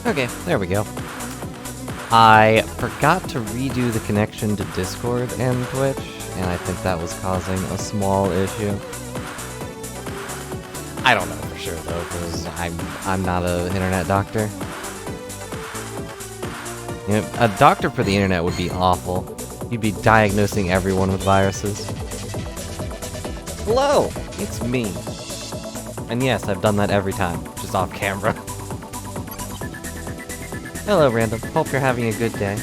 Okay, there we go. I forgot to redo the connection to Discord and Twitch, and I think that was causing a small issue. I don't know for sure though, because I'm not an internet doctor. You know, a doctor for the internet would be awful. You'd be diagnosing everyone with viruses. Hello, it's me. And yes, I've done that every time, just off camera. Hello, Random. Hope you're having a good day.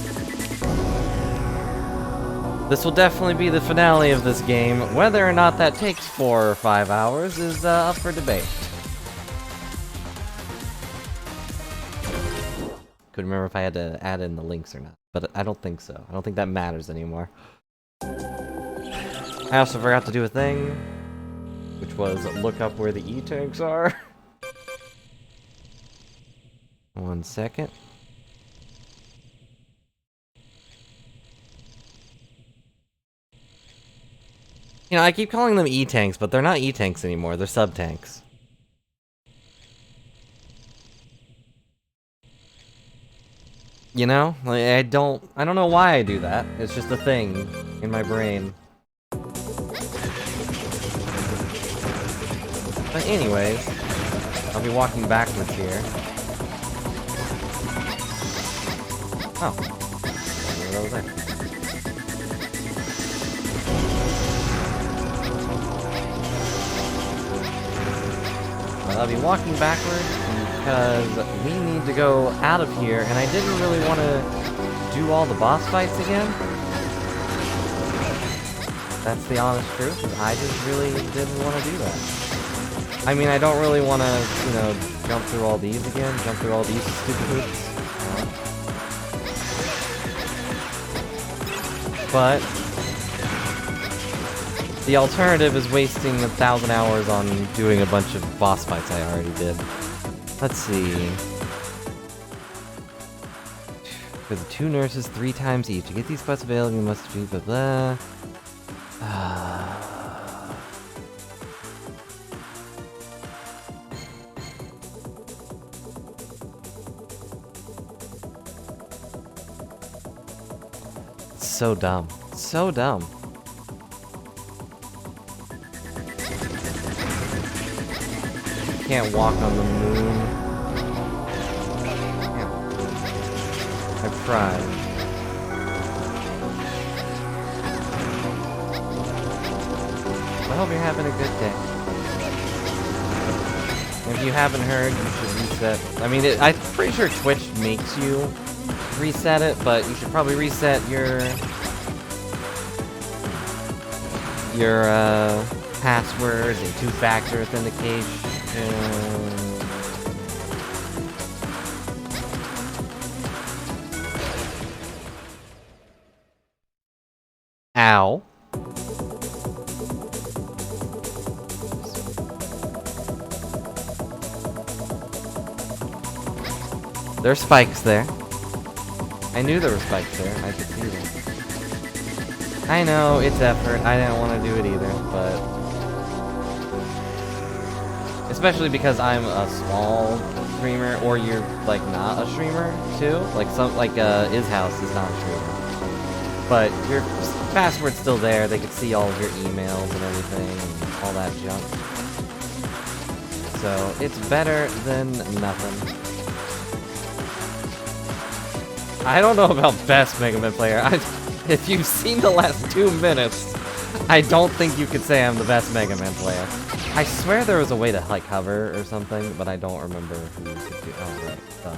This will definitely be the finale of this game. Whether or not that takes 4 or 5 hours is up for debate. Couldn't remember if I had to add in the links or not, but I don't think so. I don't think that matters anymore. I also forgot to do a thing, which was look up where the E-tanks are. 1 second. You know, I keep calling them E-tanks, but they're not E-tanks anymore, they're sub-tanks. You know? Like, I don't know why I do that. It's just a thing in my brain. But anyways, I'll be walking backwards here. Oh. What was that? Well, I'll be walking backwards because we need to go out of here, and I didn't really want to do all the boss fights again. That's the honest truth. I just really didn't want to do that. I mean, I don't really want to, you know, jump through all these again, jump through all these stupid hoops. But the alternative is wasting 1,000 hours on doing a bunch of boss fights I already did. Let's see. For the 2 nurses, 3 times each. To get these spots available, you must be blah blah. So dumb. So dumb. Can't walk on the moon. Yeah. I've tried. I hope you're having a good day. If you haven't heard, you should reset. I mean, I'm pretty sure Twitch makes you reset it, but you should probably reset your passwords and 2-factor authentication. Ow. There's spikes there. I knew there were spikes there. I could see them. I know, it's effort. I didn't want to do it either, but... Especially because I'm a small streamer, or you're, like, not a streamer, too. Like, Ishouse is not a streamer. But your password's still there. They could see all of your emails and everything, and all that junk. So, it's better than nothing. I don't know about best Mega Man player. If you've seen the last 2 minutes, I don't think you could say I'm the best Mega Man player. I swear there was a way to, like, hover or something, but I don't remember who could do. Oh, right. So.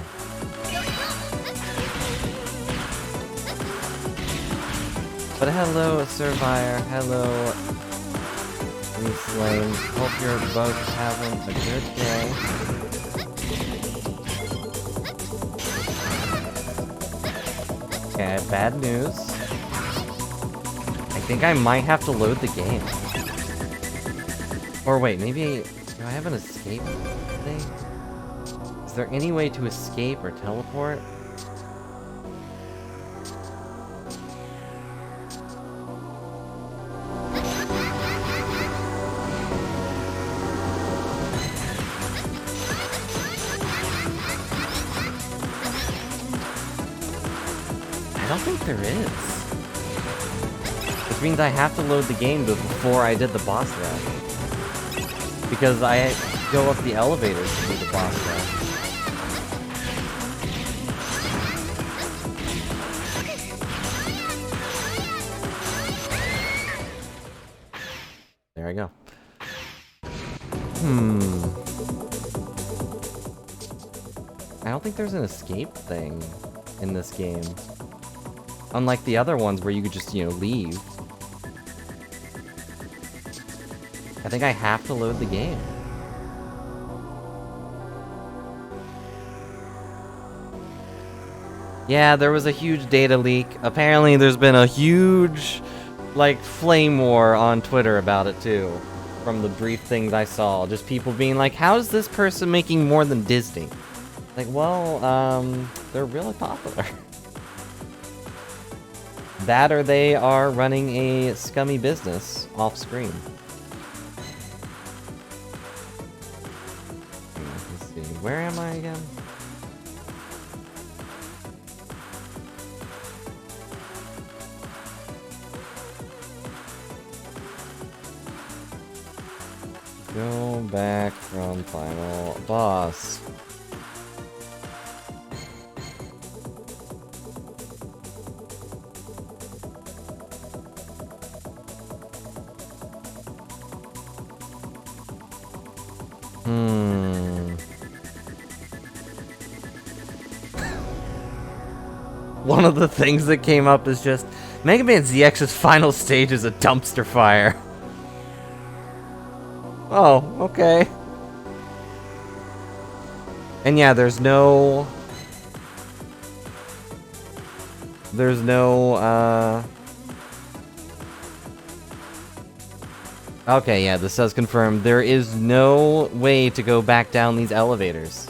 But hello, Survivor. Hello, Reslane. Hope you're both having a good day. Okay, I have bad news. I think I might have to load the game. Or wait, maybe... Do I have an escape thing? Is there any way to escape or teleport? I don't think there is. Which means I have to load the game before I did the boss rush. Because I go up the elevators to do the boss rush. There I go. I don't think there's an escape thing in this game. Unlike the other ones where you could just, you know, leave. I think I have to load the game. Yeah, there was a huge data leak. Apparently there's been a huge, like, flame war on Twitter about it too. From the brief things I saw. Just people being like, how is this person making more than Disney? Like, well, they're really popular. That or they are running a scummy business off screen. Let's see, where am I again? Go back from final boss. One of the things that came up is just Mega Man ZX's final stage is a dumpster fire. Oh, okay. And yeah, there's no... Okay, yeah, this does confirm there is no way to go back down these elevators.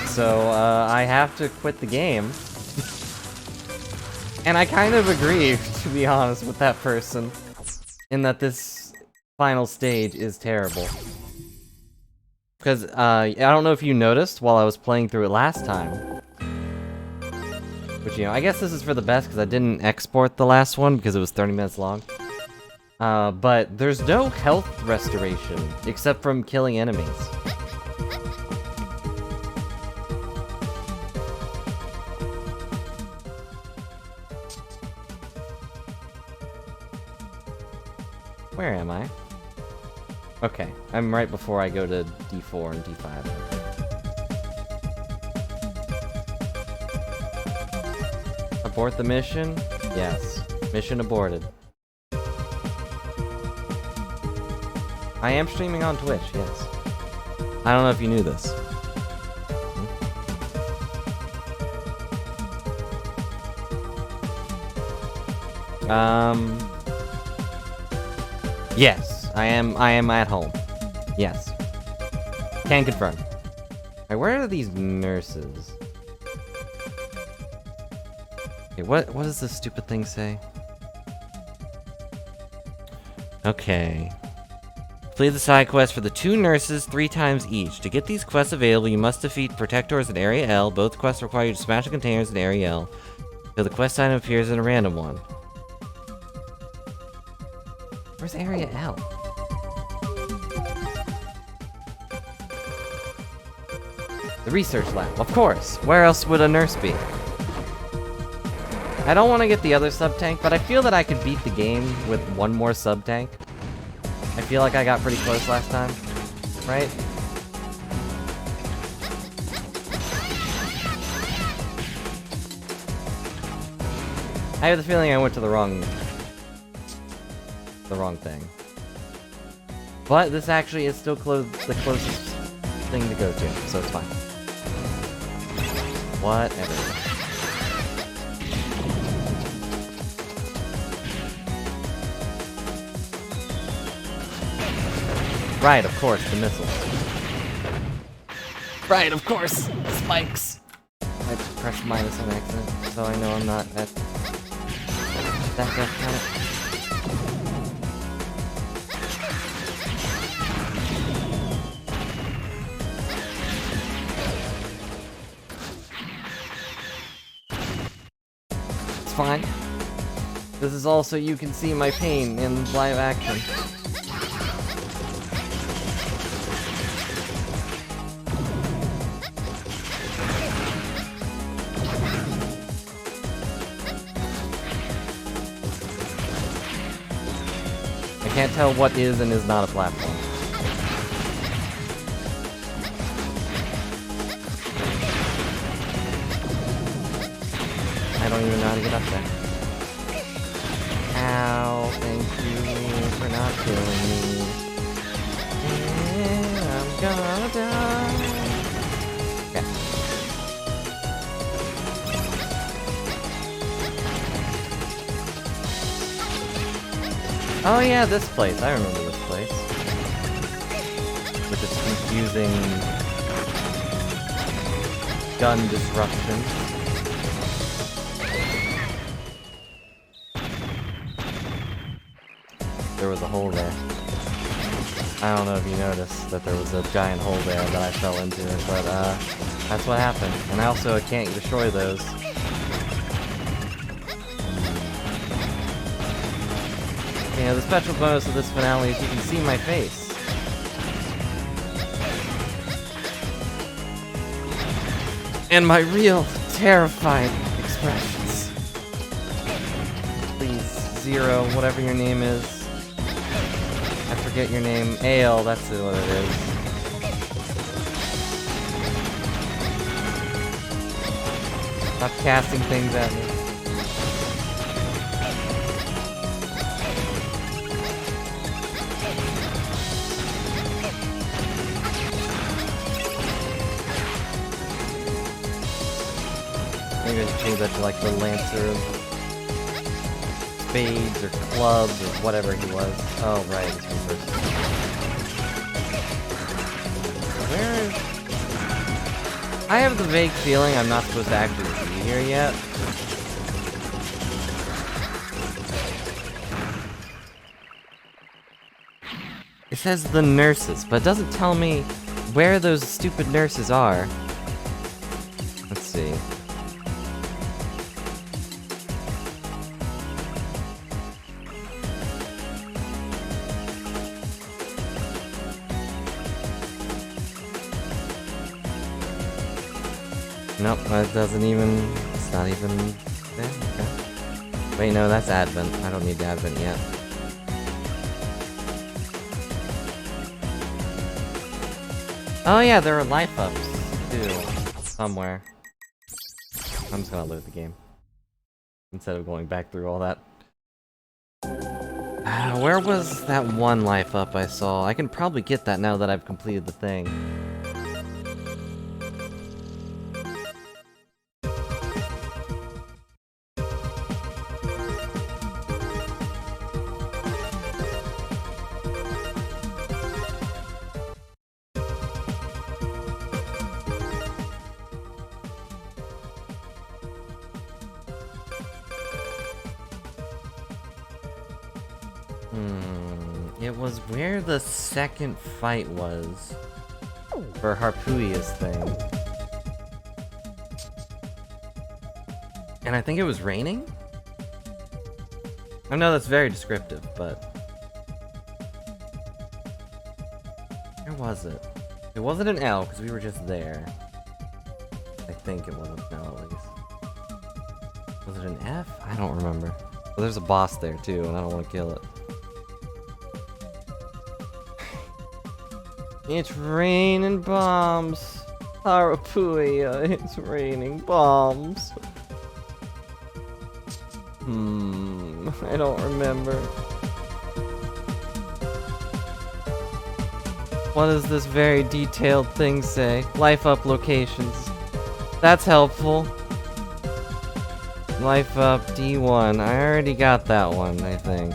So, I have to quit the game. And I kind of agree, to be honest, with that person. In that this final stage is terrible. Because, I don't know if you noticed while I was playing through it last time. Which, you know, I guess this is for the best because I didn't export the last one because it was 30 minutes long. But there's no health restoration, except from killing enemies. Where am I? Okay, I'm right before I go to D4 and D5. Abort the mission? Yes. Mission aborted. I am streaming on Twitch, yes. I don't know if you knew this. Yes, I am at home. Yes. Can confirm. Alright, where are these nurses? Okay, what does this stupid thing say? Okay. Complete the side quest for the 2 nurses 3 times each. To get these quests available, you must defeat Protectors in Area L. Both quests require you to smash the containers in Area L. So the quest item appears in a random one. Where's Area L? The research lab, of course. Where else would a nurse be? I don't want to get the other sub-tank, but I feel that I could beat the game with one more sub-tank. I feel like I got pretty close last time, right? I have the feeling I went to the wrong thing. But this actually is still the closest thing to go to, so it's fine. Whatever. Right, of course, the missiles. Right, of course, spikes. I pressed minus on accident, so I know I'm not at that death count. fine. This is also, you can see my pain in live action. I can't tell what is and is not a platform. I don't even know how to get up there. Ow, thank you for not killing me. And I'm gonna die. Okay. Oh yeah, this place. I remember this place. With its confusing gun disruption. There was a hole there. I don't know if you noticed that there was a giant hole there that I fell into, but that's what happened. And I also can't destroy those. You know, the special bonus of this finale is you can see my face. And my real, terrified expressions. Please, Zero, whatever your name is. I forget your name. Ale, that's what it is. Stop casting things at me. Maybe I should change that to like the Lancer of Spades or Clubs or whatever he was. Oh, right, it's reversed. Where is... I have the vague feeling I'm not supposed to actually be here yet. It says the nurses, but it doesn't tell me where those stupid nurses are. Let's see. Nope, that doesn't even... It's not even there. Okay. Wait, no, that's Advent. I don't need Advent yet. Oh yeah, there are life ups, too. Somewhere. I'm just gonna load the game. Instead of going back through all that. Where was that one life up I saw? I can probably get that now that I've completed the thing. It was where the second fight was for Harpuia's thing. And I think it was raining? I know that's very descriptive, but... Where was it? It wasn't an L, because we were just there. I think it wasn't an L, at least. Was it an F? I don't remember. Well, there's a boss there, too, and I don't want to kill it. It's raining bombs. Harpuia, it's raining bombs. I don't remember. What does this very detailed thing say? Life up locations. That's helpful. Life up D1. I already got that one, I think.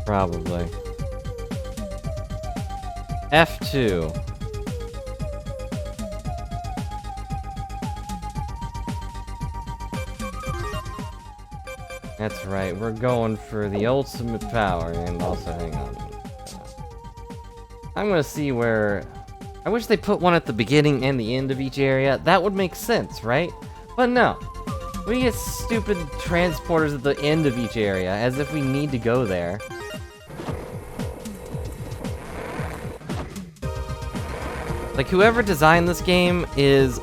Probably. F2. That's right, we're going for the ultimate power, and also, hang on. I'm gonna see where... I wish they put one at the beginning and the end of each area. That would make sense, right? But no. We get stupid transporters at the end of each area, as if we need to go there. Like, whoever designed this game is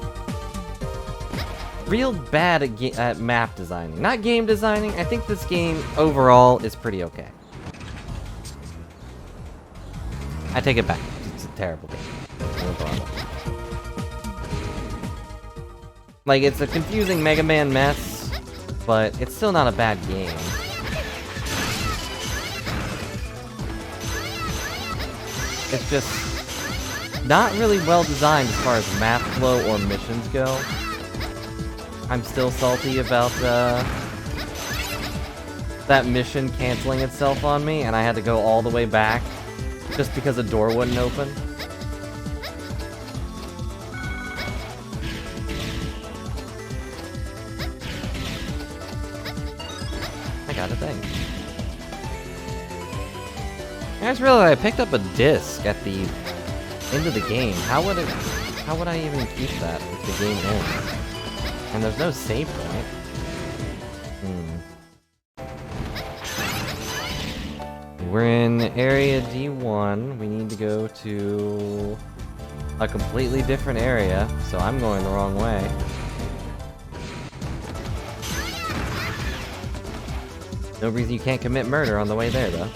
real bad at map designing. Not game designing. I think this game, overall, is pretty okay. I take it back. It's a terrible game. No problem. Like, it's a confusing Mega Man mess, but it's still not a bad game. It's just not really well designed as far as map flow or missions go. I'm still salty about that mission canceling itself on me, and I had to go all the way back just because a door wouldn't open. I got a thing. I just realized I picked up a disc at the end of the game. How would I even keep that if the game ends? And there's no save point. We're in area D1. We need to go to a completely different area, so I'm going the wrong way. No reason you can't commit murder on the way there, though.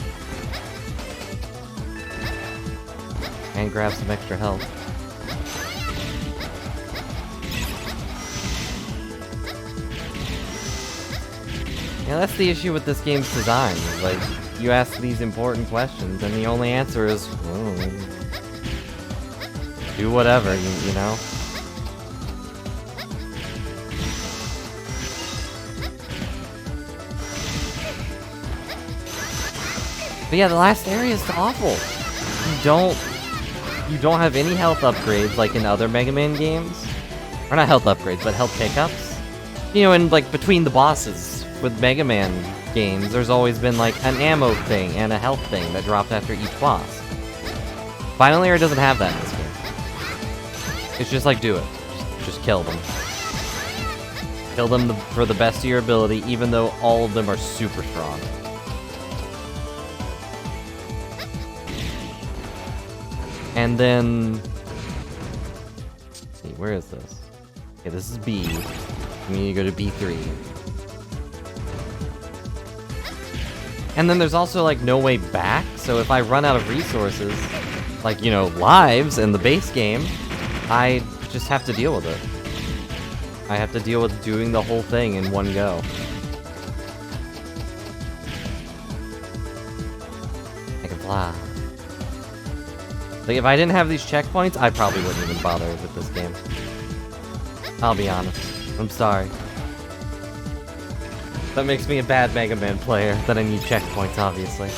And grab some extra health. Yeah, that's the issue with this game's design. Like, you ask these important questions, and the only answer is, do whatever, you know? But yeah, the last area is awful. You don't have any health upgrades like in other Mega Man games. Or not health upgrades, but health pickups. You know, and like between the bosses with Mega Man games, there's always been like an ammo thing and a health thing that dropped after each boss. Final Layer doesn't have that in this game. It's just like, do it. Just kill them. Kill them for the best of your ability, even though all of them are super strong. And then... let's see, where is this? Okay, this is B. We need to go to B3. And then there's also, like, no way back, so if I run out of resources, like, you know, lives in the base game, I just have to deal with it. I have to deal with doing the whole thing in one go. I can fly. Like, if I didn't have these checkpoints, I probably wouldn't even bother with this game. I'll be honest. I'm sorry. That makes me a bad Mega Man player, that I need checkpoints, obviously.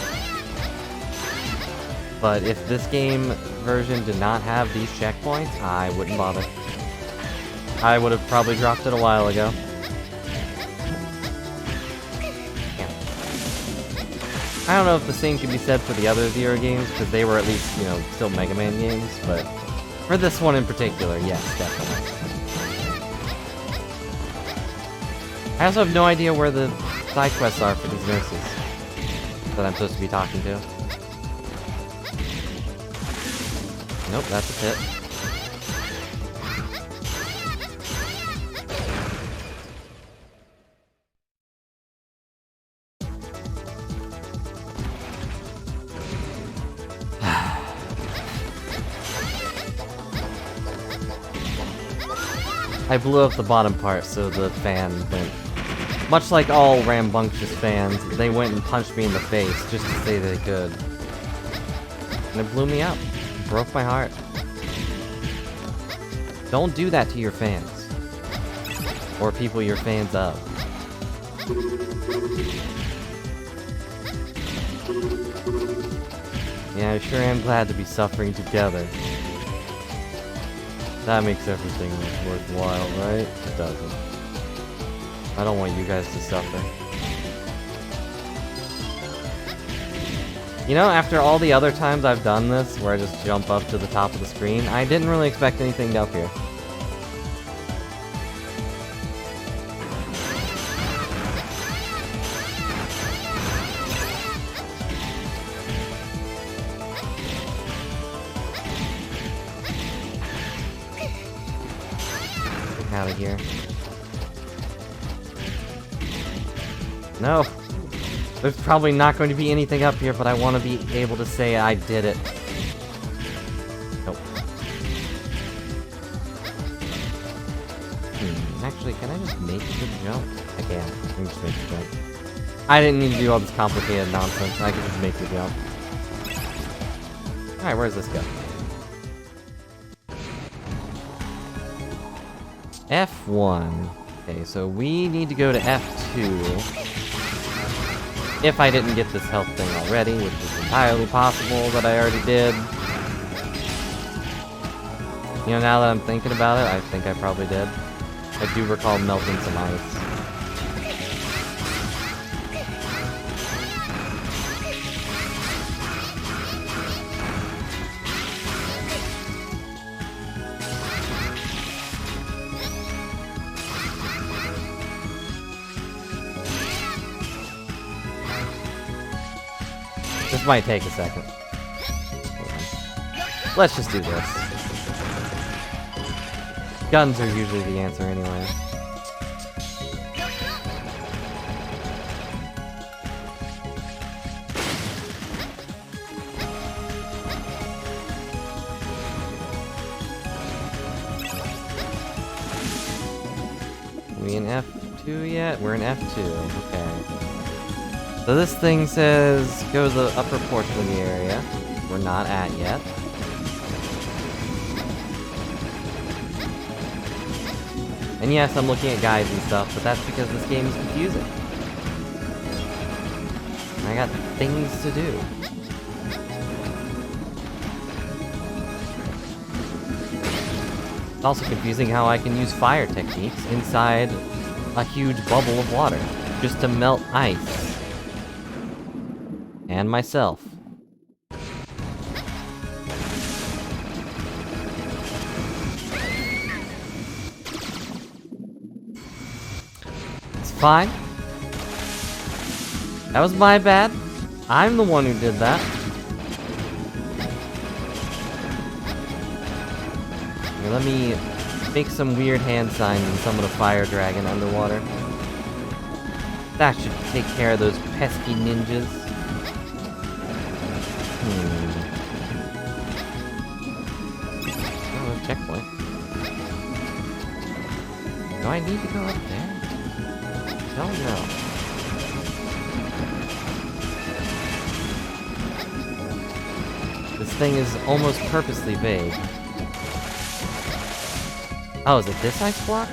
But if this game version did not have these checkpoints, I wouldn't bother. I would have probably dropped it a while ago. I don't know if the same can be said for the other Zero games, because they were at least, you know, still Mega Man games, but for this one in particular, yes, definitely. I also have no idea where the side quests are for these nurses that I'm supposed to be talking to. Nope, that's a pit. I blew up the bottom part, so the fan went. Much like all rambunctious fans, they went and punched me in the face just to say they could. And it blew me up. It broke my heart. Don't do that to your fans. Or people you're fans of. Yeah, I sure am glad to be suffering together. That makes everything worthwhile, right? It doesn't. I don't want you guys to suffer. You know, after all the other times I've done this, where I just jump up to the top of the screen, I didn't really expect anything up here. out of here. No! There's probably not going to be anything up here, but I want to be able to say I did it. Nope. Actually, can I just make the jump? I can. I can just make the jump. I didn't need to do all this complicated nonsense. I can just make the jump. Alright, where does this go? F1. Okay, so we need to go to F2. If I didn't get this health thing already, which is entirely possible that I already did. You know, now that I'm thinking about it, I think I probably did. I do recall melting some ice. This might take a second. Let's just do this. Guns are usually the answer anyway. Are we in F2 yet? We're in F2, okay. So this thing says, go to the upper portion of the area. We're not at yet. And yes, I'm looking at guides and stuff, but that's because this game is confusing. I got things to do. It's also confusing how I can use fire techniques inside a huge bubble of water, just to melt ice. And myself. It's fine. That was my bad. I'm the one who did that. Here, let me make some weird hand signs and summon a fire dragon underwater. That should take care of those pesky ninjas. Oh, checkpoint. Do I need to go up there? Don't know. This thing is almost purposely vague. Oh, is it this ice block?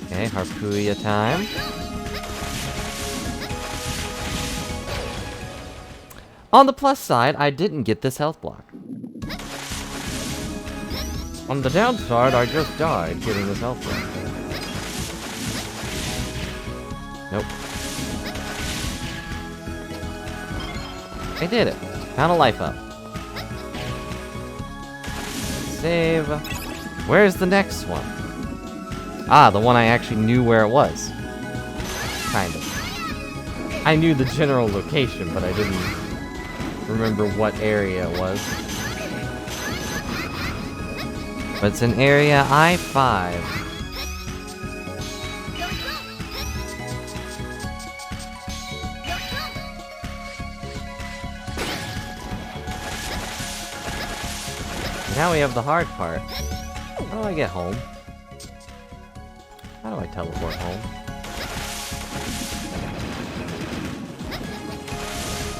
Okay, Harpuya time. On the plus side, I didn't get this health block. On the downside, I just died getting this health block. Nope. I did it. Found a life up. Save. Where's the next one? Ah, the one I actually knew where it was. Kind of. I knew the general location, but I didn't remember what area it was. But it's in area I-5. Now we have the hard part. How do I get home? How do I teleport home?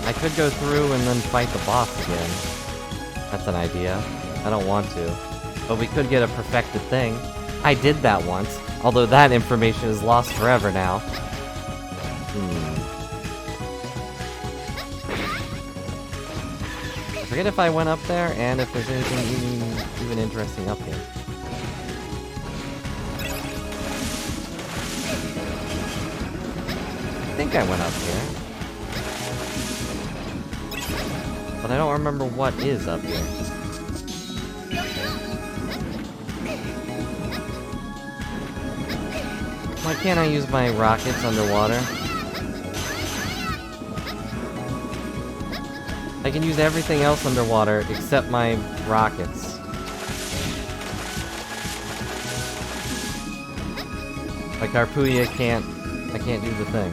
I could go through and then fight the boss again. That's an idea. I don't want to. But we could get a perfected thing. I did that once, although that information is lost forever now. I forget if I went up there and if there's anything even interesting up here. I think I went up here. But I don't remember what is up here. Why can't I use my rockets underwater? I can use everything else underwater except my rockets. Like Harpooya I can't do the thing.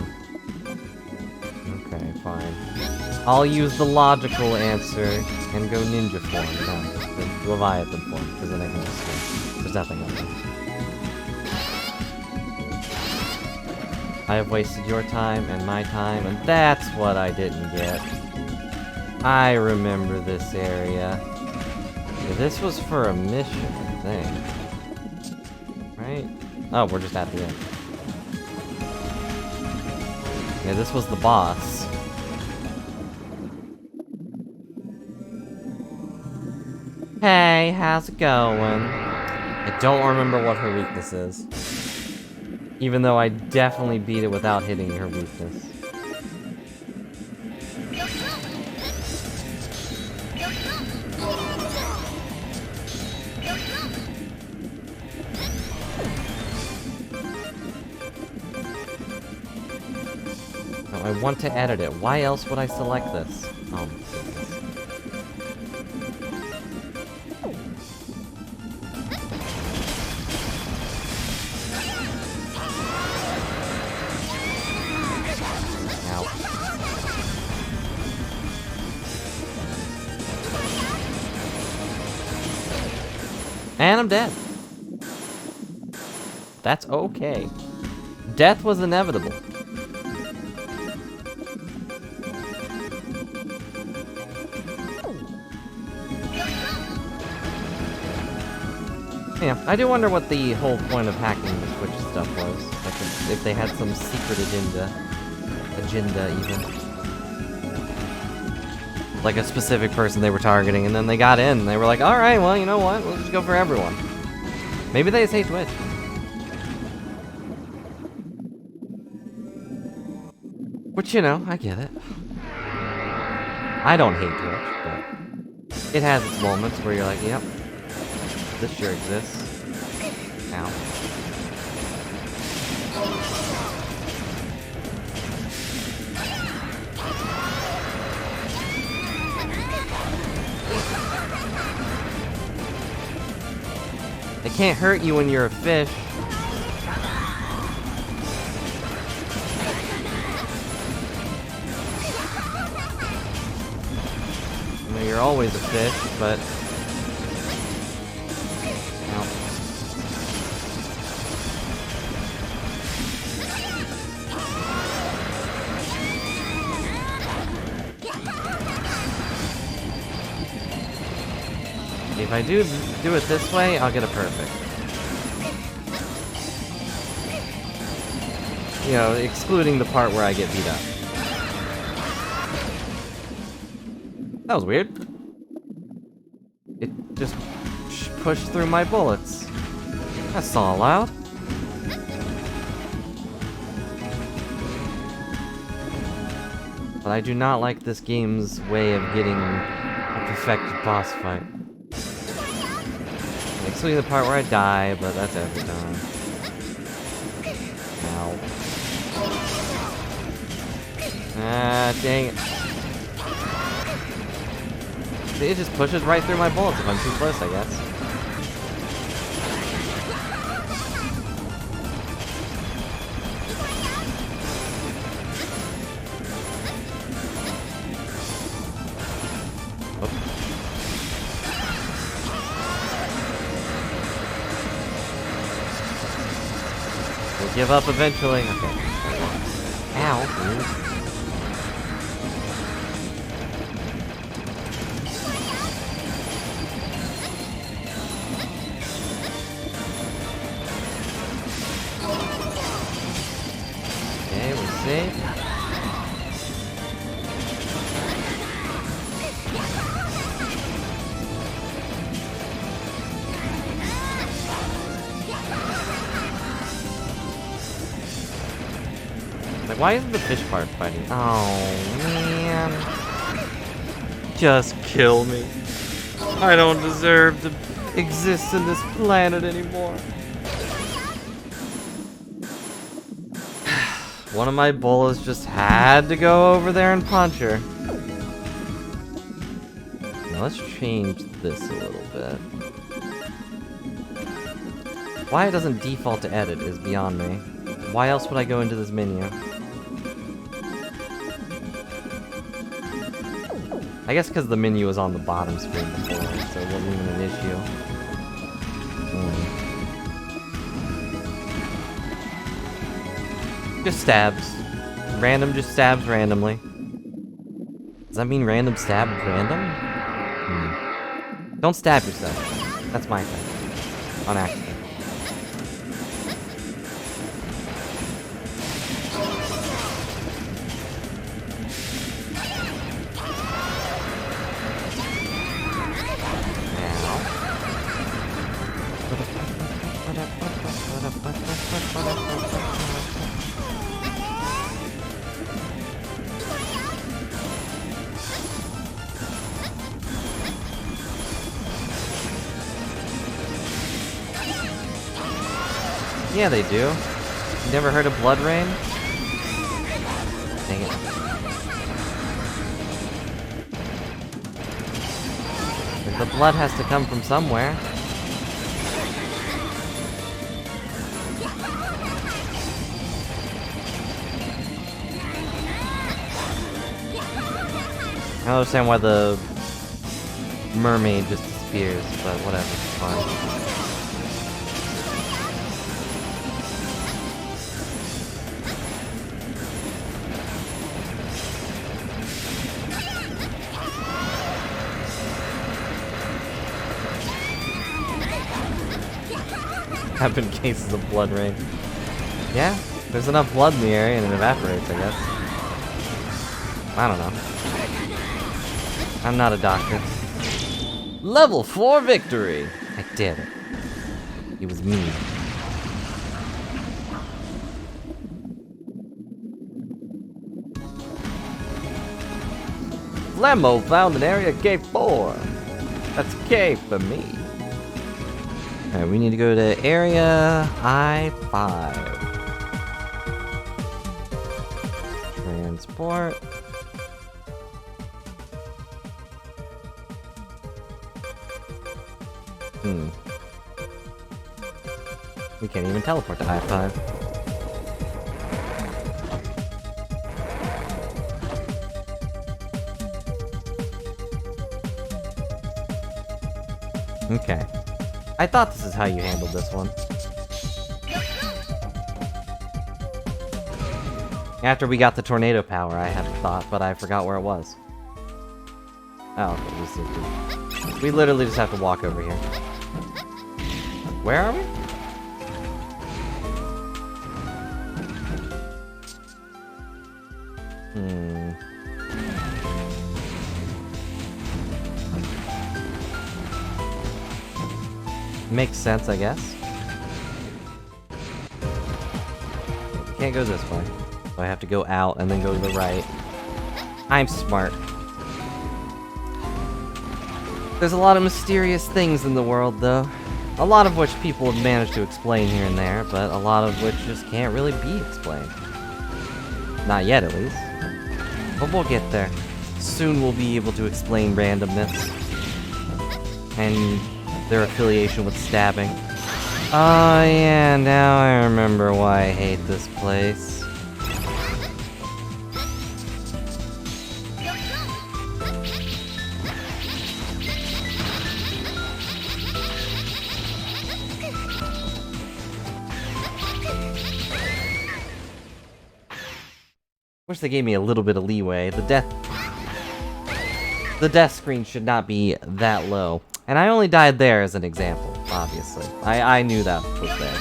Okay, fine. I'll use the logical answer and go ninja form. No, the Leviathan form, because then I can just swim. There's nothing up there. I have wasted your time and my time, and that's what I didn't get. I remember this area. Yeah, this was for a mission, I think. Right? Oh, we're just at the end. Yeah, this was the boss. Hey, how's it going? I don't remember what her weakness is. Even though I definitely beat it without hitting her weakness. No, I want to edit it. Why else would I select this? Oh, and I'm dead. That's okay. Death was inevitable. Yeah, I do wonder what the whole point of hacking the Twitch stuff was. Like if they had some secret agenda even. Like a specific person they were targeting, and then they got in, and they were like, alright, well, you know what? We'll just go for everyone. Maybe they just hate Twitch. Which, you know, I get it. I don't hate Twitch, but it has its moments where you're like, yep, this sure exists. Ow. It can't hurt you when you're a fish. I know you're always a fish, but... Ow. If I do it this way, I'll get a perfect. You know, excluding the part where I get beat up. That was weird. It just pushed through my bullets. That's not allowed. But I do not like this game's way of getting a perfected boss fight. Excluding the part where I die, but that's every time. Ow. Ah, dang it. It just pushes right through my bullets if I'm too close, I guess. Give up eventually. Okay. Ow. Dude. Okay, we're safe. Like, why isn't the fish part fighting? Oh, man. Just kill me. I don't deserve to exist in this planet anymore. One of my bullets just had to go over there and punch her. let's change this a little bit. Why it doesn't default to edit is beyond me. Why else would I go into this menu? I guess because the menu was on the bottom screen before, so it wasn't even an issue. Just stabs. Random just stabs randomly. Does that mean random stab random? Don't stab yourself. That's my thing. On accident. Yeah, they do. You never heard of Blood Rain? Dang it. The blood has to come from somewhere. I don't understand why the mermaid just disappears, but whatever, it's fine. Happen cases of blood rain. Yeah, there's enough blood in the area and it evaporates, I guess. I don't know. I'm not a doctor. Level 4 victory! I did it. It was me. Lemmo found an area K4. That's K for me. Alright, we need to go to area I-5. Transport. We can't even teleport to I-5. Okay. I thought this is how you handled this one. After we got the tornado power, I had a thought, but I forgot where it was. Oh, okay, we literally just have to walk over here. Where are we? Makes sense, I guess. Can't go this way. So I have to go out and then go to the right. I'm smart. There's a lot of mysterious things in the world, though. A lot of which people have managed to explain here and there, but a lot of which just can't really be explained. Not yet, at least. But we'll get there. Soon we'll be able to explain randomness. And their affiliation with stabbing. Oh yeah, now I remember why I hate this place. Wish they gave me a little bit of leeway. The death screen should not be that low. And I only died there as an example, obviously. I knew that was there.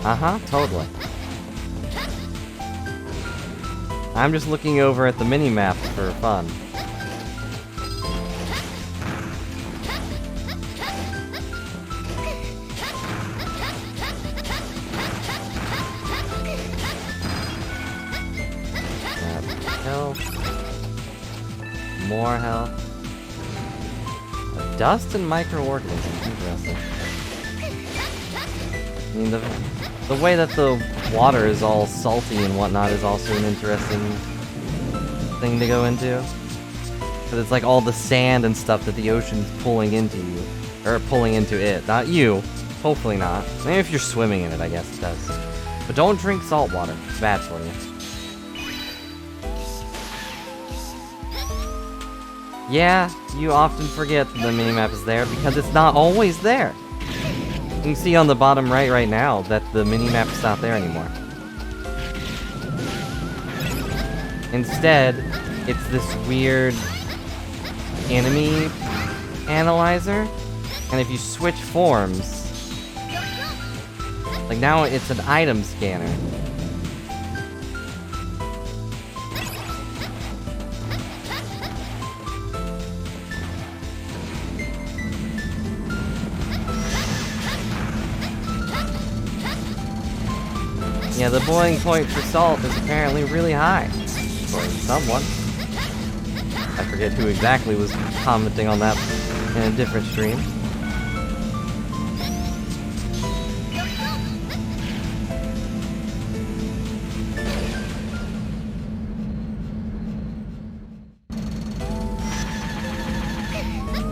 Uh-huh, totally. I'm just looking over at the mini-map for fun. Health. More health. A Dust and microorganisms. Interesting. I mean, the way that the water is all salty and whatnot is also an interesting thing to go into. But it's like all the sand and stuff that the ocean's pulling into you. Or pulling into it. Not you. Hopefully not. Maybe if you're swimming in it, I guess it does. But don't drink salt water. It's bad for you. Yeah, you often forget the minimap is there because it's not always there. You can see on the bottom right now that the minimap is not there anymore. Instead, it's this weird enemy analyzer, and if you switch forms, like now it's an item scanner. Yeah, the boiling point for salt is apparently really high. According to someone. I forget who exactly was commenting on that in a different stream.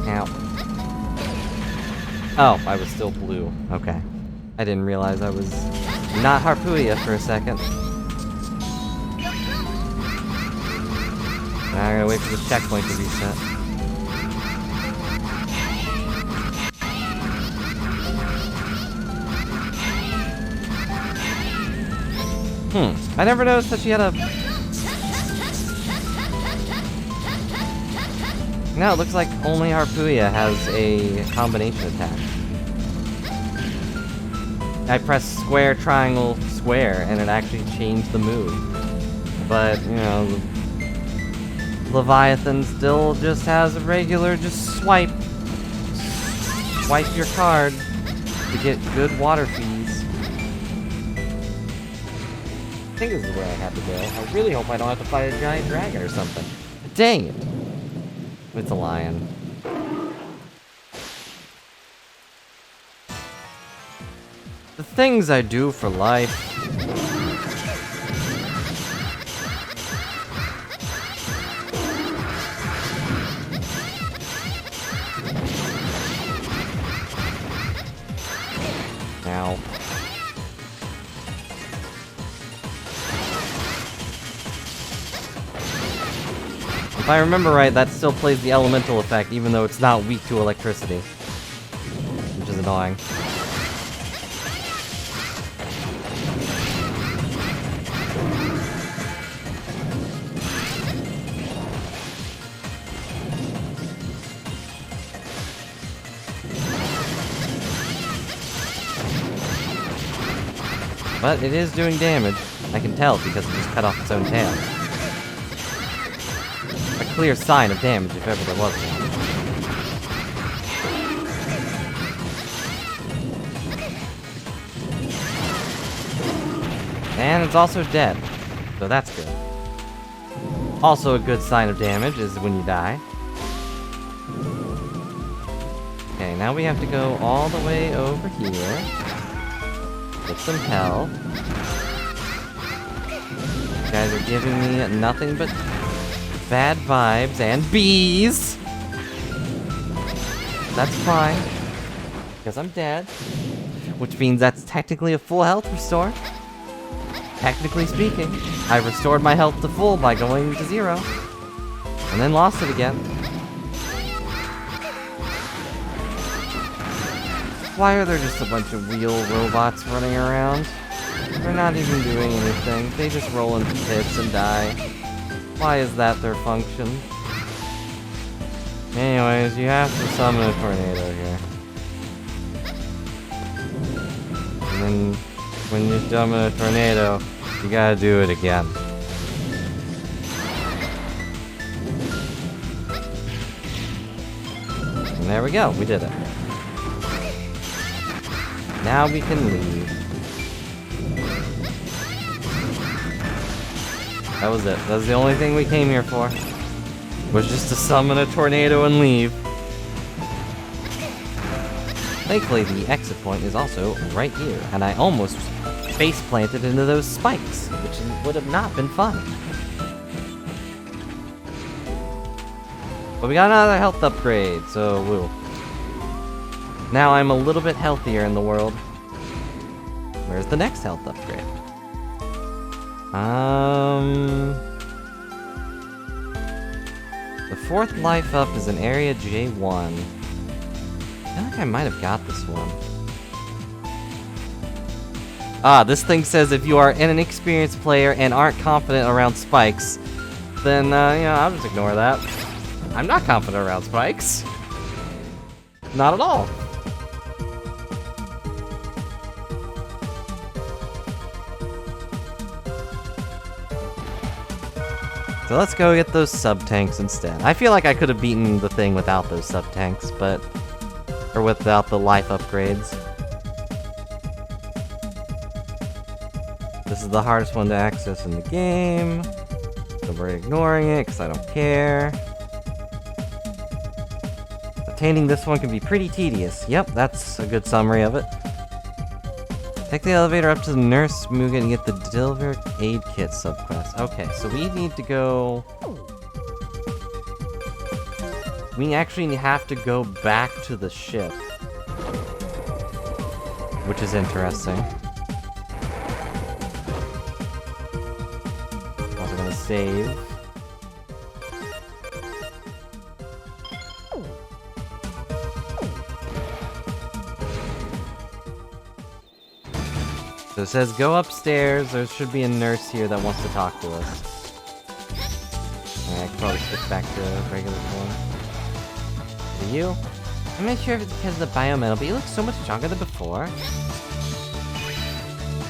Ow. Oh, I was still blue. Okay. I didn't realize I was not Harpuia for a second. Now I gotta wait for the checkpoint to reset. I never noticed that she had a... No, it looks like only Harpuia has a combination attack. I pressed square, triangle, square, and it actually changed the move. But, you know, Leviathan still just has a regular, just swipe. Swipe your card to get good water fees. I think this is where I have to go. I really hope I don't have to fight a giant dragon or something. Dang it! It's a lion. The things I do for life. Ow. If I remember right, that still plays the elemental effect, even though it's not weak to electricity. Which is annoying. But it is doing damage. I can tell because it just cut off its own tail. A clear sign of damage if ever there was one. And it's also dead. So that's good. Also a good sign of damage is when you die. Okay, now we have to go all the way over here. Get some health. You guys are giving me nothing but bad vibes and bees! That's fine. Because I'm dead. Which means that's technically a full health restore. Technically speaking. I restored my health to full by going to 0. And then lost it again. Why are there just a bunch of wheel robots running around? They're not even doing anything. They just roll into pits and die. Why is that their function? Anyways, you have to summon a tornado here. And then, when you summon a tornado, you gotta do it again. And there we go, we did it. Now we can leave. That was it. That was the only thing we came here for. Was just to summon a tornado and leave. Thankfully, the exit point is also right here, and I almost face planted into those spikes, which would have not been fun. But we got another health upgrade, so woo. Now I'm a little bit healthier in the world. Where's the next health upgrade? The fourth life up is in area J1. I feel like I might have got this one. Ah, this thing says if you are an inexperienced player and aren't confident around spikes, then, you know, I'll just ignore that. I'm not confident around spikes. Not at all. So let's go get those sub-tanks instead. I feel like I could have beaten the thing without those sub-tanks, but... or without the life upgrades. This is the hardest one to access in the game. So we're ignoring it, because I don't care. Attaining this one can be pretty tedious. Yep, that's a good summary of it. Take the elevator up to the nurse Mugen and get the Deliver Aid Kit subquest. Okay, so we need to go... we actually have to go back to the ship. Which is interesting. Also gonna save. So it says go upstairs, there should be a nurse here that wants to talk to us. Alright, I can probably switch back to regular form. You? I'm not sure if it's because of the biometal, but you look so much stronger than before.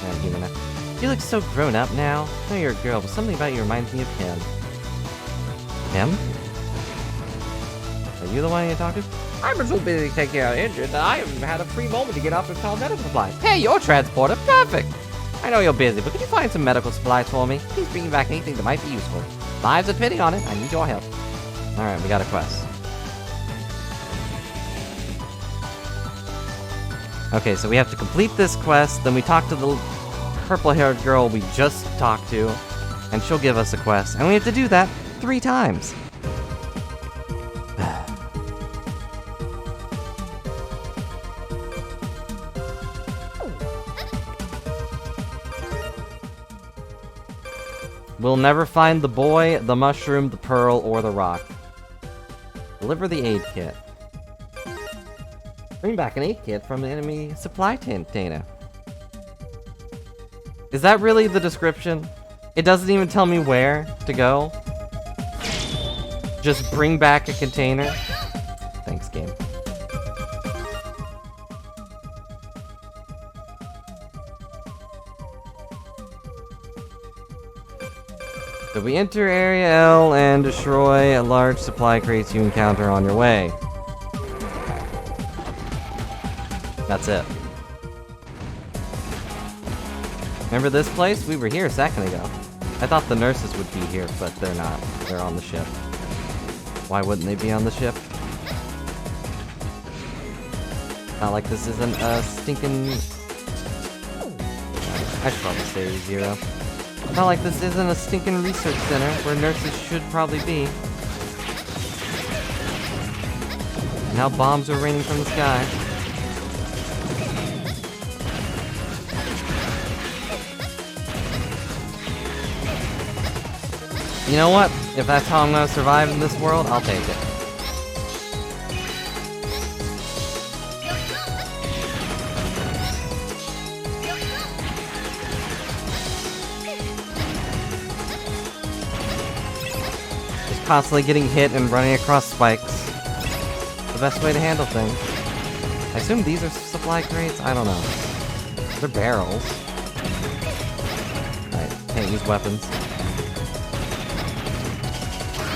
Yeah, human. You look so grown up now. I know you're a girl, but something about you reminds me of him. Him? Are you the one you talk to? I've been so busy taking care of injured that I haven't had a free moment to get off and call medical supplies. Hey, your transporter, perfect! I know you're busy, but could you find some medical supplies for me? Please bring back anything that might be useful. Lives are depending on it. I need your help. Alright, we got a quest. Okay, so we have to complete this quest, then we talk to the purple-haired girl we just talked to, and she'll give us a quest, and we have to do that 3 times. We'll never find the boy, the mushroom, the pearl, or the rock. Deliver the aid kit. Bring back an aid kit from an enemy supply container. Is that really the description? It doesn't even tell me where to go. Just bring back a container. Thanks, game. So we enter Area L and destroy a large supply crates you encounter on your way. That's it. Remember this place? We were here a second ago. I thought the nurses would be here, but they're not. They're on the ship. Why wouldn't they be on the ship? Not like this isn't a stinking... I should probably say 0. Not like this isn't a stinking research center where nurses should probably be. Now bombs are raining from the sky. You know what? If that's how I'm gonna survive in this world, I'll take it. Just constantly getting hit and running across spikes. The best way to handle things. I assume these are supply crates? I don't know. They're barrels. Right, can't use weapons.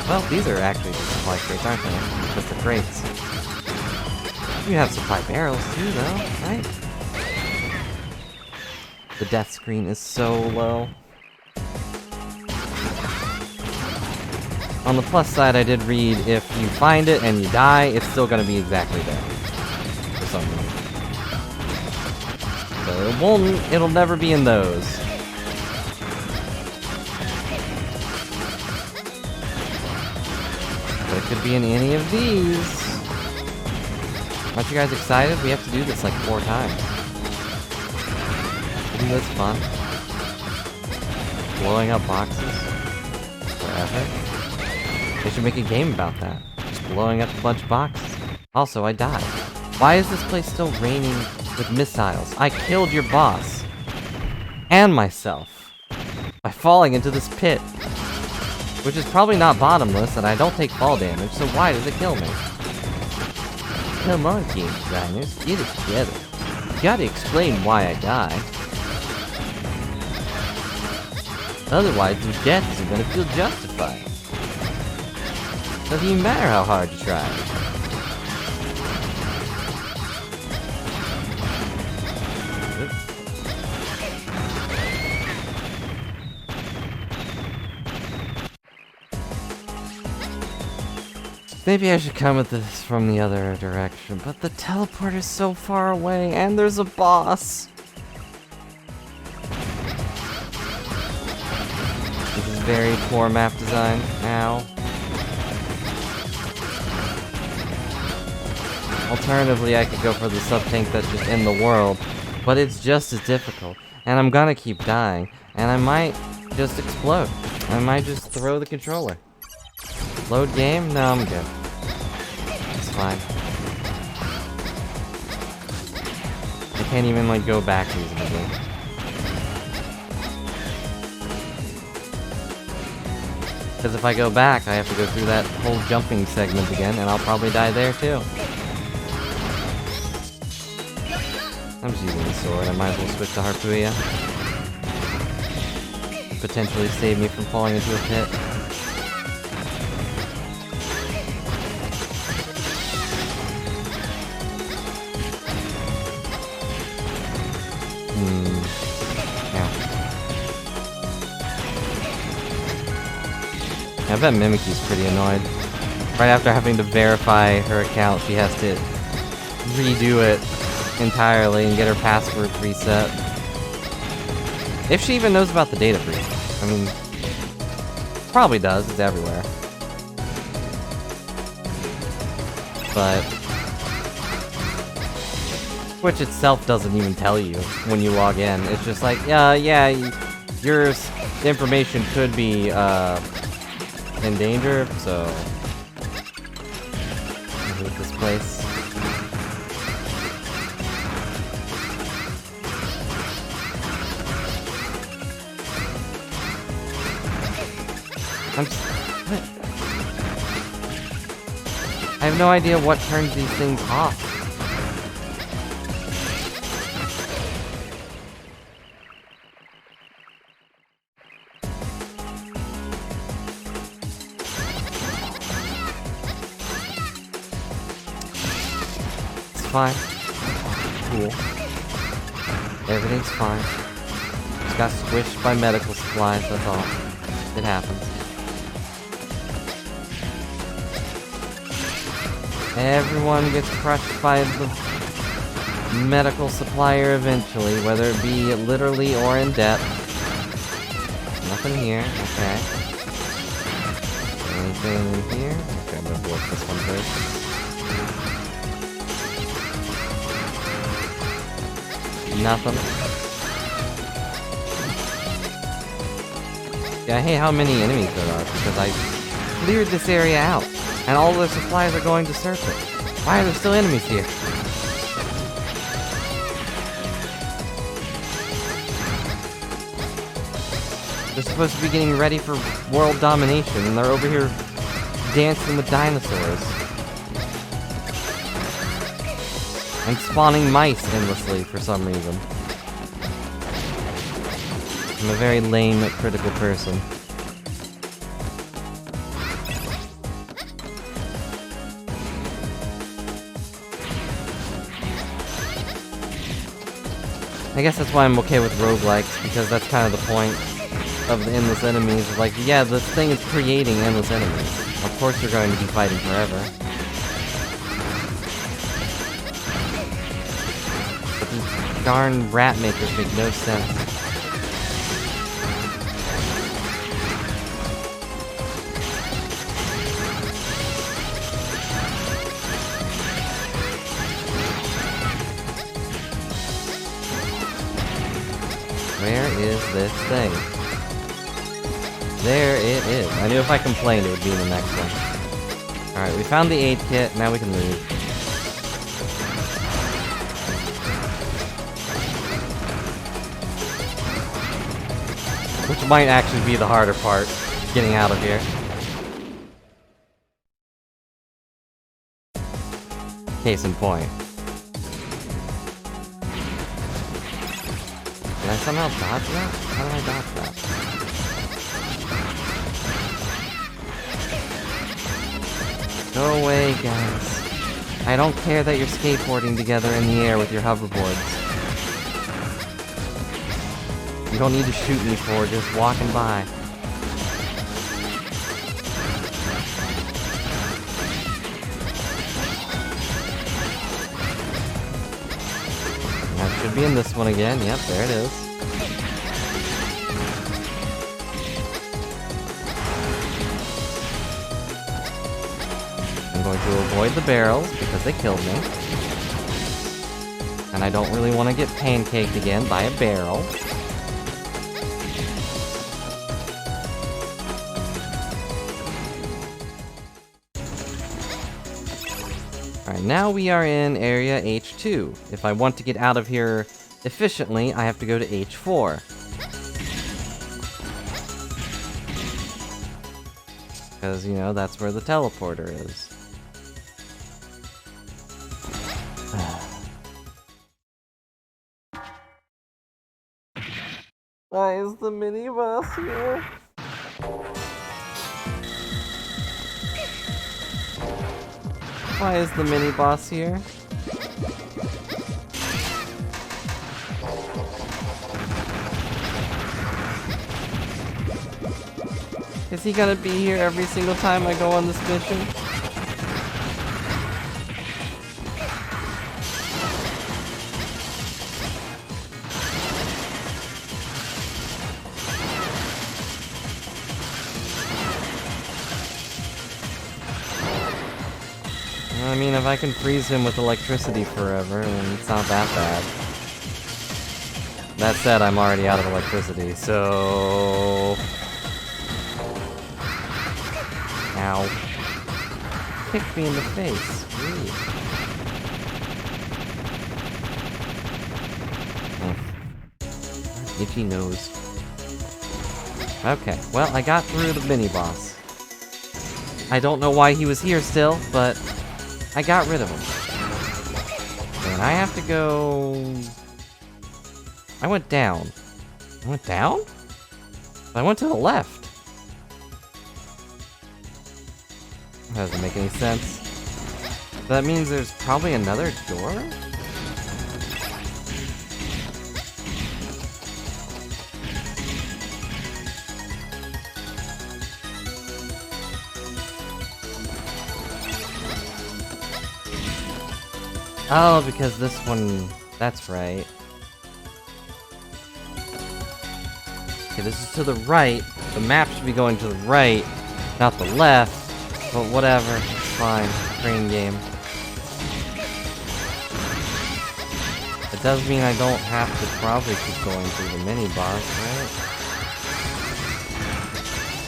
Well, these are actually just supply crates, aren't they? Just the crates. You have supply barrels too, though, right? The death screen is so low. On the plus side, I did read if you find it and you die, it's still gonna be exactly there. For some reason. So it'll never be in those. But it could be in any of these. Aren't you guys excited? We have to do this like 4 times. Isn't this fun? Blowing up boxes forever. They should make a game about that. Just blowing up a bunch of boxes. Also, I died. Why is this place still raining with missiles? I killed your boss. And myself. By falling into this pit. Which is probably not bottomless, and I don't take fall damage, so why does it kill me? Come on, game designers, get it together. You gotta explain why I die. Otherwise, your death isn't gonna feel justified. Doesn't even matter how hard you try. Maybe I should come at this from the other direction, but the teleport is so far away, and there's a boss! This is very poor map design. Ow. Alternatively, I could go for the sub-tank that's just in the world, but it's just as difficult, and I'm gonna keep dying, and I might just explode. I might just throw the controller. Load game? No, I'm good. It's fine. I can't even, like, go back reasonably. Because if I go back, I have to go through that whole jumping segment again, and I'll probably die there, too. I'm just using the sword. I might as well switch to Harpuya. Potentially save me from falling into a pit. I bet Mimiky's pretty annoyed. Right after having to verify her account, she has to redo it entirely and get her password reset. If she even knows about the data breach. I mean, probably does, it's everywhere. But Twitch itself doesn't even tell you when you log in. It's just like, yeah, your information could be in danger, so I hate this place. I have no idea what turns these things off. It's fine. Cool. Everything's fine. Just got squished by medical supplies, that's all. It happens. Everyone gets crushed by the medical supplier eventually, whether it be literally or in depth. Nothing here, okay. Anything in here? Okay, I'm gonna blow up this one first. Nothing. Yeah, I hate how many enemies there are, because I cleared this area out. And all the supplies are going to Serpent. Why are there still enemies here? They're supposed to be getting ready for world domination, and they're over here dancing with dinosaurs. And spawning mice endlessly for some reason. I'm a very lame, critical person. I guess that's why I'm okay with roguelikes, because that's kind of the point of the endless enemies. Like, yeah, this thing is creating endless enemies. Of course you're going to be fighting forever. But darn rat makers make no sense. Where is this thing? There it is. I knew if I complained it would be in the next one. Alright, we found the aid kit, now we can leave. Which might actually be the harder part, getting out of here. Case in point. Did I somehow dodge that? How did I dodge that? Go away, guys. I don't care that you're skateboarding together in the air with your hoverboards. You don't need to shoot me for just walking by. That should be in this one again. Yep, there it is. I'm going to avoid the barrels because they killed me. And I don't really want to get pancaked again by a barrel. Alright, now we are in area H2. If I want to get out of here efficiently, I have to go to H4. Because, you know, that's where the teleporter is. Why is the minibus here? Why is the mini-boss here? Is he gonna be here every single time I go on this mission? I mean, if I can freeze him with electricity forever, then it's not that bad. That said, I'm already out of electricity, so... Ow. Kicked me in the face. Itchy nose. Okay, well, I got through the mini-boss. I don't know why he was here still, but I got rid of him. And I have to go... I went down. I went down? I went to the left. That doesn't make any sense. That means there's probably another door? Oh, because this one... That's right. Okay, this is to the right. The map should be going to the right, not the left. But whatever, it's fine. Train game. It does mean I don't have to probably keep going through the mini-boss, right?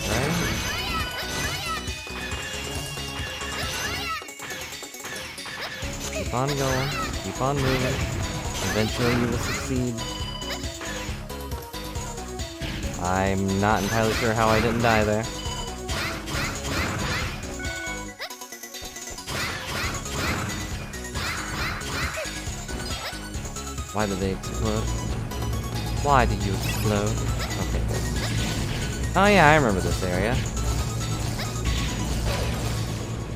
Right? Keep on going. Keep on moving. Eventually you will succeed. I'm not entirely sure how I didn't die there. Why do they explode? Why do you explode? Okay, good. Oh yeah, I remember this area.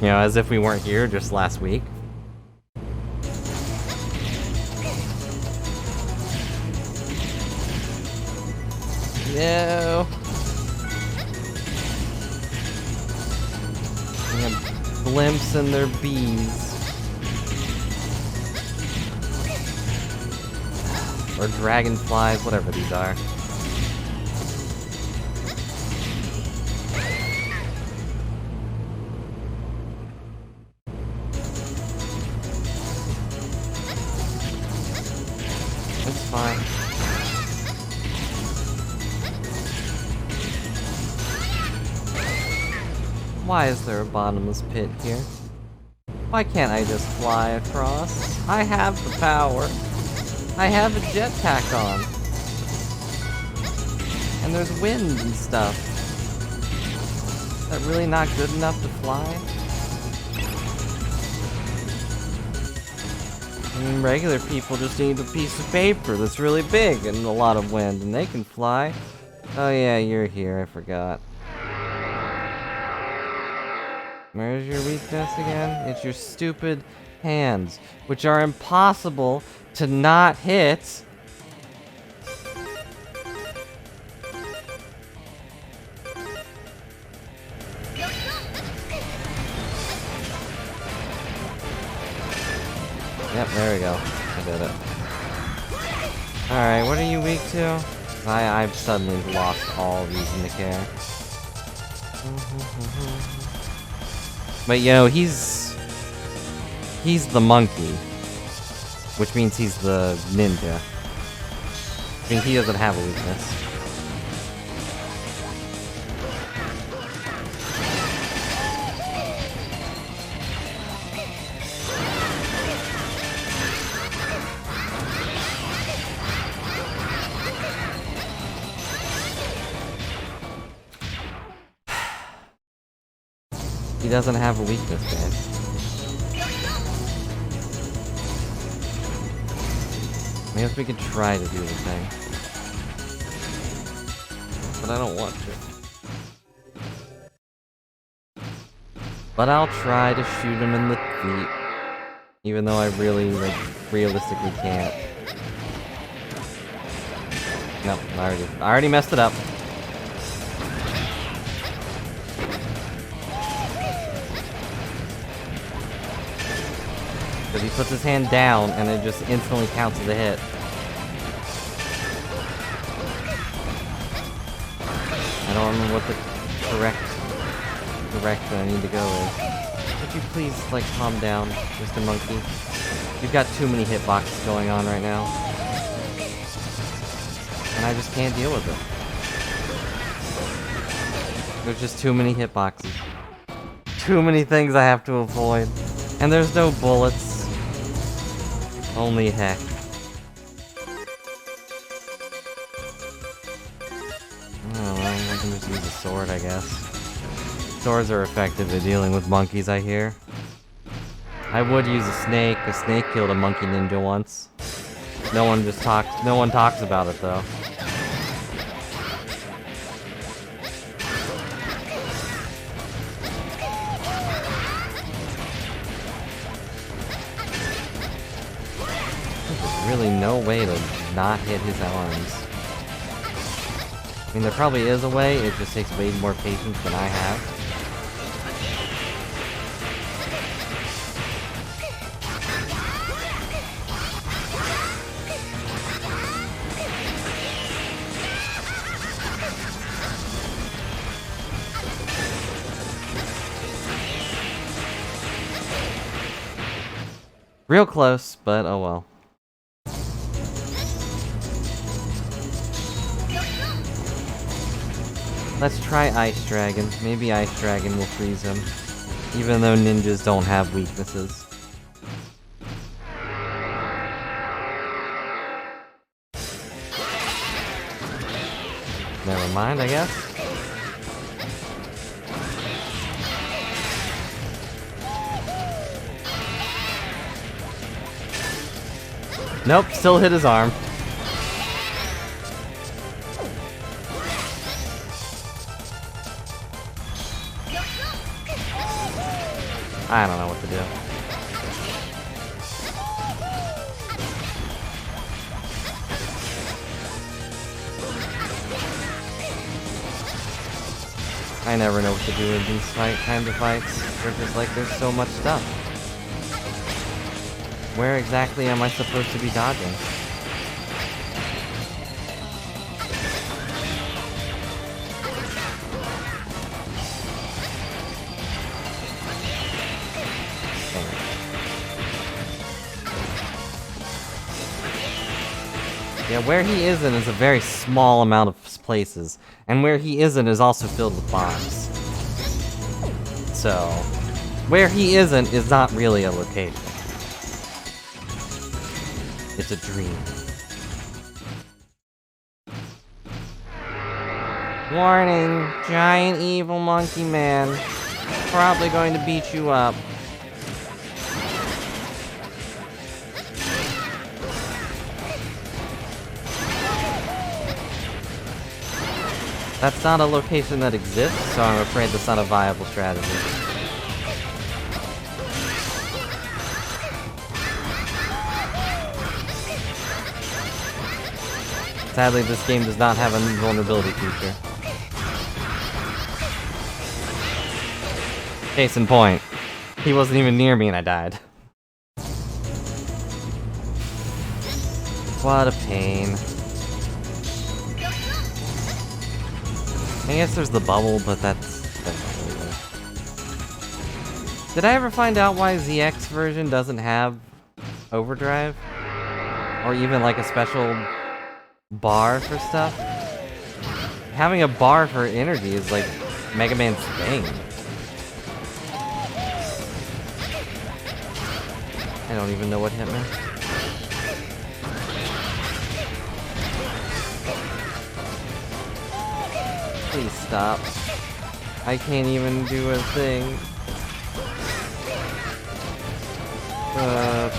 You know, as if we weren't here just last week. No! They have blimps and their bees. Or dragonflies, whatever these are. It's fine. Why is there a bottomless pit here? Why can't I just fly across? I have the power. I have a jetpack on. And there's wind and stuff. Is that really not good enough to fly? I mean, regular people just need a piece of paper that's really big and a lot of wind, and they can fly. Oh yeah, you're here, I forgot. Where's your weakness again? It's your stupid hands, which are impossible to not hit. Yep, there we go. I did it. Alright, what are you weak to? I've suddenly lost all reason to care. But you know, he's the monkey, which means he's the ninja. I mean, he doesn't have a weakness. He doesn't have a weakness, guys. I guess we could try to do the thing. But I don't want to. But I'll try to shoot him in the feet. Even though I really, realistically can't. No, I already messed it up. Because he puts his hand down and it just instantly counts as a hit. I don't remember what the correct direction I need to go is. Would you please, like, calm down, Mr. Monkey? You've got too many hitboxes going on right now. And I just can't deal with it. There's just too many hitboxes. Too many things I have to avoid. And there's no bullets. Only heck. Oh, well, I can just use a sword, I guess. Swords are effective at dealing with monkeys, I hear. I would use a snake. A snake killed a monkey ninja once. No one talks about it, though. Really no way to not hit his arms. I mean, there probably is a way, it just takes way more patience than I have. Real close, but oh well. Let's try Ice Dragon. Maybe Ice Dragon will freeze him. Even though ninjas don't have weaknesses. Never mind, I guess. Nope, still hit his arm. I don't know what to do. I never know what to do in these kinds of fights. They're just like, there's so much stuff. Where exactly am I supposed to be dodging? Yeah, where he isn't is a very small amount of places, and where he isn't is also filled with bombs. So, where he isn't is not really a location. It's a dream. Warning, giant evil monkey man. Probably going to beat you up. That's not a location that exists, so I'm afraid that's not a viable strategy. Sadly, this game does not have a vulnerability feature. Case in point, he wasn't even near me and I died. What a pain. I guess there's the bubble, but that's not really good. Did I ever find out why ZX version doesn't have overdrive? Or even like a special bar for stuff? Having a bar for energy is like Mega Man's thing. I don't even know what hit me. Please stop. I can't even do a thing.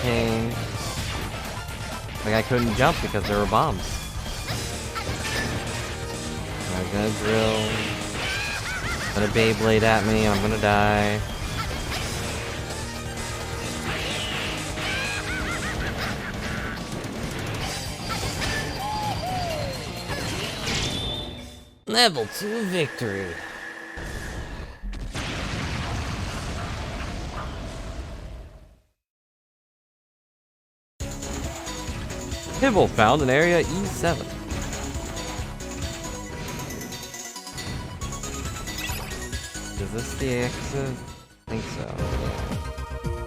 Pain. Like I couldn't jump because there were bombs. I'm gonna drill. Gonna Beyblade at me, I'm gonna die. Level 2 victory. Kibble found in area E7. Is this the exit? I think so.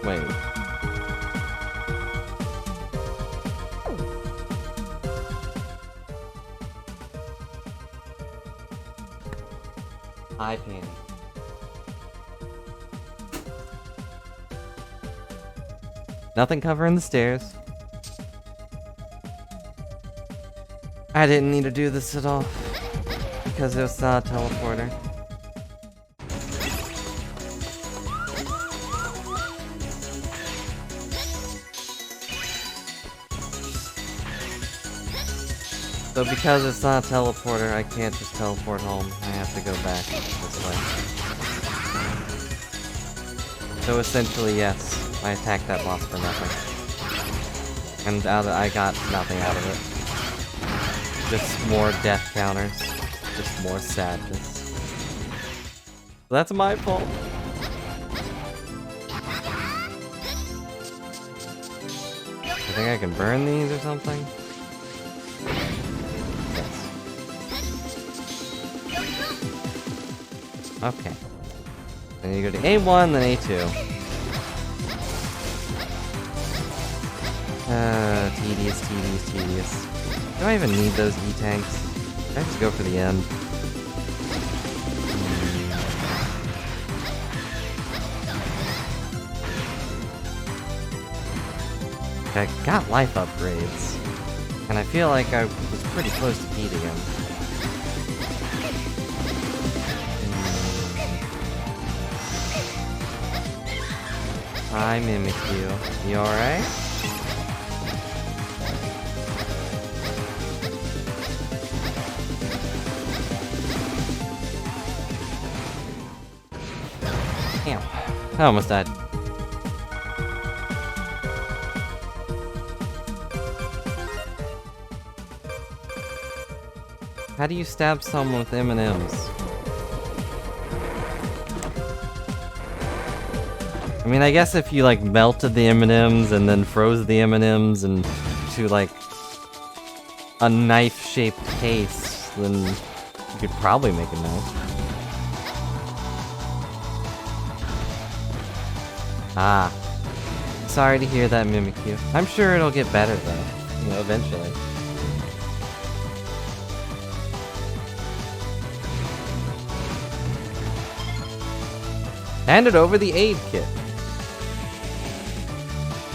Wait. Eye pain. Nothing covering the stairs. I didn't need to do this at all because it was not a teleporter. So because it's not a teleporter, I can't just teleport home. I have to go back this way. So essentially, yes, I attacked that boss for nothing. And I got nothing out of it. Just more death counters. Just more sadness. That's my fault. I think I can burn these or something? Okay. Then you go to A1, then A2. Tedious. Do I even need those E-tanks? Should I just go for the end? I got life upgrades. And I feel like I was pretty close to beating him. Hi, Mimikyu. You alright? Damn. I almost died. How do you stab someone with M&Ms? I mean, I guess if you like melted the M&Ms and then froze the M&Ms into like a knife-shaped case, then you could probably make a knife. Ah. Sorry to hear that, Mimikyu. I'm sure it'll get better though, you know, eventually. Handed over the aid kit.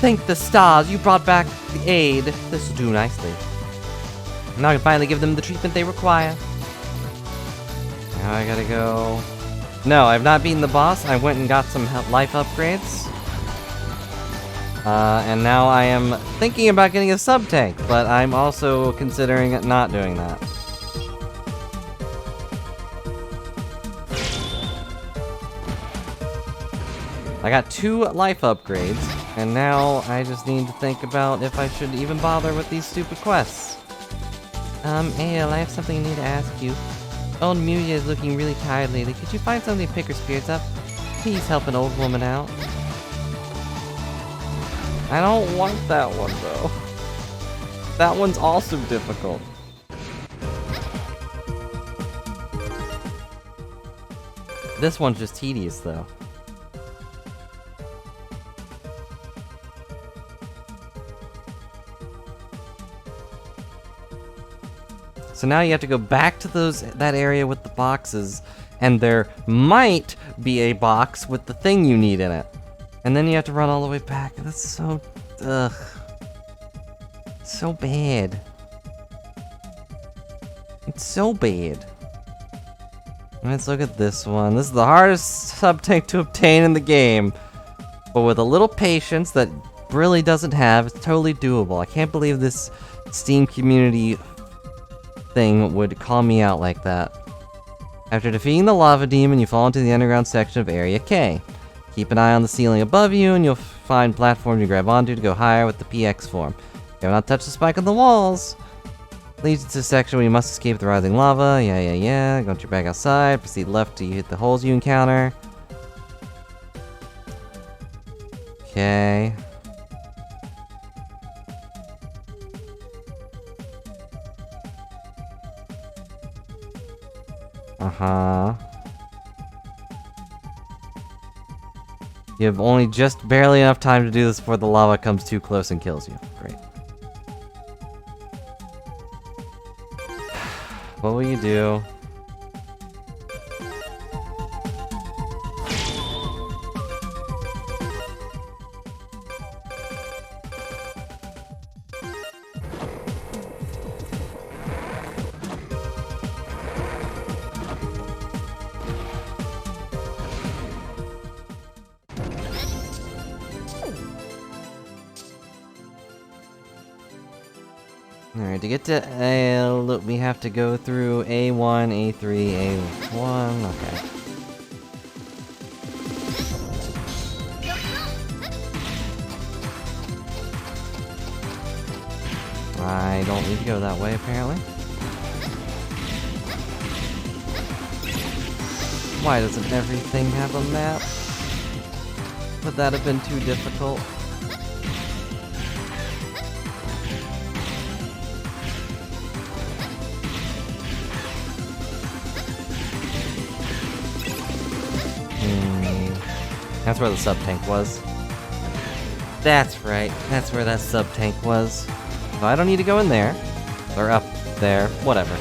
Thank the stars, you brought back the aid. This will do nicely. Now I can finally give them the treatment they require. Now I gotta go... No, I've not beaten the boss. I went and got some life upgrades. And now I am thinking about getting a sub-tank, but I'm also considering not doing that. I got 2 life upgrades, and now I just need to think about if I should even bother with these stupid quests. Ale, I have something I need to ask you. Old Muya is looking really tired lately. Could you find something to pick her spirits up? Please help an old woman out. I don't want that one, though. That one's also difficult. This one's just tedious, though. So now you have to go back to that area with the boxes, and there might be a box with the thing you need in it. And then you have to run all the way back. That's so... ugh. So bad. It's so bad. Let's look at this one. This is the hardest sub-tank to obtain in the game. But with a little patience that really doesn't have, it's totally doable. I can't believe this Steam community thing would call me out like that. After defeating the lava demon, you fall into the underground section of Area K. Keep an eye on the ceiling above you, and you'll find platforms you grab onto to go higher with the PX form. You have not touched the spike on the walls. Leads to a section where you must escape the rising lava. Yeah. Go back outside. Proceed left till you hit the holes you encounter. Okay. Uh-huh. You have only just barely enough time to do this before the lava comes too close and kills you. Great. What will you do? Alright, to get to L, we have to go through A1, A3, A1, okay. I don't need to go that way, apparently. Why doesn't everything have a map? Would that have been too difficult? That's where the sub-tank was. That's right, that's where that sub-tank was. So I don't need to go in there. Or up there, whatever.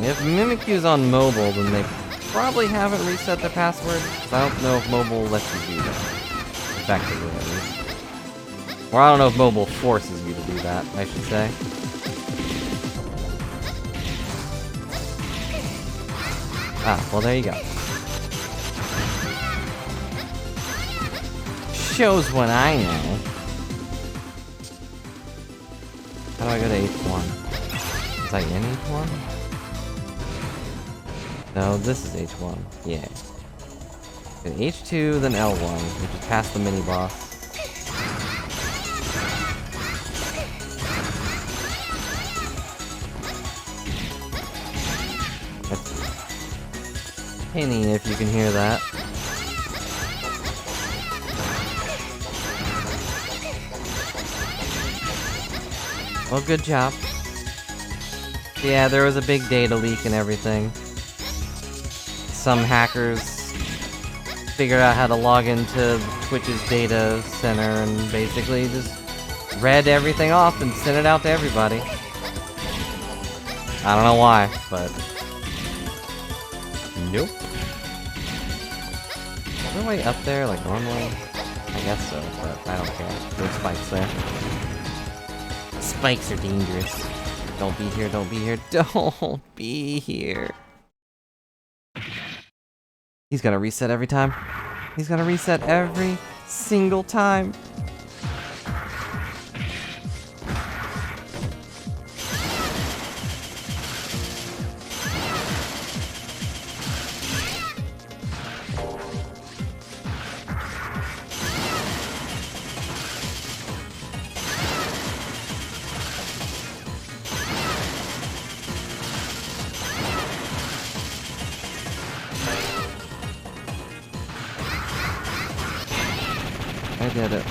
If Mimikyu's on mobile, then they probably haven't reset their password, because I don't know if mobile lets you do that. Effectively, at least. Or I don't know if mobile forces you to do that, I should say. Ah, well there you go. Shows what I know. How do I go to H1? Is I in H1? No, this is H1. Yeah. Then H2, then L1, which is past the mini-boss. Penny, if you can hear that. Well, good job. Yeah, there was a big data leak and everything. Some hackers figured out how to log into Twitch's data center and basically just read everything off and sent it out to everybody. I don't know why, but... Nope. Is there a way up there, like, normally? I guess so, but I don't care. There's spikes there. Spikes are dangerous. Don't be here, don't be here, don't be here. He's gonna reset every time. He's gonna reset every single time. I did it.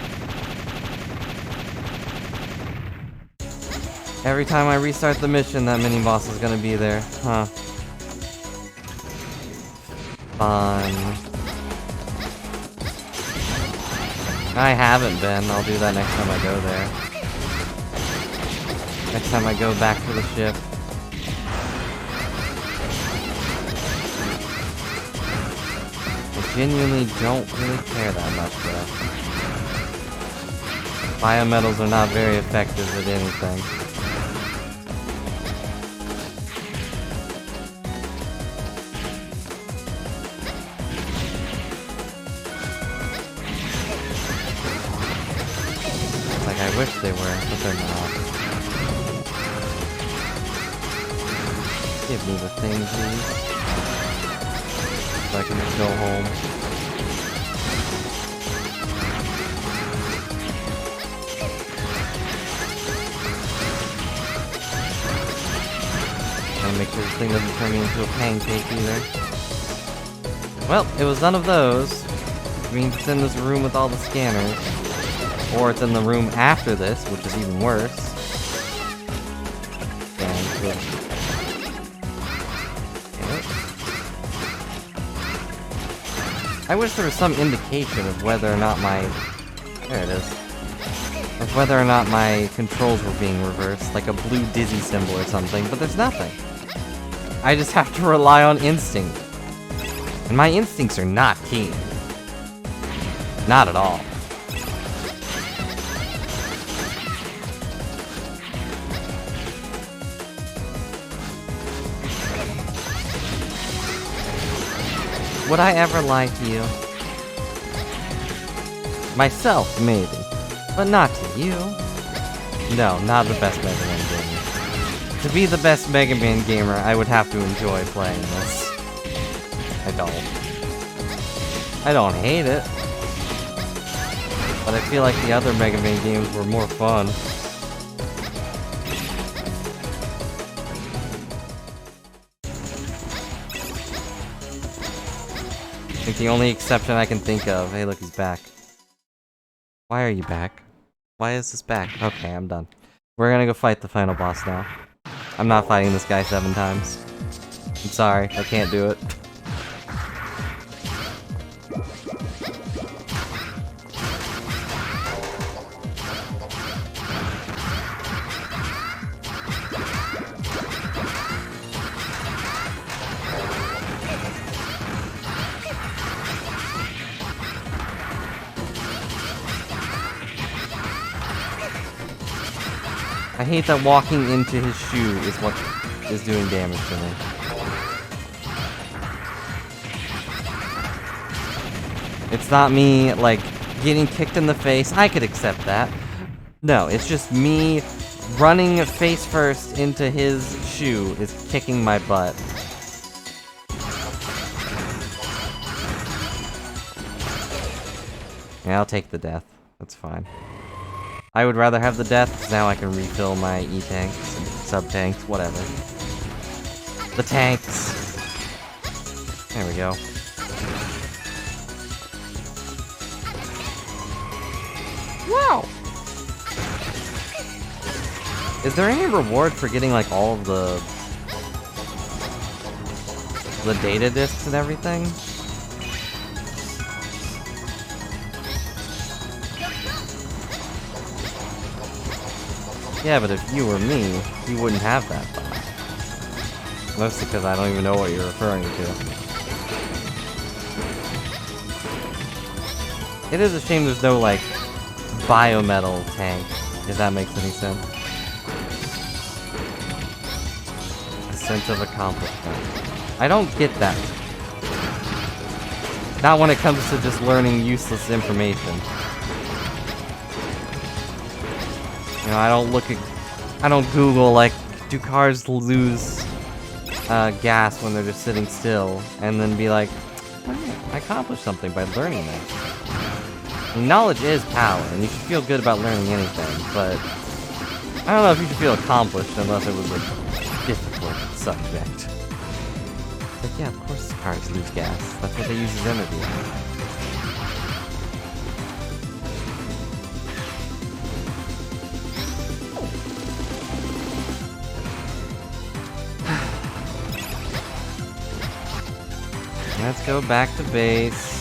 Every time I restart the mission, that mini-boss is gonna be there. Huh. Fun. I haven't been. I'll do that next time I go there. Next time I go back to the ship. I genuinely don't really care that much, though. Biometals are not very effective at anything. It's like I wish they were, but they're not. Give me the thing, please. So I can just go home. Make sure this thing doesn't turn me into a pancake either. Well, it was none of those. Which means it's in this room with all the scanners. Or it's in the room after this, which is even worse. I wish there was some indication of whether or not my... There it is. Of whether or not my controls were being reversed, like a blue dizzy symbol or something, but there's nothing. I just have to rely on instinct. And my instincts are not keen. Not at all. Would I ever lie to you? Myself, maybe. But not to you. No, not the best Mega Man gamer. To be the best Mega Man gamer, I would have to enjoy playing this. I don't. I don't hate it. But I feel like the other Mega Man games were more fun. I think the only exception I can think of... Hey, look, he's back. Why are you back? Why is this back? Okay, I'm done. We're gonna go fight the final boss now. I'm not fighting this guy 7 times. I'm sorry, I can't do it. I hate that walking into his shoe is what is doing damage to me. It's not me, like, getting kicked in the face. I could accept that. No, it's just me running face first into his shoe is kicking my butt. Yeah, I'll take the death. That's fine. I would rather have the death, because now I can refill my E-tanks, sub-tanks, whatever. The tanks! There we go. Wow! Is there any reward for getting, like, all of the data discs and everything? Yeah, but if you were me, you wouldn't have that thought. Mostly because I don't even know what you're referring to. It is a shame there's no, like, biometal tank, if that makes any sense. A sense of accomplishment. I don't get that. Not when it comes to just learning useless information. You know, I don't Google, like, do cars lose gas when they're just sitting still, and then be like, oh, I accomplished something by learning that. And knowledge is power, and you should feel good about learning anything, but I don't know if you should feel accomplished unless it was a difficult subject. But yeah, of course cars lose gas. That's what they use as energy. Let's go back to base.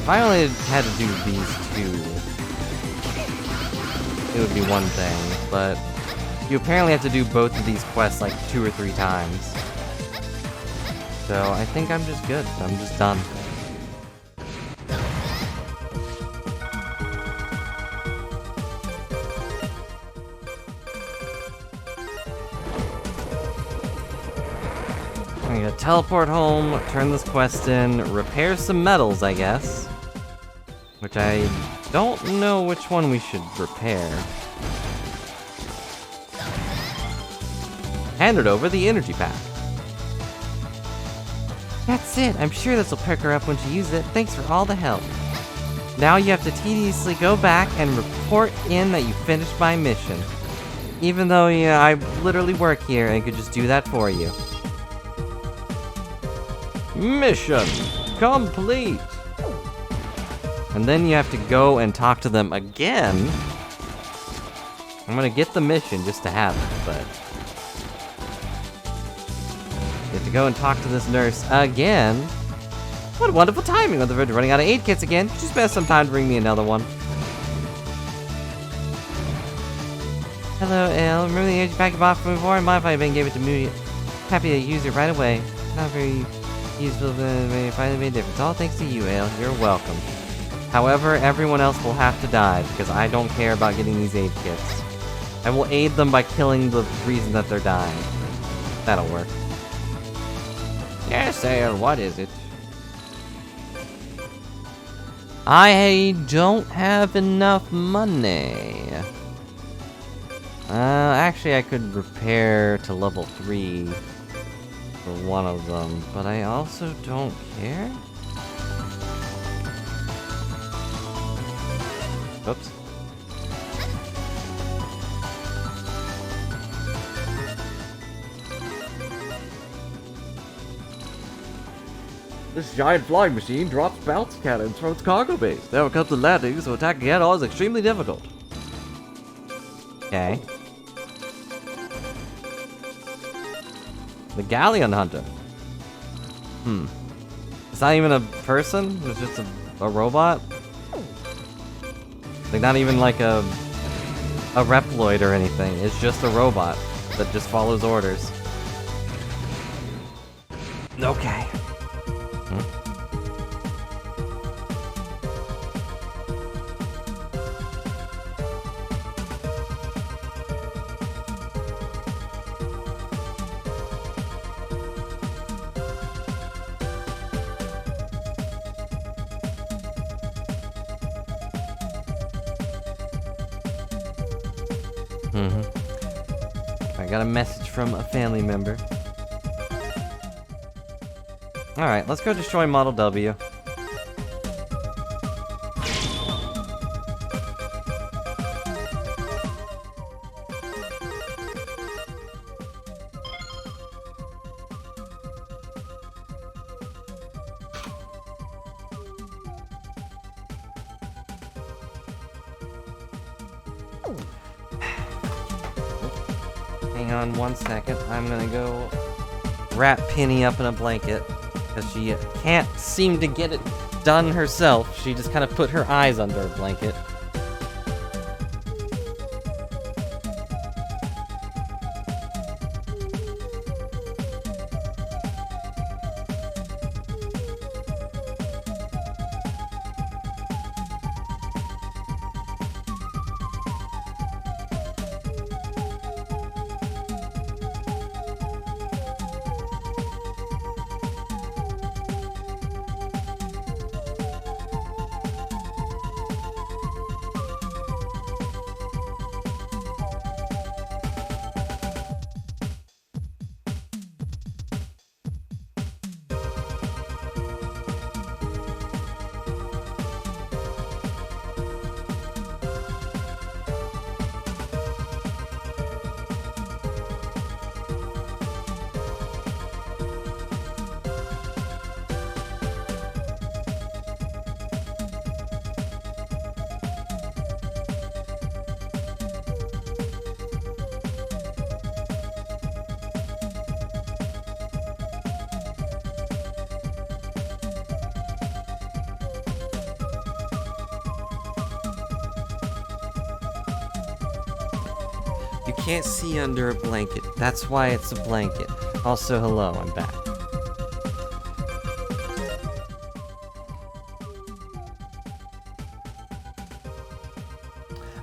If I only had to do these two, it would be one thing, but you apparently have to do both of these quests like 2 or 3 times. So I think I'm just good. I'm just done. I'm gonna teleport home, turn this quest in, repair some metals, I guess. Which I don't know which one we should repair. Handed over the energy pack. That's it. I'm sure this will perk her up when she uses it. Thanks for all the help. Now you have to tediously go back and report in that you finished my mission. Even though, yeah, I literally work here and could just do that for you. Mission complete! And then you have to go and talk to them again. I'm gonna get the mission just to have it, but... you have to go and talk to this nurse again. What wonderful timing! On the verge of running out of aid kits again. Just spend some time to bring me another one. Hello, Elle. Remember the energy pack you bought from before? I modified it and gave it to me. Happy to use it right away. Not very useful, but it finally made a difference. All thanks to you, Ale. You're welcome. However, everyone else will have to die, because I don't care about getting these aid kits. I will aid them by killing the reason that they're dying. That'll work. Yes, Ale, what is it? I don't have enough money. Actually, I could repair to level 3 for one of them, but I also don't care. Oops. This giant flying machine drops bounce cannons from its cargo base. There comes the landing, so attacking at all is extremely difficult. Okay. The Galleon Hunter. It's not even a person? It's just a robot? Like, not even like a Reploid or anything. It's just a robot that just follows orders. Okay. I got a message from a family member. Alright, let's go destroy Model W. Hang on 1 second. I'm gonna go wrap Penny up in a blanket because she can't seem to get it done herself. She just kind of put her eyes under a blanket. You can't see under a blanket. That's why it's a blanket. Also, hello, I'm back.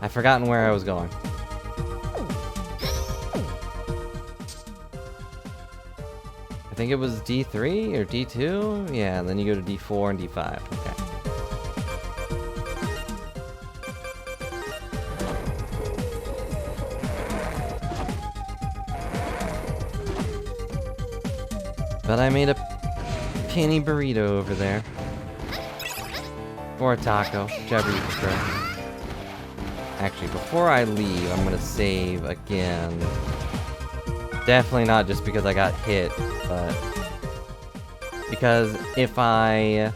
I've forgotten where I was going. I think it was D3 or D2? Yeah, and then you go to D4 and D5. Okay. But I made a penny burrito over there. Or a taco, whichever you prefer. Actually, before I leave, I'm gonna save again. Definitely not just because I got hit, but because if I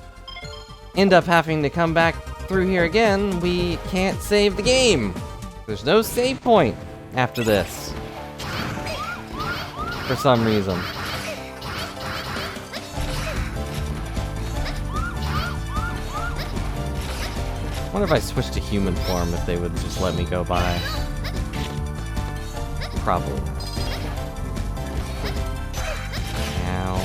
end up having to come back through here again, we can't save the game. There's no save point after this. For some reason. I wonder if I switched to human form if they would just let me go by. Probably. Ow.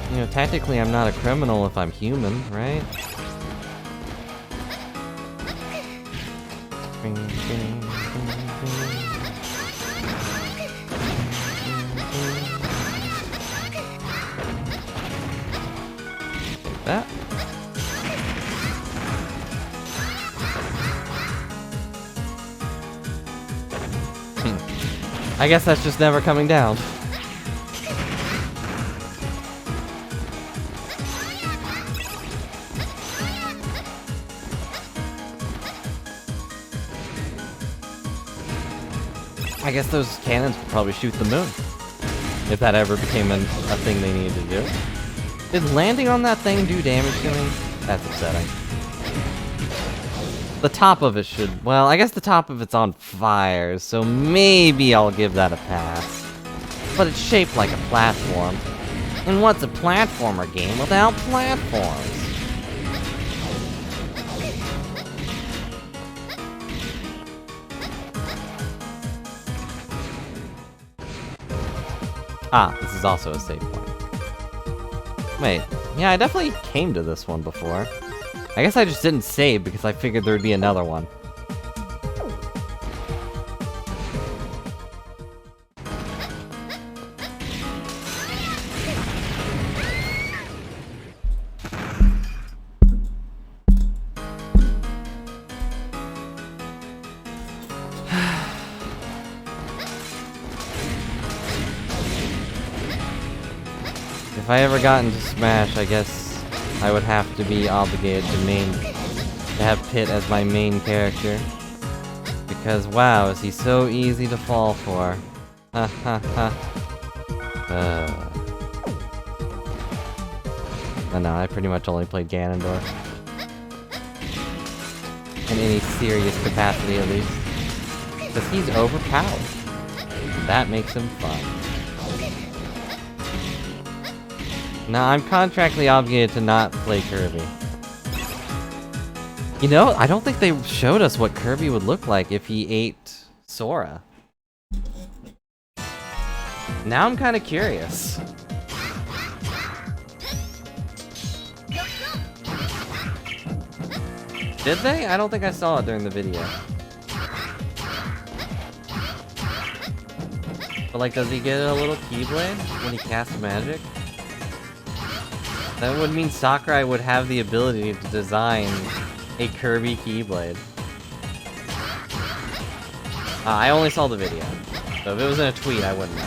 You know, technically I'm not a criminal if I'm human, right? Take that. I guess that's just never coming down. I guess those cannons would probably shoot the moon. If that ever became a thing they needed to do. Did landing on that thing do damage to me? That's upsetting. The top of it should... Well, I guess the top of it's on fire, so maybe I'll give that a pass. But it's shaped like a platform. And what's a platformer game without platforms? Ah, this is also a save point. Wait, yeah, I definitely came to this one before. I guess I just didn't save because I figured there'd be another one. If I ever got into Smash, I guess I would have to be obligated to have Pit as my main character. Because wow, is he so easy to fall for. Ha ha ha. Oh no, I pretty much only played Ganondorf. In any serious capacity at least. Because he's overpowered. That makes him fun. Now, I'm contractually obligated to not play Kirby. You know, I don't think they showed us what Kirby would look like if he ate Sora. Now I'm kind of curious. Did they? I don't think I saw it during the video. But like, does he get a little Keyblade when he casts magic? That would mean Sakurai would have the ability to design a Kirby Keyblade. I only saw the video, so if it was in a tweet, I wouldn't know.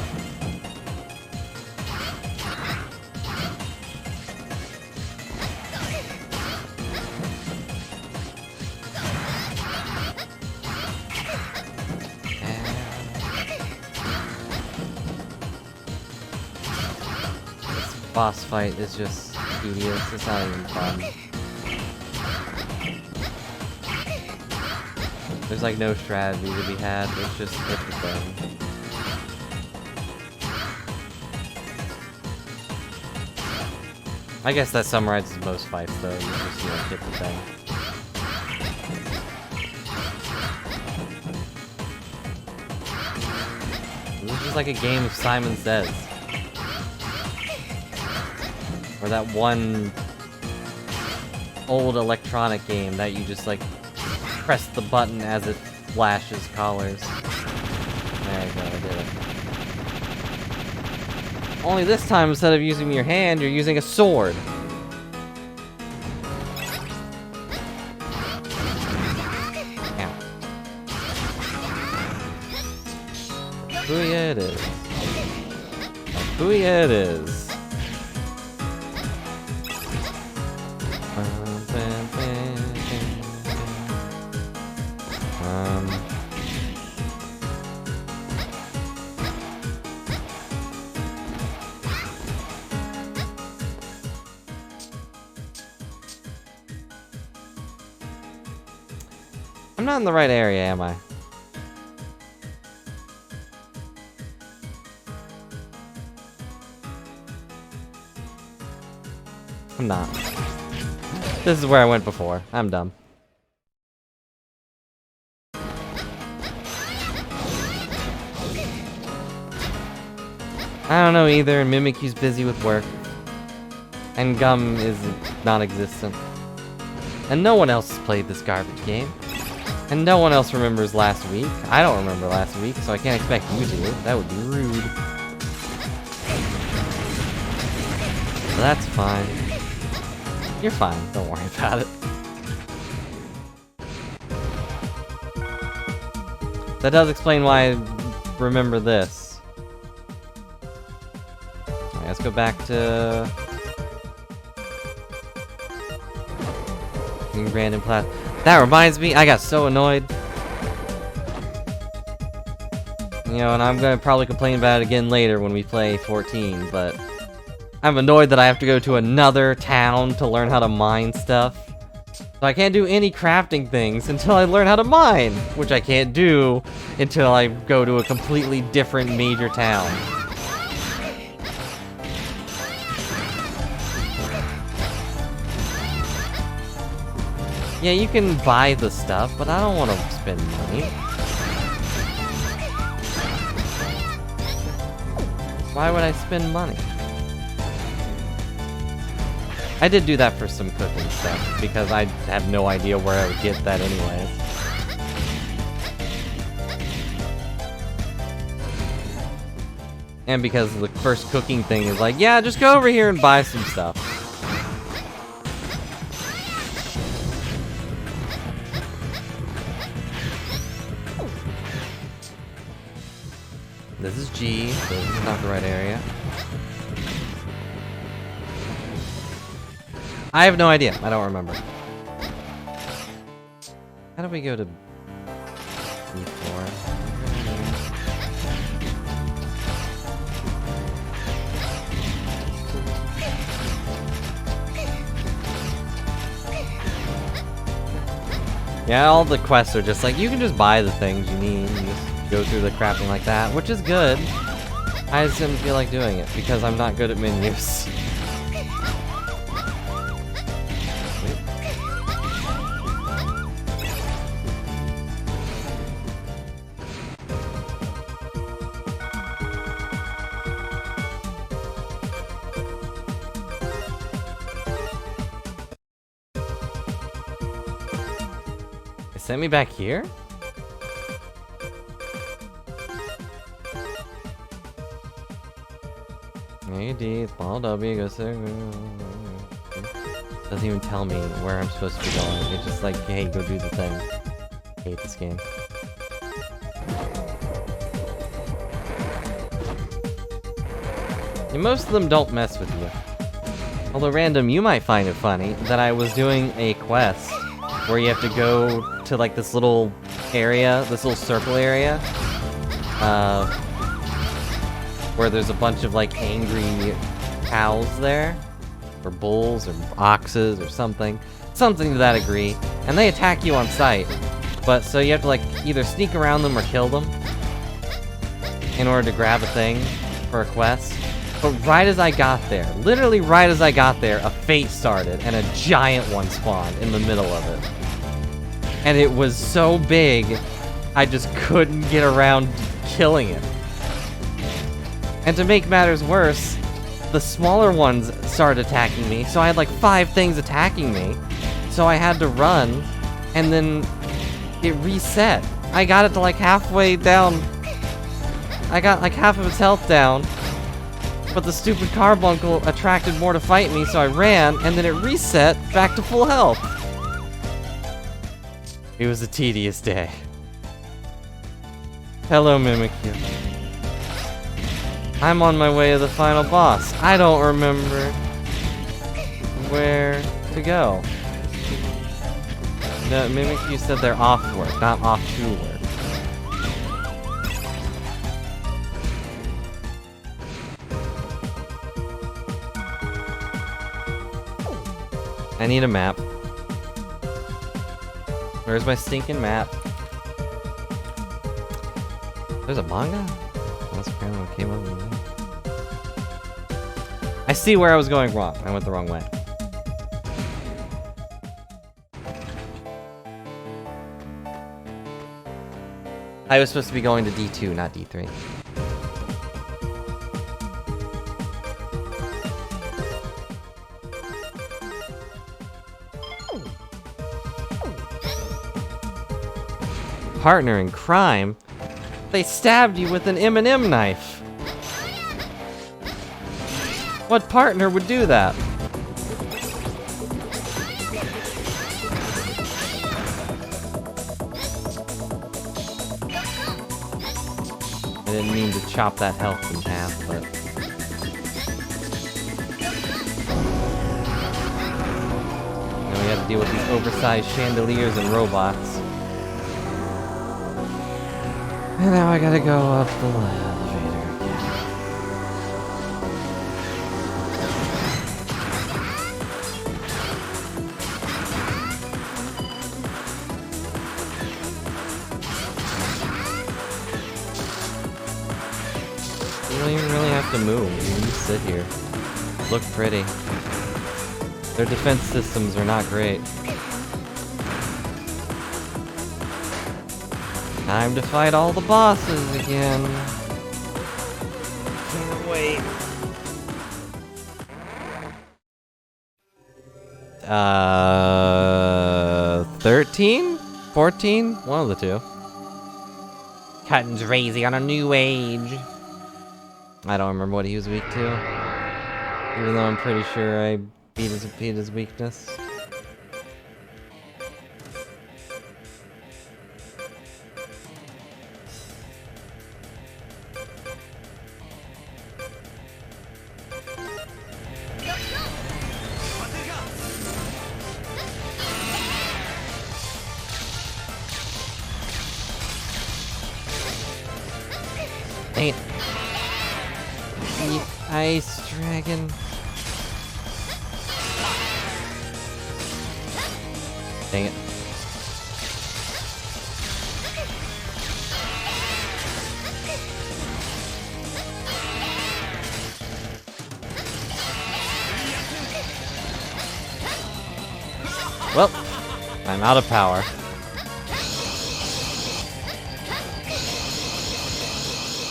This boss fight is just tedious. It's not even fun. There's like no strategy to be had. It's just hit the thing. I guess that summarizes most fights though. You just, hit the thing. is like a game of Simon Says. Or that one old electronic game that you just like press the button as it flashes colors. There you go, I did it. Only this time, instead of using your hand, you're using a sword. Ow. Booyah it is. Booyah it is. I'm not in the right area, am I? I'm not. This is where I went before. I'm dumb. I don't know either, and Mimikyu's busy with work. And Gum is non-existent. And no one else has played this garbage game. And no one else remembers last week. I don't remember last week, so I can't expect you to. That would be rude. So that's fine. You're fine, don't worry about it. That does explain why I remember this. Alright, let's go back to... Random class. That reminds me, I got so annoyed. You know, and I'm gonna probably complain about it again later when we play 14, but... I'm annoyed that I have to go to another town to learn how to mine stuff. So I can't do any crafting things until I learn how to mine, which I can't do until I go to a completely different major town. Yeah, you can buy the stuff, but I don't want to spend money. Why would I spend money? I did do that for some cooking stuff, because I have no idea where I would get that anyways. And because the first cooking thing is like, yeah, just go over here and buy some stuff. This is G, so this is not the right area. I have no idea. I don't remember. How do we go to B4? Yeah, all the quests are just like, you can just buy the things you need and just go through the crafting like that, which is good. I just didn't feel like doing it because I'm not good at menus. Sent me back here? AD, small W, goes there. Doesn't even tell me where I'm supposed to be going. It's just like, hey, go do the thing. I hate this game. And most of them don't mess with you. Although random, you might find it funny that I was doing a quest where you have to go to like this little area, this little circle area, where there's a bunch of like angry cows there, or bulls, or oxes, or something to that degree, and they attack you on sight. But so you have to like either sneak around them or kill them in order to grab a thing for a quest. But right as I got there, literally right as I got there, a fate started and a giant one spawned in the middle of it. And it was so big, I just couldn't get around killing it. And to make matters worse, the smaller ones started attacking me, so I had like 5 things attacking me. So I had to run, and then it reset. I got it to like halfway down. I got like half of its health down. But the stupid carbuncle attracted more to fight me, so I ran, and then it reset back to full health. It was a tedious day. Hello, Mimikyu. I'm on my way to the final boss. I don't remember where to go. No, Mimikyu said they're off work, not off to work. I need a map. Where's my stinking map? There's a manga? That's apparently what came up with me. I see where I was going wrong. I went the wrong way. I was supposed to be going to D2, not D3. Partner in crime? They stabbed you with an M&M knife. What partner would do that? I didn't mean to chop that health in half, but... Now we have to deal with these oversized chandeliers and robots. And now I gotta go up the elevator again. You don't even really have to move. You can just sit here. Look pretty. Their defense systems are not great. Time to fight all the bosses again. Can't wait. 13? 14? One of the two. Cutting's crazy on a new age. I don't remember what he was weak to. Even though I'm pretty sure I beat his weakness. Dang it. The ice dragon. Dang it. Well, I'm out of power.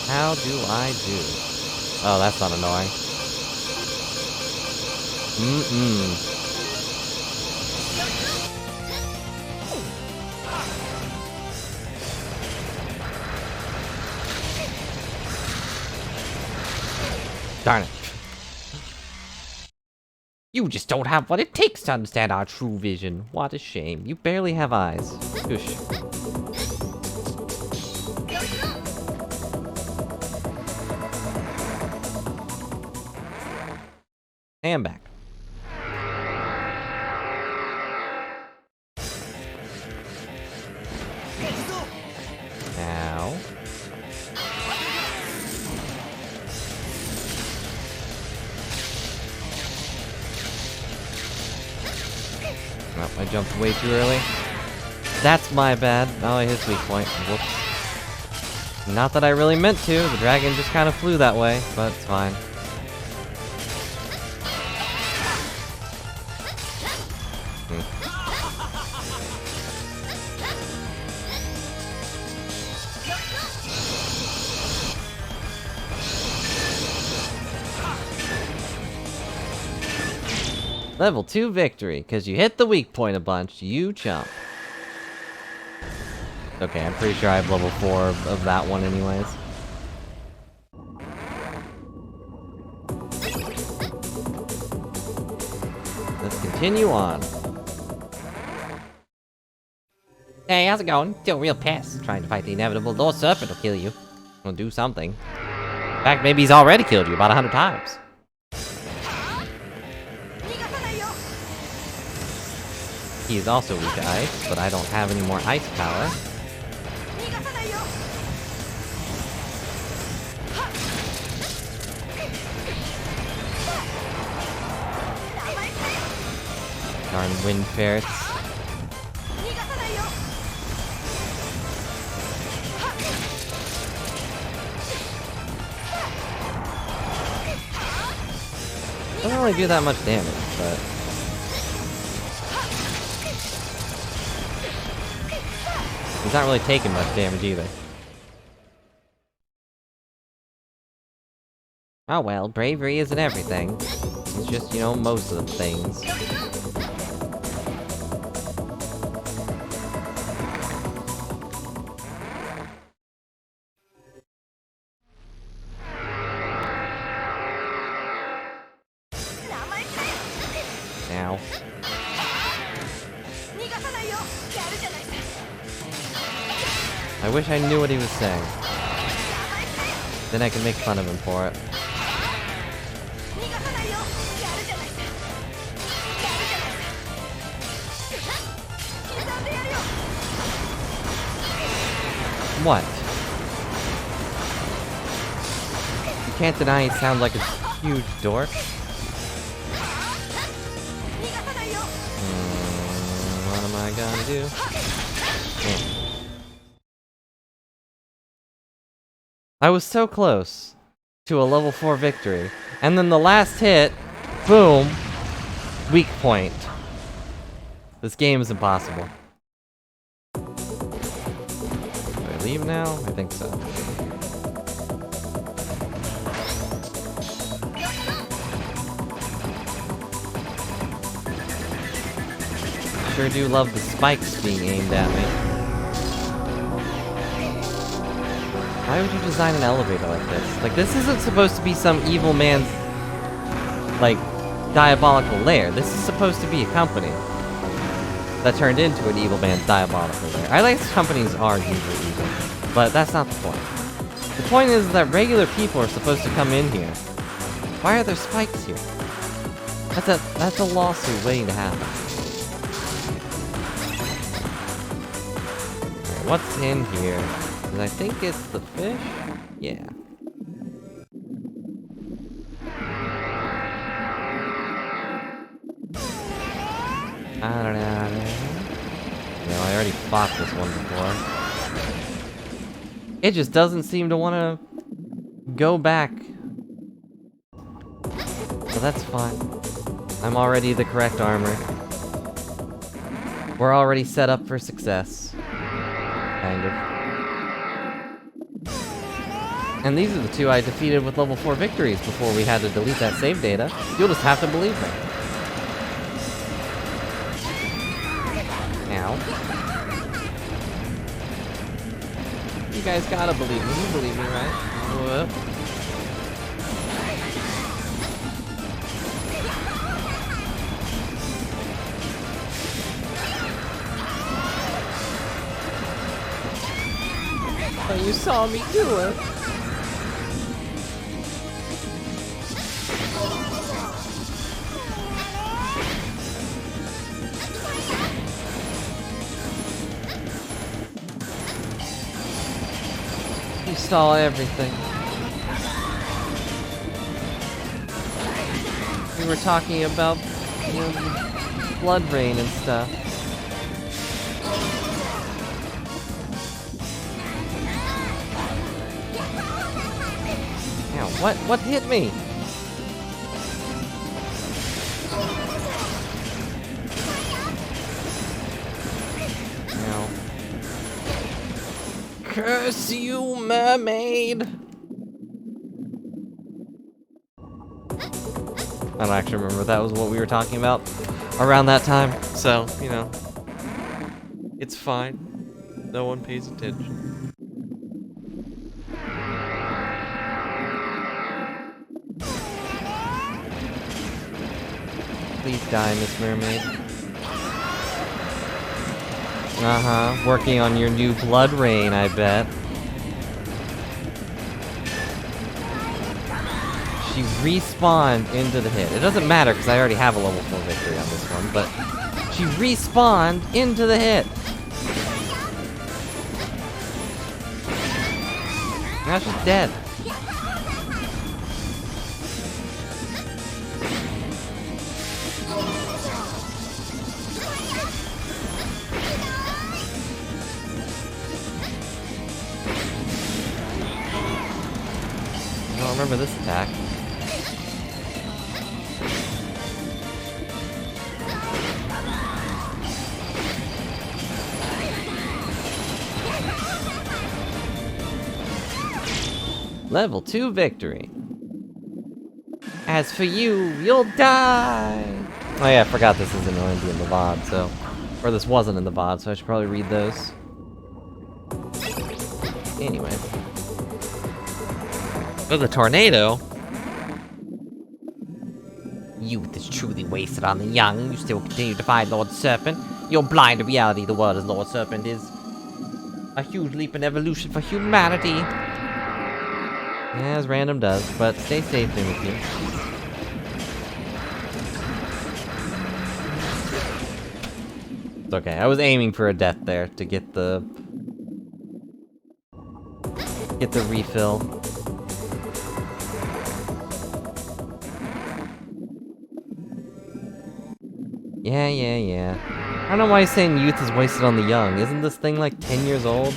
How do I do? Oh, that's not annoying. Darn it. You just don't have what it takes to understand our true vision. What a shame. You barely have eyes. Oosh. And back. Now. Oh, I jumped way too early. That's my bad. Oh, his weak point. Whoops. Not that I really meant to. The dragon just kind of flew that way, but it's fine. Level 2 victory, because you hit the weak point a bunch, you chump. Okay, I'm pretty sure I have level 4 of that one anyways. Let's continue on. Hey, how's it going? Still real pissed. Trying to fight the inevitable. Lord Serpent will kill you. He'll do something. In fact, maybe he's already killed you about 100 times. He is also weak to ice, but I don't have any more ice power. Darn wind ferrets. Doesn't really do that much damage, but... he's not really taking much damage either. Oh well, bravery isn't everything. It's just, you know, most of the things. Now. I wish I knew what he was saying. Then I can make fun of him for it. What? You can't deny he sounds like a huge dork. What am I gonna do? Yeah. I was so close to a level 4 victory, and then the last hit, boom, weak point. This game is impossible. Do I leave now? I think so. Sure do love the spikes being aimed at me. Why would you design an elevator like this? Like, this isn't supposed to be some evil man's, like, diabolical lair. This is supposed to be a company that turned into an evil man's diabolical lair. I like companies are usually evil, but that's not the point. The point is that regular people are supposed to come in here. Why are there spikes here? That's a lawsuit waiting to happen. Alright, what's in here? I think it's the fish? Yeah. I don't know. No, I already fought this one before. It just doesn't seem to want to go back. So that's fine. I'm already the correct armor. We're already set up for success. Kind of. And these are the two I defeated with level 4 victories before we had to delete that save data. You'll just have to believe me. Ow. You guys gotta believe me. You believe me, right? Whoop. Oh, you saw me do it. You saw everything. We were talking about, you know, blood rain and stuff. Ow, what hit me? Curse you, mermaid! I don't actually remember if that was what we were talking about around that time. So, you know, it's fine. No one pays attention. Please die, Miss Mermaid. Uh-huh. Working on your new blood rain, I bet. She respawned into the hit. It doesn't matter because I already have a level 4 victory on this one, but she respawned into the hit. Now she's dead. I don't remember this attack. Level 2 victory. As for you, you'll die! Oh yeah, I forgot this isn't going to be in the VOD, so... Or this wasn't in the VOD, so I should probably read those. Anyway. Oh, the tornado! Youth is truly wasted on the young. You still continue to fight Lord Serpent. You're blind to reality. The world as Lord Serpent is a huge leap in evolution for humanity. Yeah, as random does, but stay safe, Timothy. It's okay, I was aiming for a death there to get the refill. Yeah. I don't know why he's saying youth is wasted on the young. Isn't this thing like 10 years old?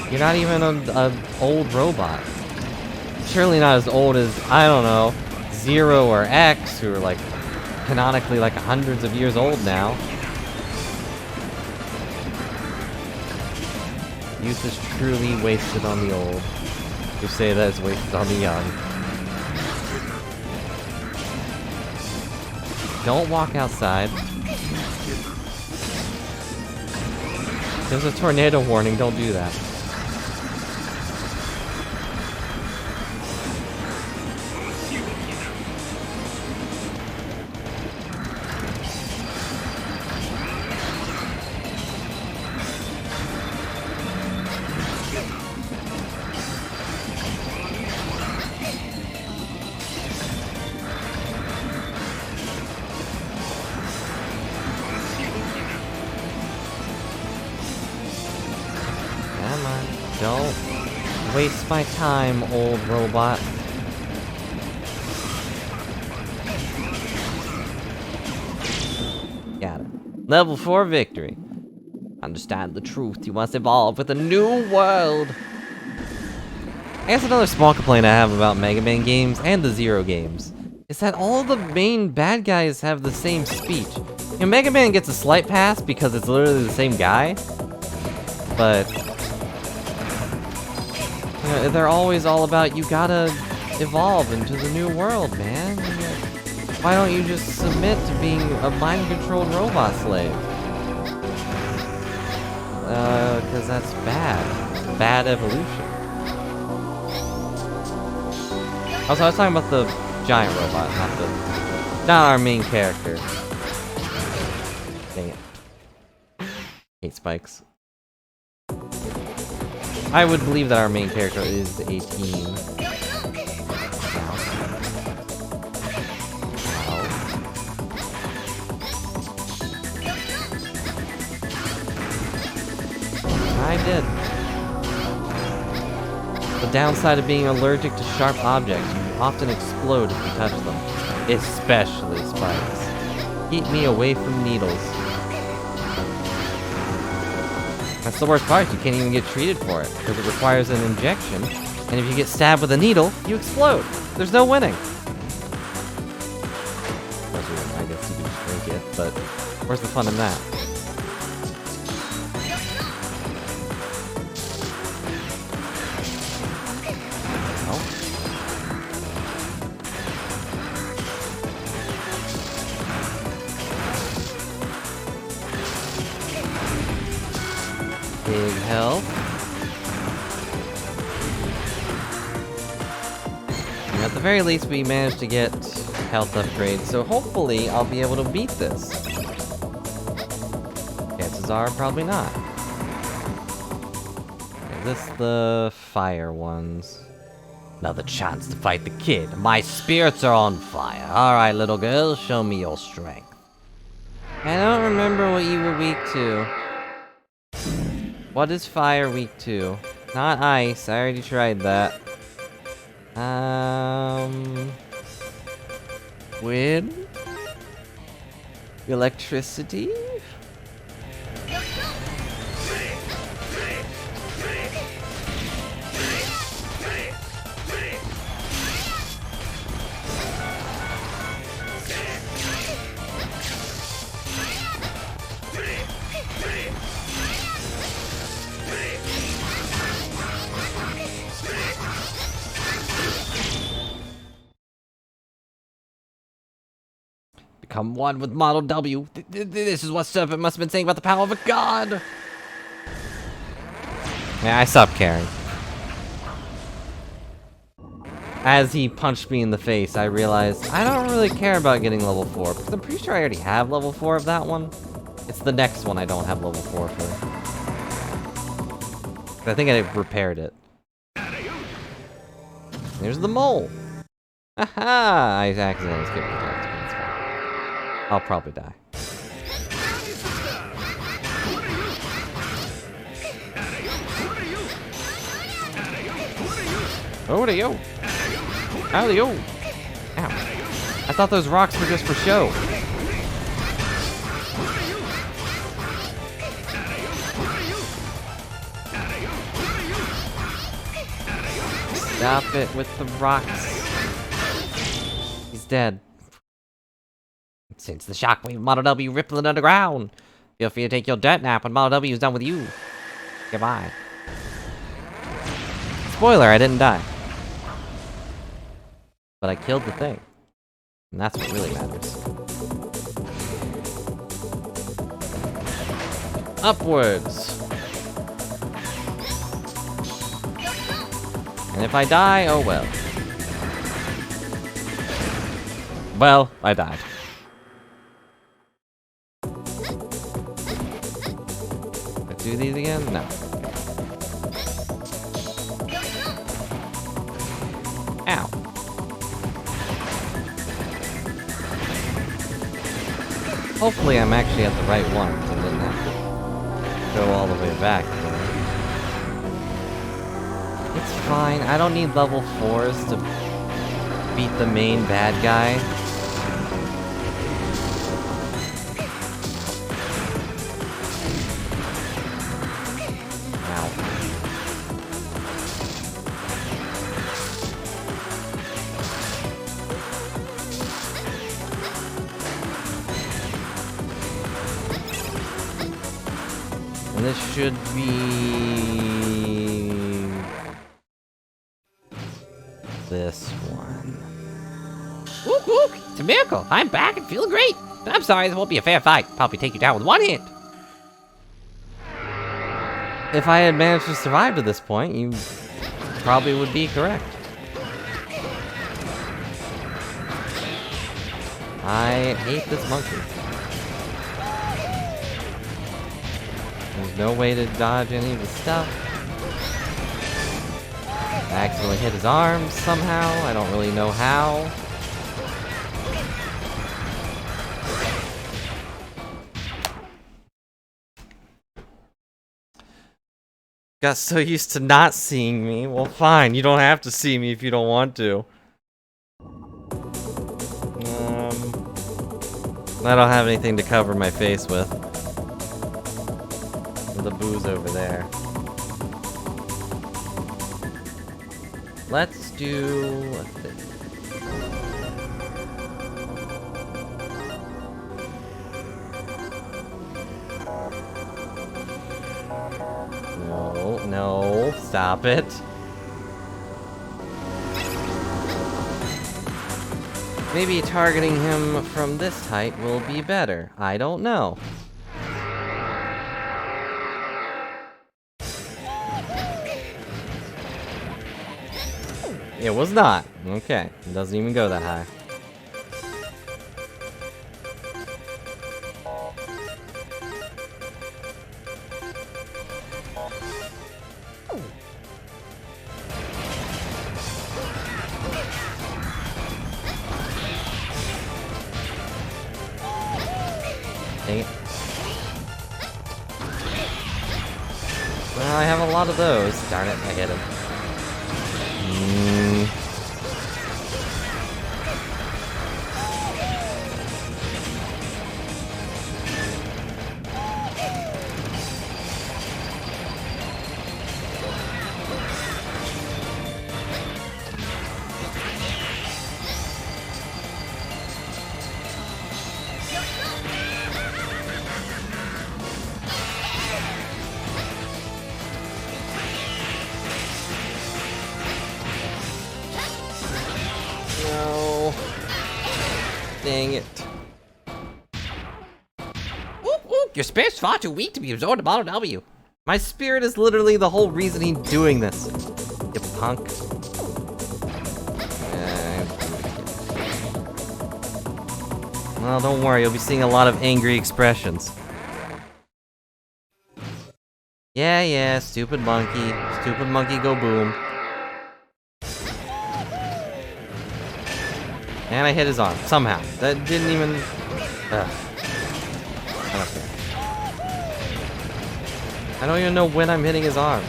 You're not even an old robot. Surely not as old as, I don't know, Zero or X, who are like canonically like hundreds of years old now. Youth is truly wasted on the old. You say that it's wasted on the young. Don't walk outside. There's a tornado warning, don't do that. Come on, don't waste my time, old robot. Got it. Level 4 victory. Understand the truth, you must evolve with a new world. I guess another small complaint I have about Mega Man games and the Zero games is that all the main bad guys have the same speech. You know, Mega Man gets a slight pass because it's literally the same guy, but you know, they're always all about, you gotta evolve into the new world, man. Why don't you just submit to being a mind-controlled robot slave? Because that's bad. Bad evolution. Also, I was talking about the giant robot, not our main character. Dang it. Hate spikes. I would believe that our main character is a team. I did. The downside of being allergic to sharp objects, you often explode if you touch them. Especially spikes. Keep me away from needles. That's the worst part, you can't even get treated for it, because it requires an injection, and if you get stabbed with a needle, you explode. There's no winning. I guess you can just drink it, but where's the fun in that? Big health. And at the very least, we managed to get health upgrades, so hopefully I'll be able to beat this. Chances are, probably not. Okay, this the fire ones. Another chance to fight the kid. My spirits are on fire. Alright, little girl, show me your strength. I don't remember what you were weak to. What is fire weak to? Not ice, I already tried that. Wind? Electricity? Become one with Model W. This is what Serpent must have been saying about the power of a god. Yeah, I stopped caring. As he punched me in the face, I realized I don't really care about getting level 4, because I'm pretty sure I already have level 4 of that one. It's the next one I don't have level 4 for. I think I repaired it. There's the mole. Aha! I accidentally skipped the turns, but it's fine. I'll probably die. What are you? How are you? Ow. I thought those rocks were just for show. Stop it with the rocks. He's dead. Since the shockwave Model W rippling underground, feel free to take your dirt nap when Model W is done with you. Goodbye. Spoiler, I didn't die. But I killed the thing. And that's what really matters. Upwards! And if I die, oh well. Well, I died. Let's do these again? No. Ow. Hopefully I'm actually at the right one, and didn't have to go all the way back. It's fine, I don't need level 4s to beat the main bad guy. Ow. And this should be this one. Wook wook! It's a miracle! I'm back and feeling great! I'm sorry, this won't be a fair fight. Probably take you down with one hit. If I had managed to survive to this point, you probably would be correct. I hate this monkey. There's no way to dodge any of the stuff. I accidentally hit his arms somehow. I don't really know how. Got so used to not seeing me. Well, fine. You don't have to see me if you don't want to. I don't have anything to cover my face with. The booze over there. Let's do a thing. No, no, stop it. Maybe targeting him from this height will be better. I don't know. It was not. Okay. It doesn't even go that high. Dang it. Well, I have a lot of those. Darn it, I hit him. No. Dang it. Whoop, whoop. Your spirit's far too weak to be absorbed to Model W. My spirit is literally the whole reason he's doing this. You punk. Well, don't worry, you'll be seeing a lot of angry expressions. Yeah, stupid monkey. Stupid monkey go boom. And I hit his arm, somehow. That didn't even... Ugh. I don't care. I don't even know when I'm hitting his arm.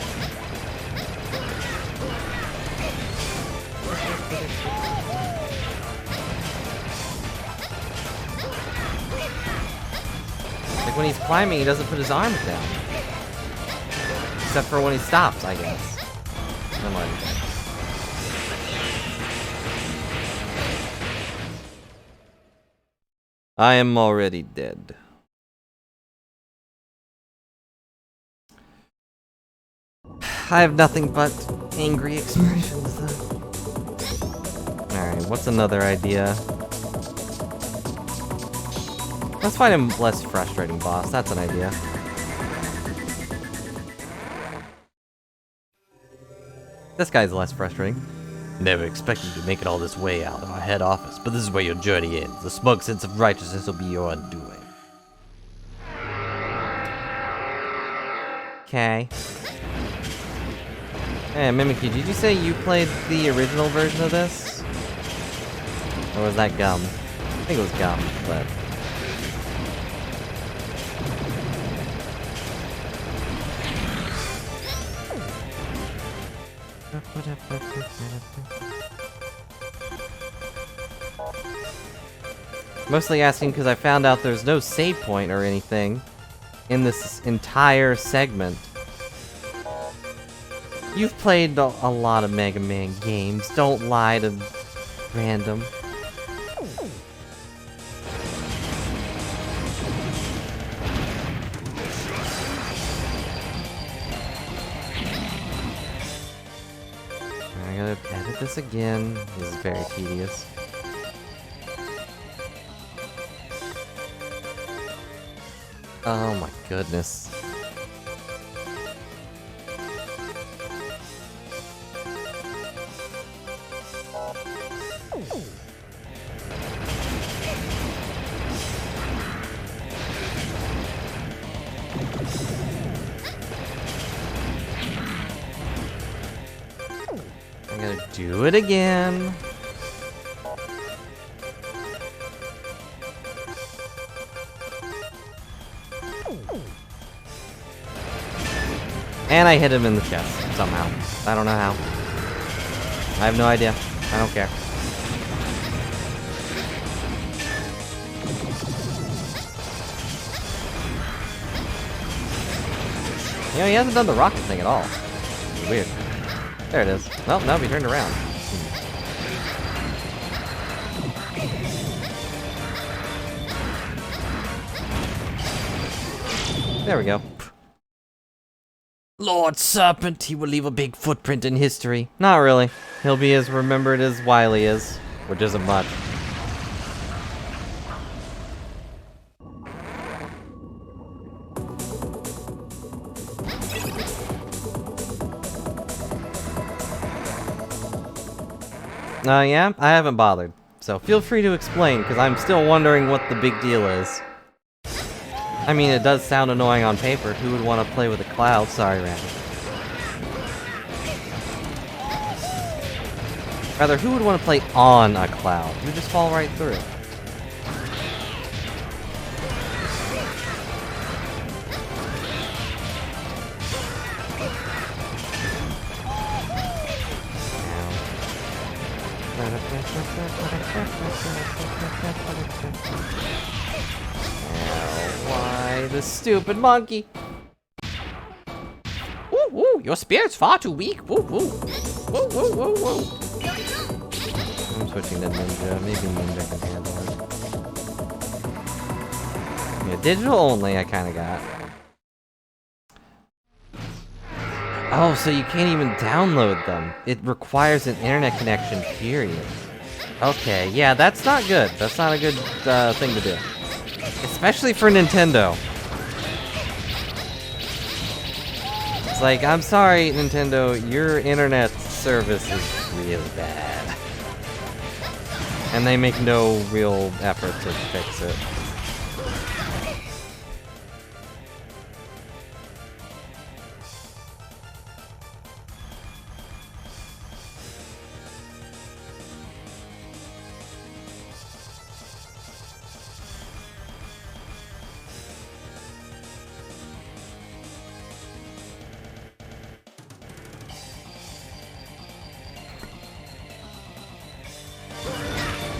Like when he's climbing, he doesn't put his arms down. Except for when he stops, I guess. Never mind. I am already dead. I have nothing but angry expressions, though. Alright, what's another idea? Let's find a less frustrating boss. That's an idea. This guy's less frustrating. Never expected you to make it all this way out of our head office, but this is where your journey ends. The smug sense of righteousness will be your undoing. Okay. Hey, Mimikyu, did you say you played the original version of this? Or was that Gum? I think it was Gum, but... Mostly asking because I found out there's no save point or anything in this entire segment. You've played a lot of Mega Man games. Don't lie to random. I gotta edit this again. This is very tedious. Oh my goodness. I'm gonna do it again. And I hit him in the chest, somehow. I don't know how. I have no idea. I don't care. You know, he hasn't done the rocket thing at all. Weird. There it is. Well, now he turned around. There we go. Lord Serpent, he will leave a big footprint in history. Not really. He'll be as remembered as Wily is, which isn't much. Yeah? I haven't bothered. So feel free to explain, because I'm still wondering what the big deal is. I mean, it does sound annoying on paper. Who would want to play with a cloud? Sorry, Rabbit. Rather, who would want to play on a cloud? You just fall right through. Why the stupid monkey? Woo woo, your spirit's far too weak. Woo woo. Woo woo woo woo. I'm switching to Ninja. Maybe Ninja can handle it. Yeah, digital only I kinda got. Oh, so you can't even download them. It requires an internet connection, period. Okay, yeah, that's not good. That's not a good thing to do. Especially for Nintendo. It's like, I'm sorry, Nintendo, your internet service is really bad. And they make no real effort to fix it.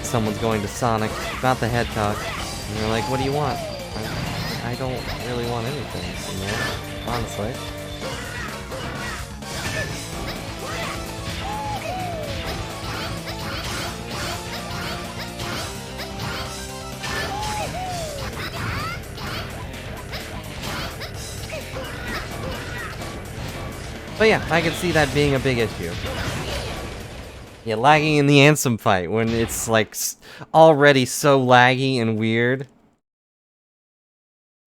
Someone's going to Sonic, not the Hedgehog. And you're like, what do you want? I don't really want anything, you know? Honestly. But yeah, I can see that being a big issue. Yeah, lagging in the Ansem fight when it's like already so laggy and weird.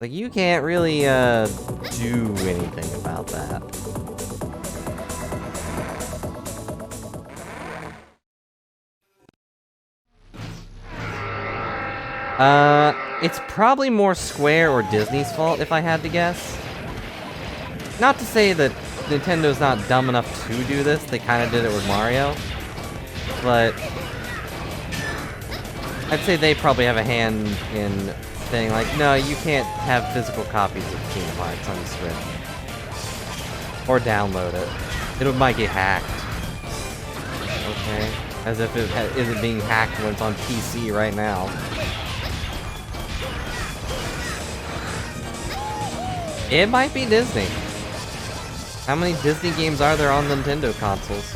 Like you can't really do anything about that. It's probably more Square or Disney's fault if I had to guess. Not to say that Nintendo's not dumb enough to do this, they kind of did it with Mario. But I'd say they probably have a hand in saying like, no, you can't have physical copies of Kingdom Hearts on the Switch. Or download it. It might get hacked. Okay. As if it isn't being hacked when it's on PC right now. It might be Disney. How many Disney games are there on Nintendo consoles?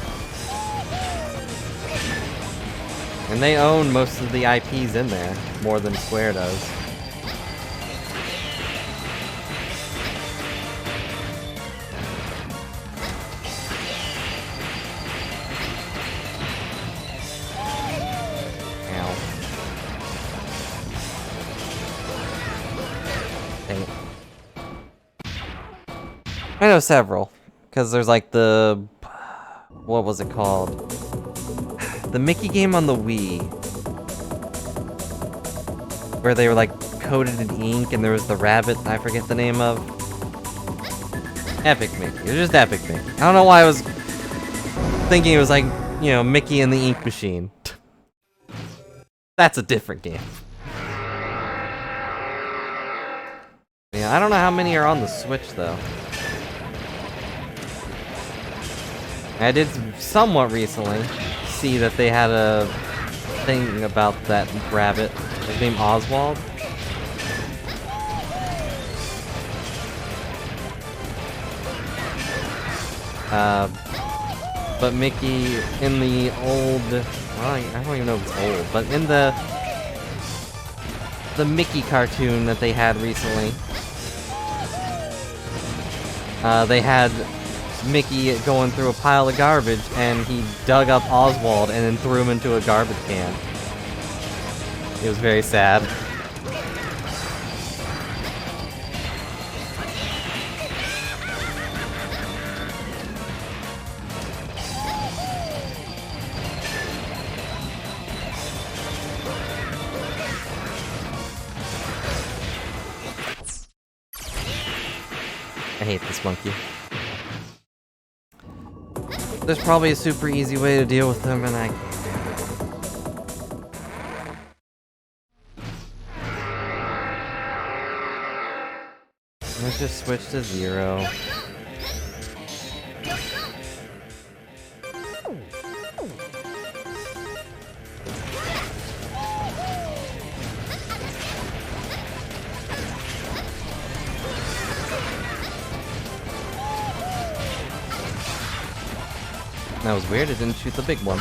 And they own most of the IPs in there, more than Square does. Ow. Dang it. I know several, because there's like the... what was it called? The Mickey game on the Wii, where they were like coated in ink and there was the rabbit I forget the name of. Epic Mickey. It was just Epic Mickey. I don't know why I was thinking it was like, you know, Mickey and the Ink Machine. That's a different game. Yeah, I don't know how many are on the Switch though. I did somewhat recently see that they had a thing about that rabbit. His name Oswald. But Mickey in the old, well, I don't even know if it's old, but in the Mickey cartoon that they had recently, they had Mickey going through a pile of garbage, and he dug up Oswald and then threw him into a garbage can. It was very sad. I hate this monkey. There's probably a super easy way to deal with them, and I can't. Let's just switch to 0. That was weird, it didn't shoot the big one.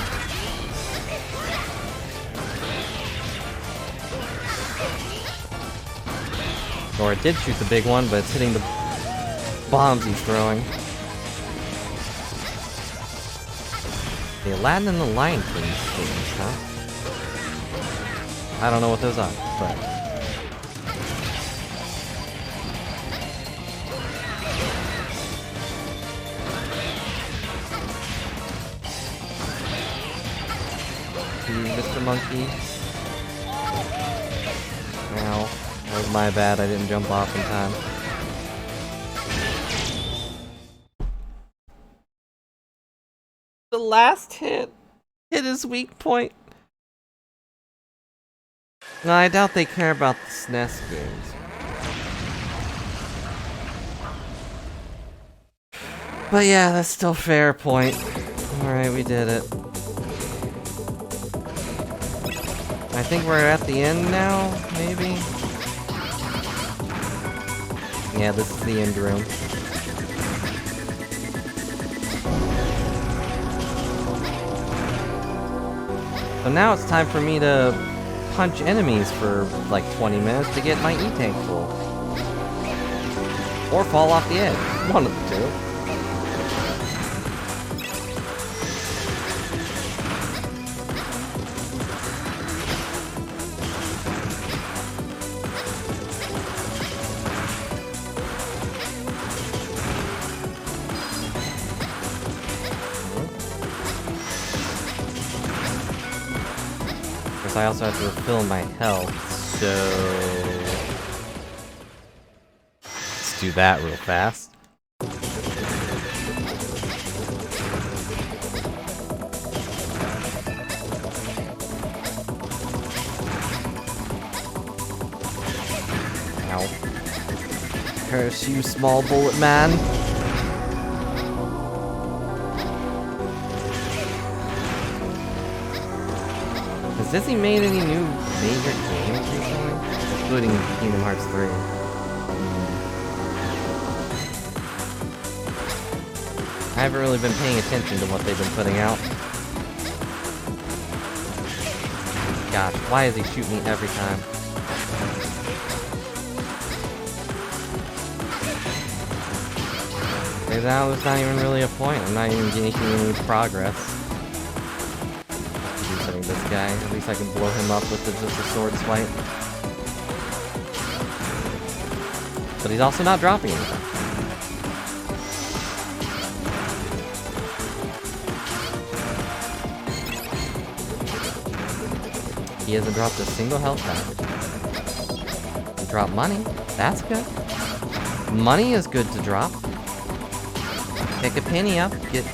Or it did shoot the big one, but it's hitting the bombs he's throwing. The Aladdin and the Lion King things, huh? I don't know what those are, but... Mr. Monkey. Ow. That was my bad, I didn't jump off in time. The last hit his weak point. No, I doubt they care about the SNES games. But yeah, that's still fair point. Alright, we did it. I think we're at the end now, maybe? Yeah, this is the end room. So now it's time for me to punch enemies for like 20 minutes to get my E-tank full. Or fall off the edge. One of the two. I also have to refill my health, so... Let's do that real fast. Ow. Curse you, small bullet man. Has Disney made any new major games recently? Including Kingdom Hearts 3. I haven't really been paying attention to what they've been putting out. Gosh, why does he shoot me every time? Maybe now there's not even really a point. I'm not even making any progress. This guy. At least I can blow him up with just a sword swipe. But he's also not dropping anything. He hasn't dropped a single health package. He dropped money. That's good. Money is good to drop. Pick a penny up. Get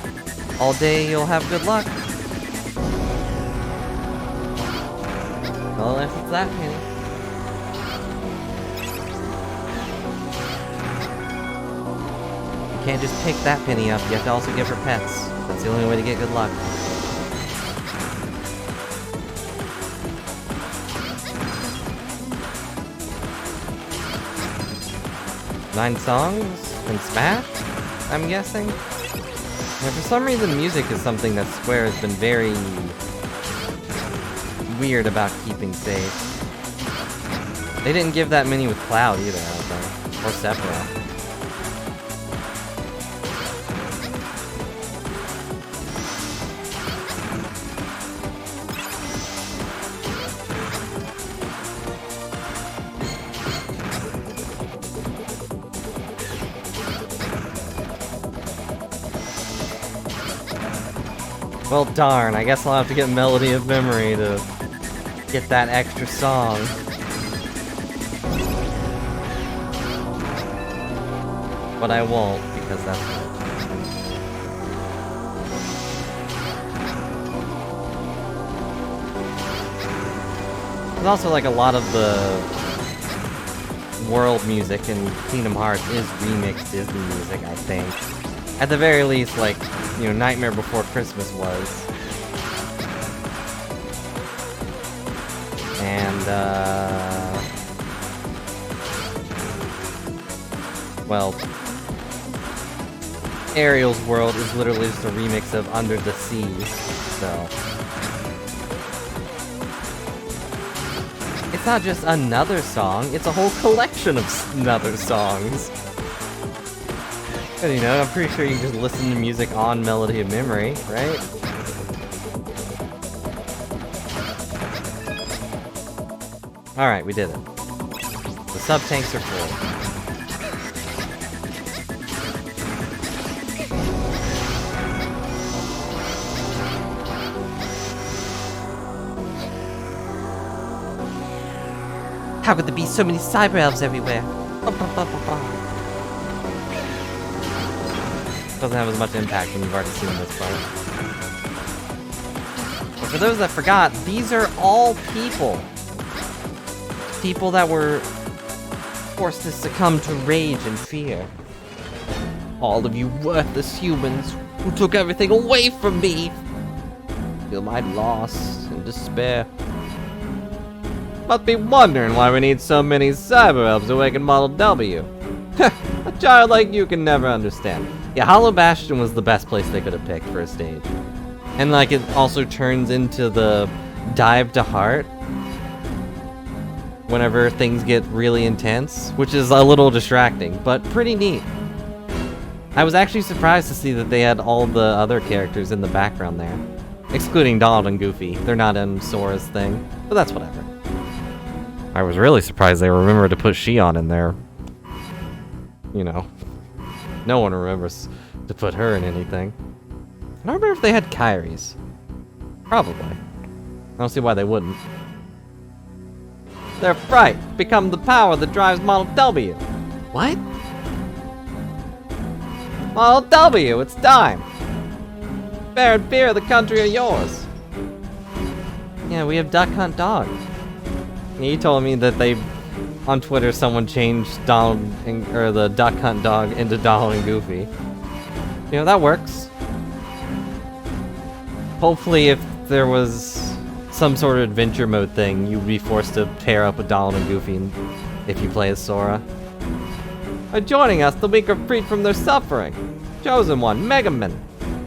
all day. You'll have good luck. Well, if it's that penny. You can't just pick that penny up, you have to also give her pets. That's the only way to get good luck. Nine songs in Smash, I'm guessing? Yeah, for some reason music is something that Square has been very weird about keeping safe. They didn't give that many with Cloud either, I don't think. Or Sephiroth. Well, darn, I guess I'll have to get Melody of Memory to get that extra song. But I won't, because that's it. There's also like a lot of the world music in Kingdom Hearts is remixed Disney music, I think. At the very least, like, you know, Nightmare Before Christmas was. And, well, Ariel's World is literally just a remix of Under the Sea, so. It's not just another song, it's a whole collection of another songs. And you know, I'm pretty sure you can just listen to music on Melody of Memory, right? Alright, we did it. The sub-tanks are full. How could there be so many cyber elves everywhere? Doesn't have as much impact when you've already seen this part. But for those that forgot, these are all people. People that were forced to succumb to rage and fear. All of you worthless humans who took everything away from me. Feel my loss and despair. Must be wondering why we need so many cyber elves to awaken Model W. A child like you can never understand. Yeah, Hollow Bastion was the best place they could have picked for a stage. And like it also turns into the dive to heart whenever things get really intense, which is a little distracting, but pretty neat. I was actually surprised to see that they had all the other characters in the background there. Excluding Donald and Goofy. They're not in Sora's thing, but that's whatever. I was really surprised they remembered to put Shion in there. You know, no one remembers to put her in anything. I don't remember if they had Kairis. Probably. I don't see why they wouldn't. Their fright become the power that drives Model W. What? Model W, it's time. Bear and fear the country are yours. Yeah, we have Duck Hunt Dog. You told me that they, on Twitter, someone changed Donald or the Duck Hunt Dog into Donald and Goofy. You know, that works. Hopefully, if there was some sort of adventure mode thing, you'd be forced to pair up with Donald and Goofy if you play as Sora. By joining us, the weak are freed from their suffering. Chosen One, Mega Man,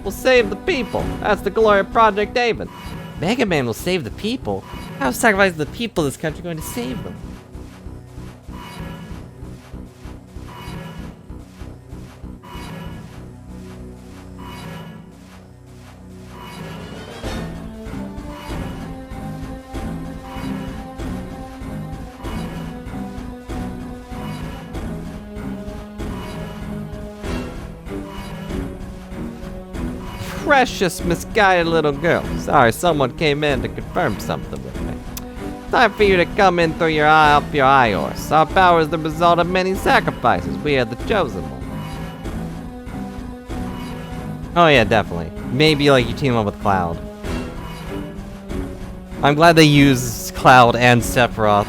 will save the people. That's the glory of Project Haven. Mega Man will save the people? How sacrifice the people of this country going to save them? Precious, misguided little girl. Sorry, someone came in to confirm something with me. Time for you to come in through your eye up your eye horse. Our power is the result of many sacrifices. We are the chosen one. Oh yeah, definitely. Maybe like you team up with Cloud. I'm glad they used Cloud and Sephiroth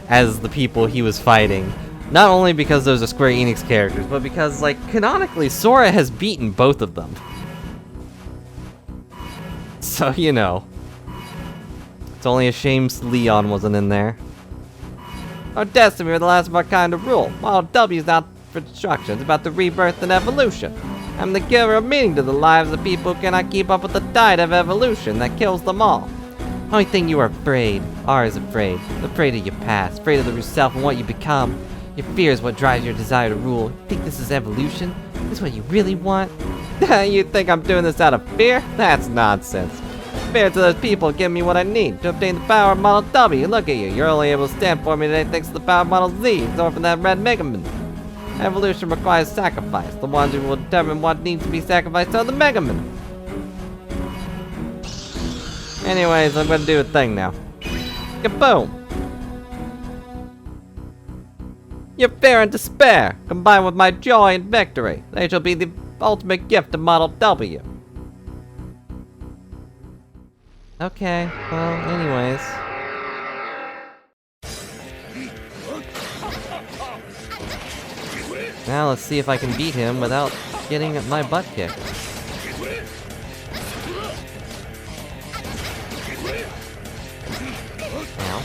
as the people he was fighting. Not only because those are Square Enix characters, but because, like, canonically, Sora has beaten both of them. So, you know. It's only a shame Leon wasn't in there. Our destiny, we're the last of our kind to rule. Model W is not for destruction, it's about the rebirth and evolution. I'm the giver of meaning to the lives of people who cannot keep up with the tide of evolution that kills them all. Only thing you are afraid, is afraid. Afraid of your past, afraid of yourself and what you become. Your fear is what drives your desire to rule. You think this is evolution? This is what you really want? You think I'm doing this out of fear? That's nonsense. Fear to those people give me what I need to obtain the power of Model W. Look at you, you're only able to stand for me today thanks to the power of Model Z, or from that red Mega Man. Evolution requires sacrifice. The ones who will determine what needs to be sacrificed are the Mega Man. Anyways, I'm gonna do a thing now. Kaboom! Your fear and despair, combined with my joy and victory, they shall be the ultimate gift of Model W. Okay, well, anyways. Now let's see if I can beat him without getting my butt kicked. Ow.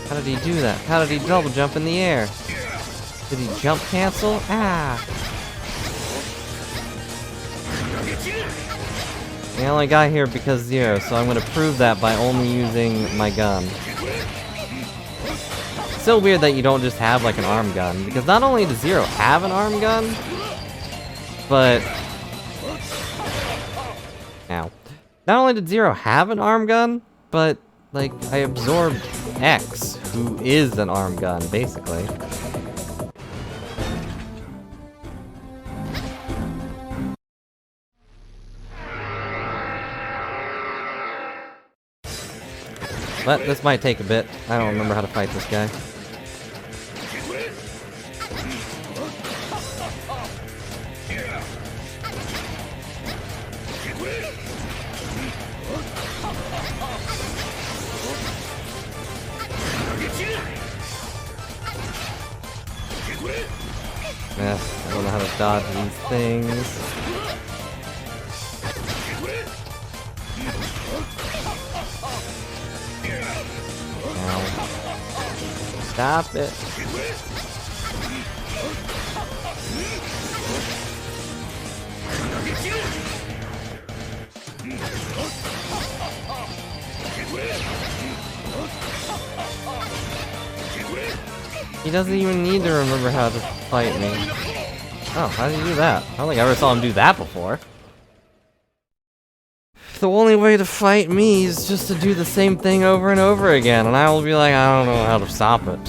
How did he do that? How did he double jump in the air? Did he jump cancel? Ah! I only got here because Zero, so I'm gonna prove that by only using my gun. It's so weird that you don't just have like an arm gun, because not only does Zero have an arm gun, but... Ow. Not only did Zero have an arm gun, but, like, I absorbed X, who is an arm gun, basically. But this might take a bit. I don't remember how to fight this guy. Yeah, I don't know how to dodge these things. Ow. Stop it. He doesn't even need to remember how to fight me. Oh, how did he do that? I don't think I ever saw him do that before. The only way to fight me is just to do the same thing over and over again, and I will be like, I don't know how to stop it.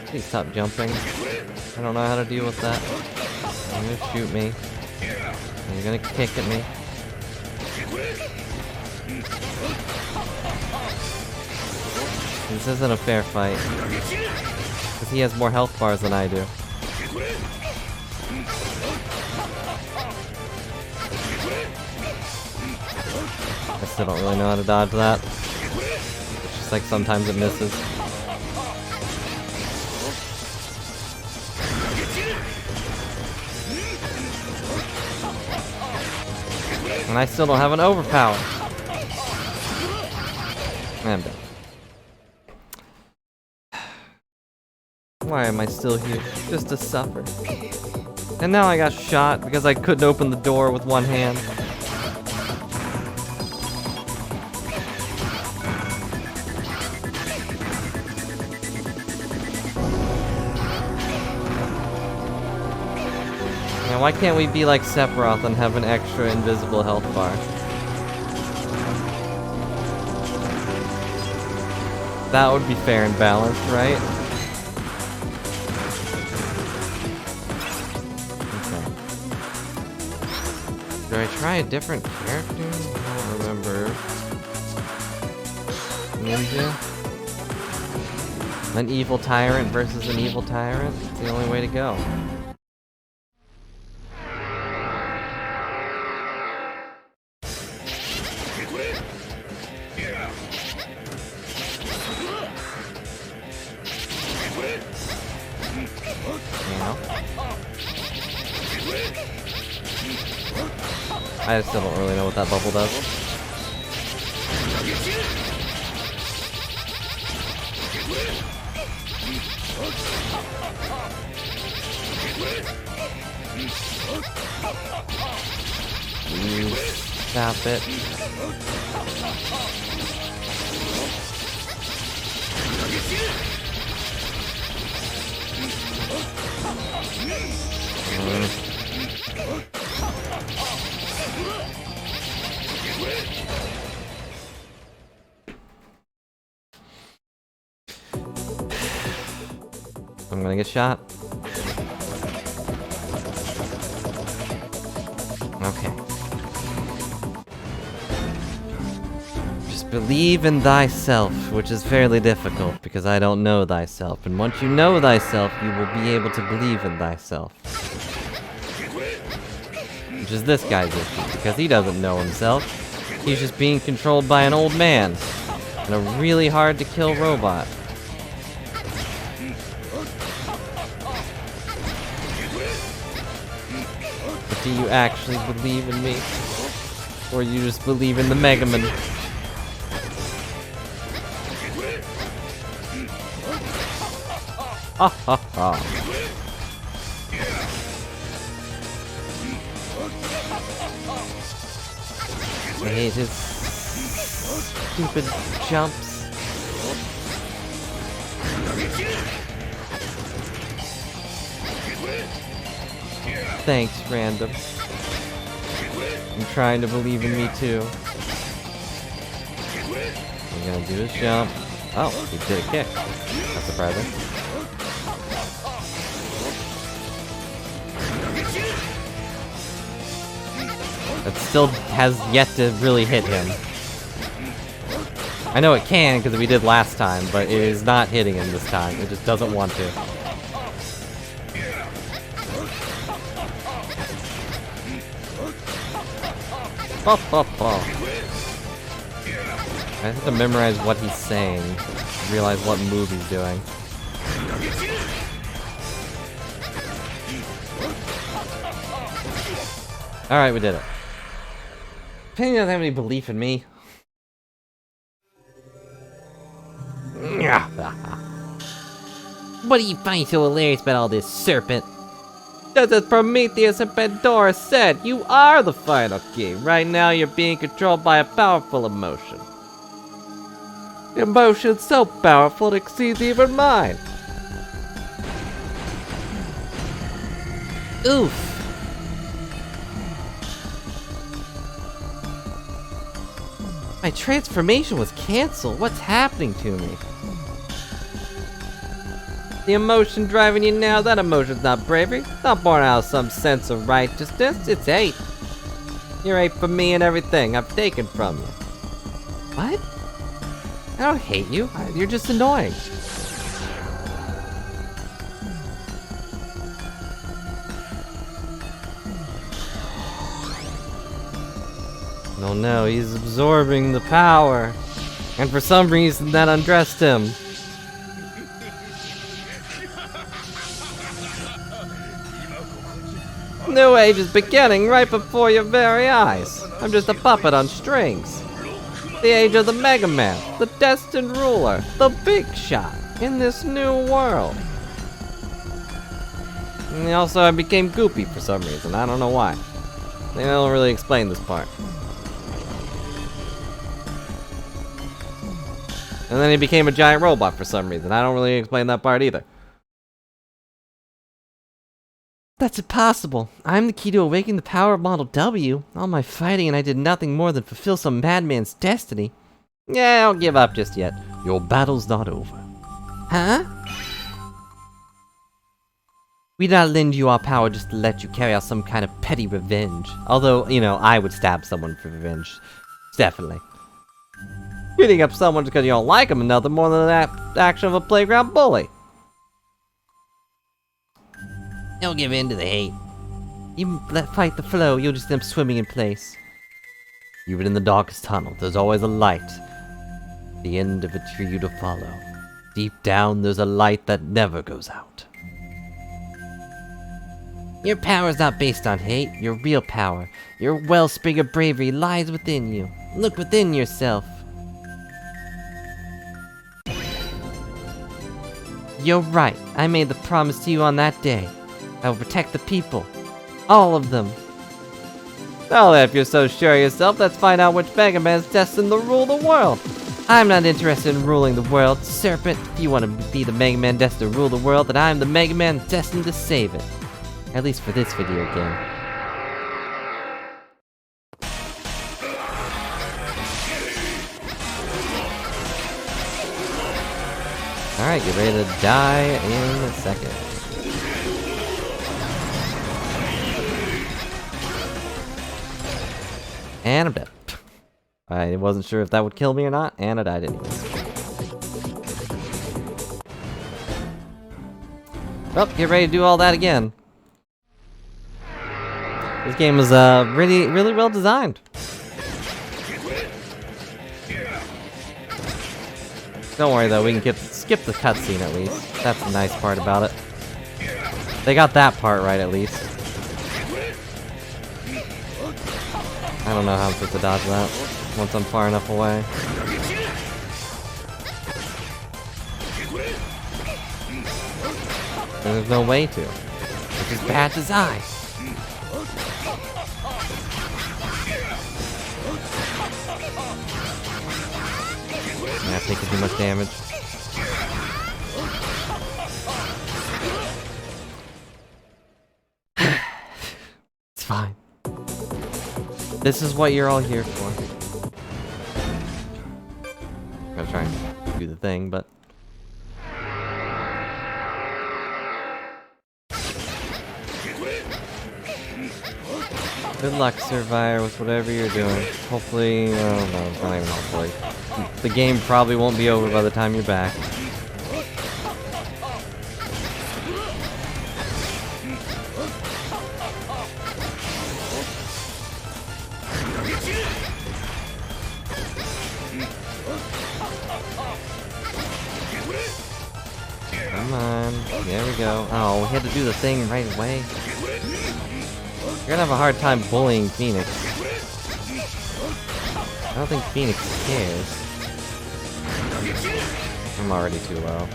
Please stop jumping. I don't know how to deal with that. You're gonna shoot me. And you're gonna kick at me. This isn't a fair fight. Because he has more health bars than I do. I still don't really know how to dodge that. It's just like sometimes it misses. And I still don't have an overpower. I'm dead. Why am I still here? Just to suffer. And now I got shot because I couldn't open the door with one hand. Now why can't we be like Sephiroth and have an extra invisible health bar? That would be fair and balanced, right? Do I try a different character? I don't remember. Ninja? An evil tyrant versus an evil tyrant? It's the only way to go. I still don't really know what that bubble does. Stop it. I'm gonna get shot. Okay. Just believe in thyself, which is fairly difficult because I don't know thyself. And once you know thyself, you will be able to believe in thyself. Which is this guy's issue, because he doesn't know himself. He's just being controlled by an old man and a really hard to kill robot. But do you actually believe in me? Or you just believe in the Mega Man? Ha ha ha. I hate his stupid jumps. Thanks, random. I'm trying to believe in me too. I'm gonna do his jump. Oh, he did a kick. That's surprising. That still has yet to really hit him. I know it can because we did last time, but it is not hitting him this time. It just doesn't want to. I have to memorize what he's saying, realize what move he's doing. Alright, we did it. Penny doesn't have any belief in me. What do you find so hilarious about all this, Serpent? Just as Prometheus and Pandora said, you are the final king. Right now you're being controlled by a powerful emotion. The emotion's so powerful it exceeds even mine. Oof. My transformation was cancelled. What's happening to me? The emotion driving you now, that emotion's not bravery. It's not born out of some sense of righteousness. It's hate. You're hate for me and everything I've taken from you. What? I don't hate you. You're just annoying. Oh no, he's absorbing the power. And for some reason that undressed him. New age is beginning right before your very eyes. I'm just a puppet on strings. The age of the Mega Man, the destined ruler, the big shot in this new world. And also I became goopy for some reason, I don't know why. They don't really explain this part. And then he became a giant robot for some reason. I don't really explain that part either. That's impossible. I'm the key to awakening the power of Model W. All my fighting and I did nothing more than fulfill some madman's destiny. Yeah, don't give up just yet. Your battle's not over. Huh? We did not lend you our power just to let you carry out some kind of petty revenge. Although, you know, I would stab someone for revenge. Definitely. Beating up someone just because you don't like them is nothing more than an action of a playground bully. Don't give in to the hate. You let fight the flow, you'll just end up swimming in place. Even in the darkest tunnel, there's always a light. The end of a tree to follow. Deep down, there's a light that never goes out. Your power is not based on hate, your real power. Your wellspring of bravery lies within you. Look within yourself. You're right, I made the promise to you on that day. I will protect the people. All of them. Well, if you're so sure of yourself, let's find out which Mega Man is destined to rule the world. I'm not interested in ruling the world, Serpent. If you want to be the Mega Man destined to rule the world, then I'm the Mega Man destined to save it. At least for this video game. Alright, get ready to die in a second. And I'm dead. I wasn't sure if that would kill me or not, and I died anyways. Well, get ready to do all that again. This game is really well designed. Don't worry though, we can skip the cutscene at least. That's the nice part about it. They got that part right at least. I don't know how I'm supposed to dodge that once I'm far enough away. There's no way to. Which is bad design. Not taking too much damage. It's fine. This is what you're all here for. I'm gonna try and do the thing, but... Good luck, Survivor, with whatever you're doing. Hopefully... oh no, it's not even hopefully. The game probably won't be over by the time you're back. Come on. There we go. Oh, we had to do the thing right away. You're gonna have a hard time bullying Phoenix. I don't think Phoenix cares. I'm already too low.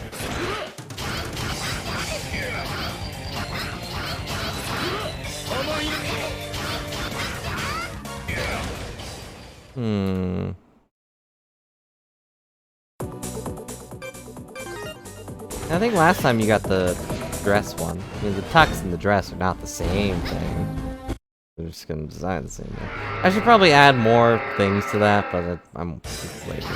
I think last time you got the dress one. I mean, the tux and the dress are not the same thing. They're just gonna design the same thing. I should probably add more things to that, but I'm lazy.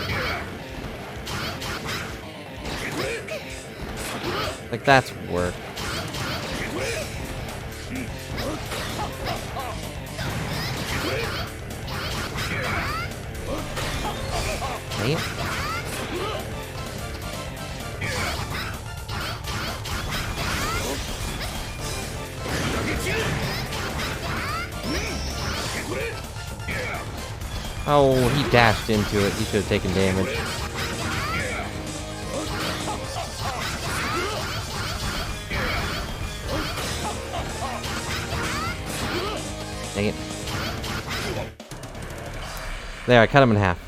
Like, that's work. Damn. Oh, he dashed into it. He should have taken damage. Dang it. There, I cut him in half.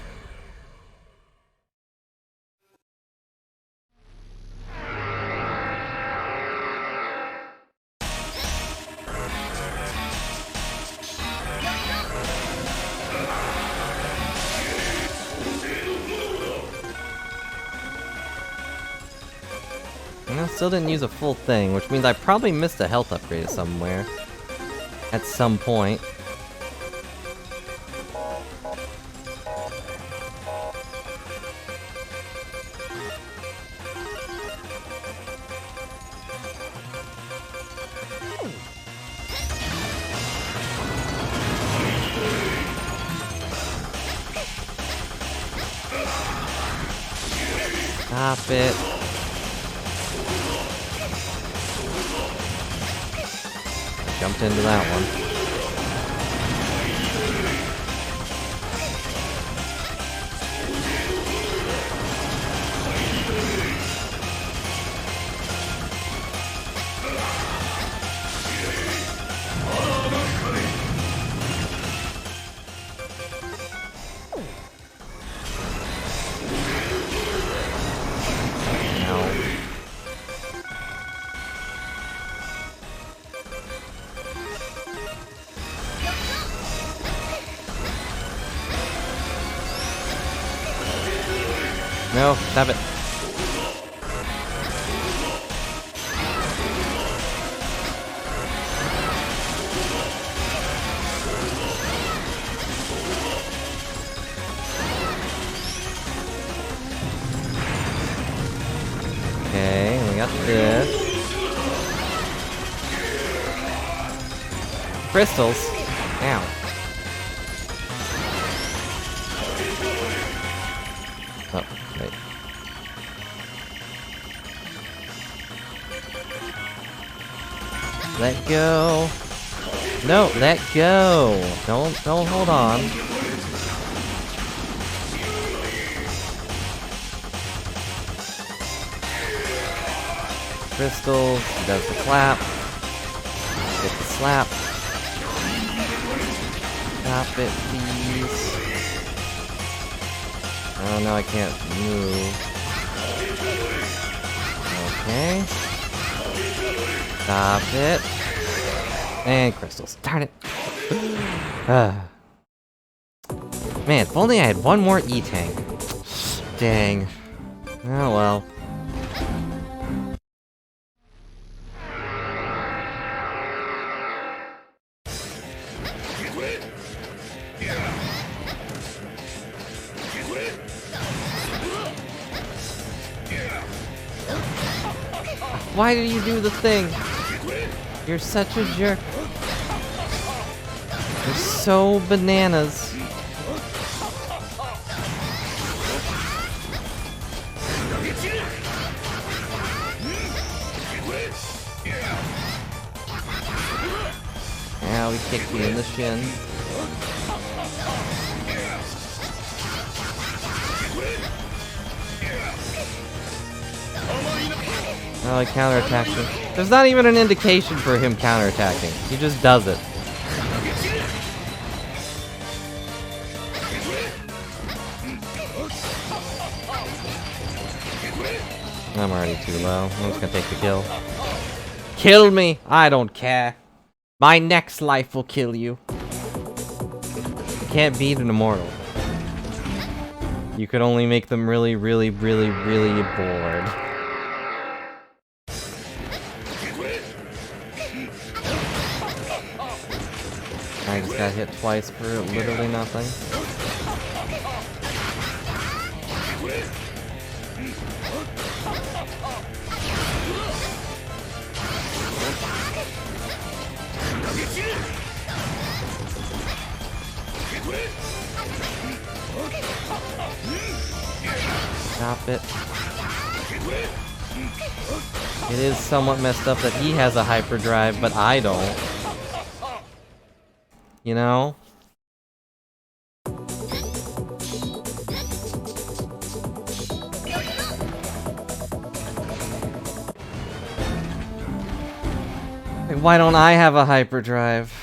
I still didn't use a full thing, which means I probably missed a health upgrade somewhere. At some point. Stop it. Jumped into that one. No, stop it. Okay, we got this. Crystals. Ow. Oh, wait. Let go. No, let go. Don't hold on. Crystals, does the clap. Get the slap. Stop it, please. Oh no, I can't move. Okay. Stop it. And crystals. Darn it. Man, if only I had one more E-tank. Dang. Oh well. Why did you do the thing? You're such a jerk. You're so bananas. Now we kicked you in the shin. Oh, he counterattacks him. There's not even an indication for him counterattacking. He just does it. I'm already too low. I'm just gonna take the kill. Kill me! I don't care. My next life will kill you. You can't beat an immortal. You could only make them really, really, really, really bored. I just got hit twice for literally nothing. Stop it. It is somewhat messed up that he has a hyperdrive, but I don't. You know? Like, why don't I have a hyperdrive?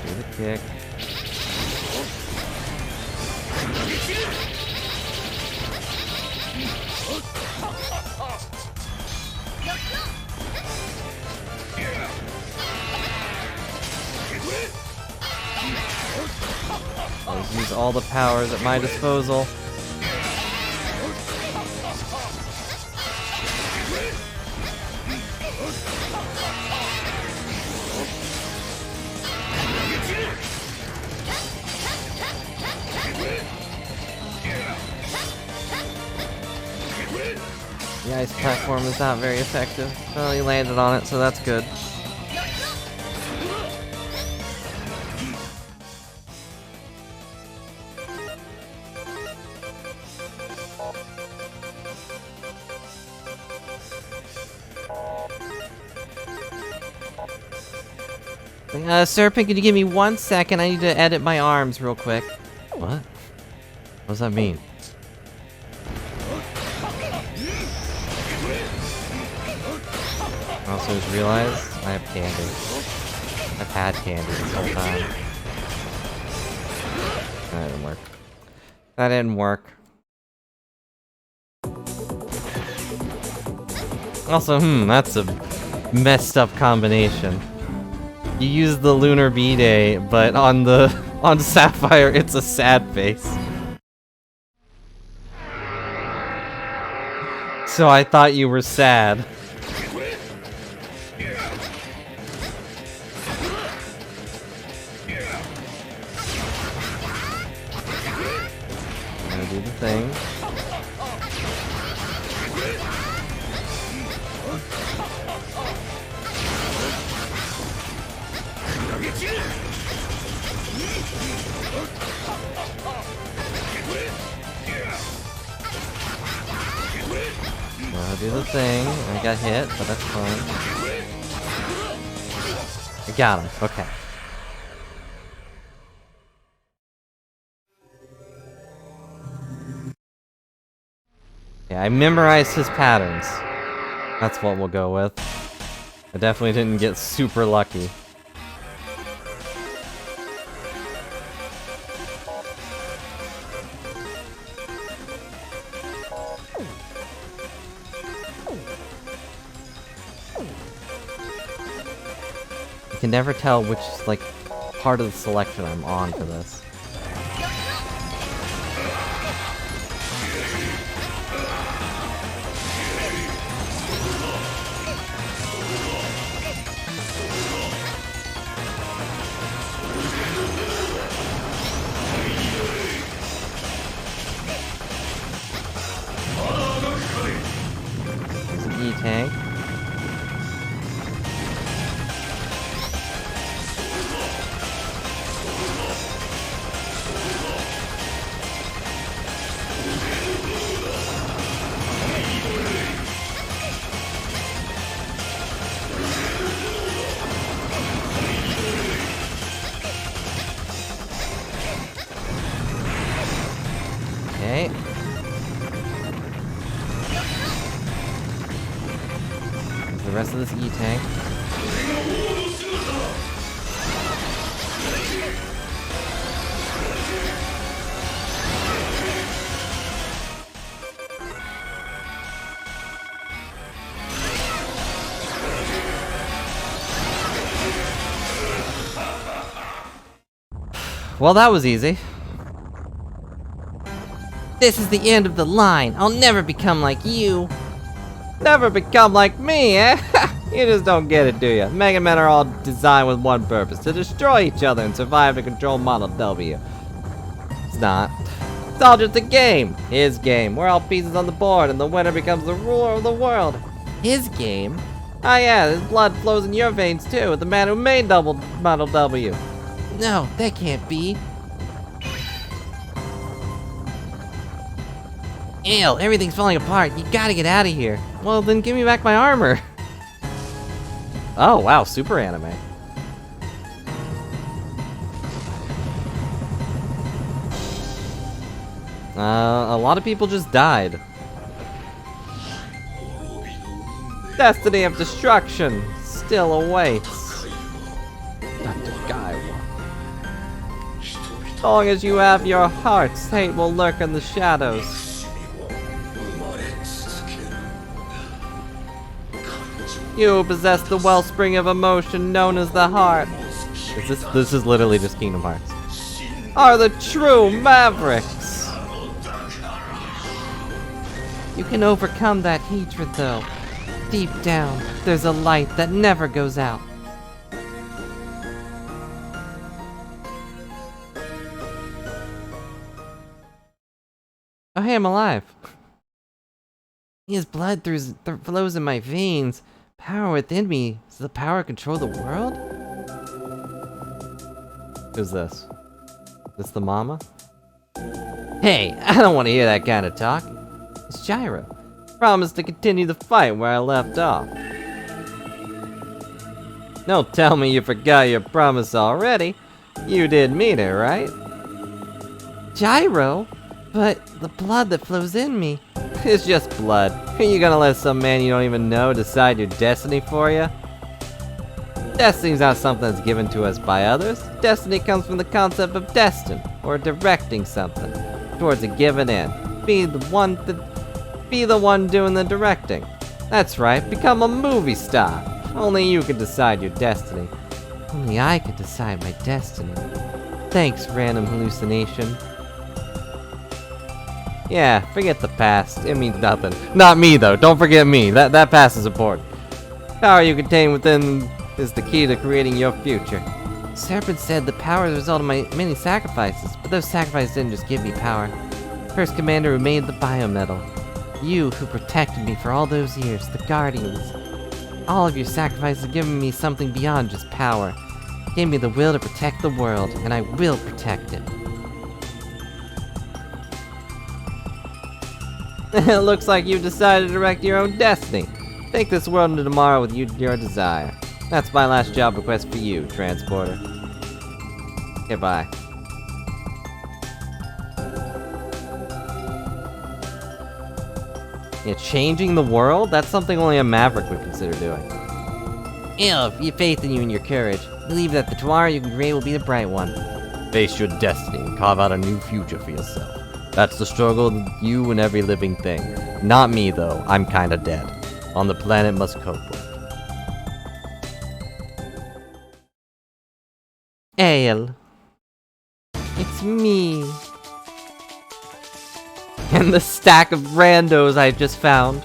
Do the kick. I'll use all the powers at my disposal. The ice platform is not very effective. Well, he landed on it, so that's good. Serpent, could you give me 1 second? I need to edit my arms real quick. What? What does that mean? I also just realized I have candy. I've had candy this whole time. That didn't work. That didn't work. Also, that's a messed up combination. You use the Lunar B-Day, but on Sapphire, it's a sad face. So I thought you were sad. I'm gonna do the thing. I'll do the thing. I got hit, but that's fine. I got him. Okay. Yeah, I memorized his patterns. That's what we'll go with. I definitely didn't get super lucky. I can never tell which, like, part of the selection I'm on for this. There's an E-tank. Okay. There's the rest of this E-tank. Well, that was easy. This is the end of the line. I'll never become like you. Never become like me, eh? You just don't get it, do you? Mega Men are all designed with one purpose, to destroy each other and survive to control Model W. It's not. It's all just a game. His game. We're all pieces on the board, and the winner becomes the ruler of the world. His game? Ah yeah, his blood flows in your veins too, the man who made Model W. No, that can't be. Ew, everything's falling apart. You gotta get out of here. Well, then give me back my armor. Oh, wow, super anime. A lot of people just died. Destiny of destruction still awaits. Dr. Guy. As long as you have your hearts, hate will lurk in the shadows. You possess the wellspring of emotion known as the heart. This is literally just Kingdom Hearts. Are the true mavericks. You can overcome that hatred though. Deep down, there's a light that never goes out. Oh hey, I'm alive. His blood flows in my veins. Power within me. Does the power control the world? Who's this? Is this the mama? Hey, I don't want to hear that kind of talk. It's Gyro. Promise to continue the fight where I left off. Don't tell me you forgot your promise already. You did mean it, right? Gyro? But the blood that flows in me. It's just blood. Are you gonna let some man you don't even know decide your destiny for you? Destiny's not something that's given to us by others. Destiny comes from the concept of destined, or directing something, towards a given end. Be the one doing the directing. That's right, become a movie star. Only you can decide your destiny. Only I can decide my destiny. Thanks, random hallucination. Yeah, forget the past. It means nothing. Not me, though. Don't forget me. That past is important. Power you contain within is the key to creating your future. Serpent said the power is the result of my many sacrifices, but those sacrifices didn't just give me power. First commander who made the biometal. You who protected me for all those years, the Guardians. All of your sacrifices have given me something beyond just power. Gave me the will to protect the world, and I will protect it. It looks like you've decided to direct your own destiny. Take this world into tomorrow with your desire. That's my last job request for you, Transporter. Goodbye. Yeah, changing the world? That's something only a Maverick would consider doing. Elf, you faith in you and your courage. Believe that the tomorrow you can create will be the bright one. Face your destiny and carve out a new future for yourself. That's the struggle of you and every living thing. Not me, though. I'm kinda dead. On the planet must cope with. Ale. It's me. And the stack of randos I just found.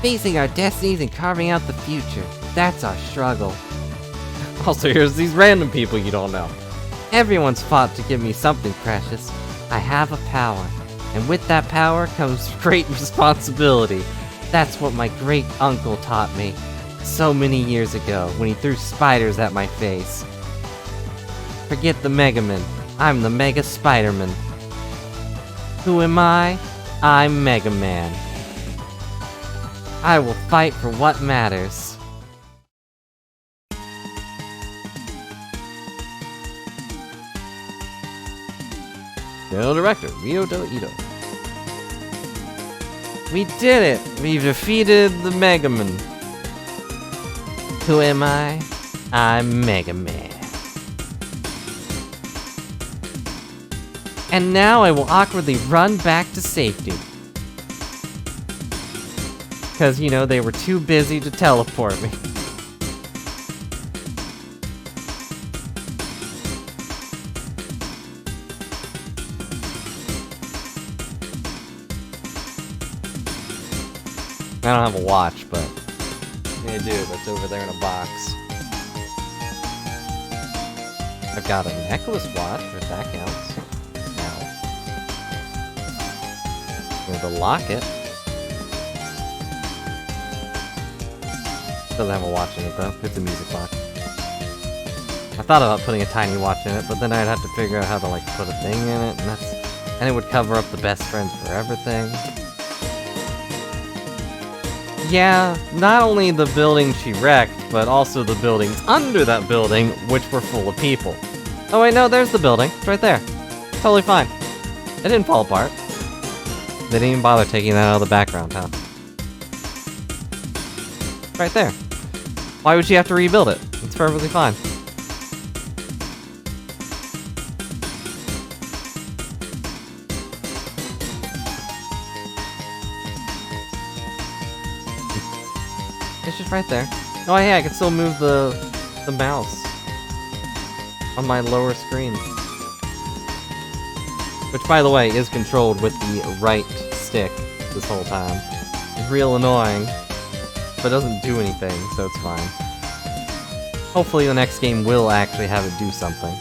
Facing our destinies and carving out the future. That's our struggle. Also, here's these random people you don't know. Everyone's fought to give me something precious. I have a power. And with that power comes great responsibility. That's what my great uncle taught me. So many years ago, when he threw spiders at my face. Forget the Mega Man. I'm the Mega Spider-Man. Who am I? I'm Mega Man. I will fight for what matters. General Director, Ryo Ito. We did it! We've defeated the Mega Man. Who am I? I'm Mega Man. And now I will awkwardly run back to safety. Because, you know, they were too busy to teleport me. I don't have a watch, but I do. That's over there in a box. I've got a necklace watch, if that counts. Now, with a locket. Doesn't have a watch in it though. It's a music box. I thought about putting a tiny watch in it, but then I'd have to figure out how to like put a thing in it, and it would cover up the best friends forever thing. Yeah, not only the building she wrecked, but also the buildings under that building, which were full of people. Oh wait, no, there's the building. It's right there. Totally fine. It didn't fall apart. They didn't even bother taking that out of the background, huh? Right there. Why would she have to rebuild it? It's perfectly fine. It's just right there. Oh yeah, I can still move the mouse on my lower screen. Which, by the way, is controlled with the right stick this whole time. It's real annoying, but doesn't do anything, so it's fine. Hopefully the next game will actually have it do something,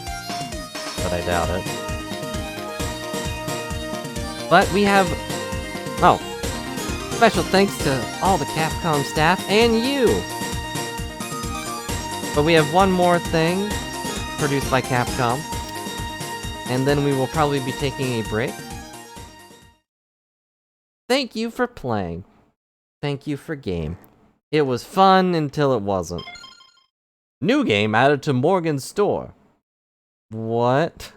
but I doubt it. But we have... Oh. Special thanks to all the Capcom staff and you! But we have one more thing produced by Capcom, and then we will probably be taking a break. Thank you for playing. Thank you for game. It was fun until it wasn't. New game added to Morgan's store. What?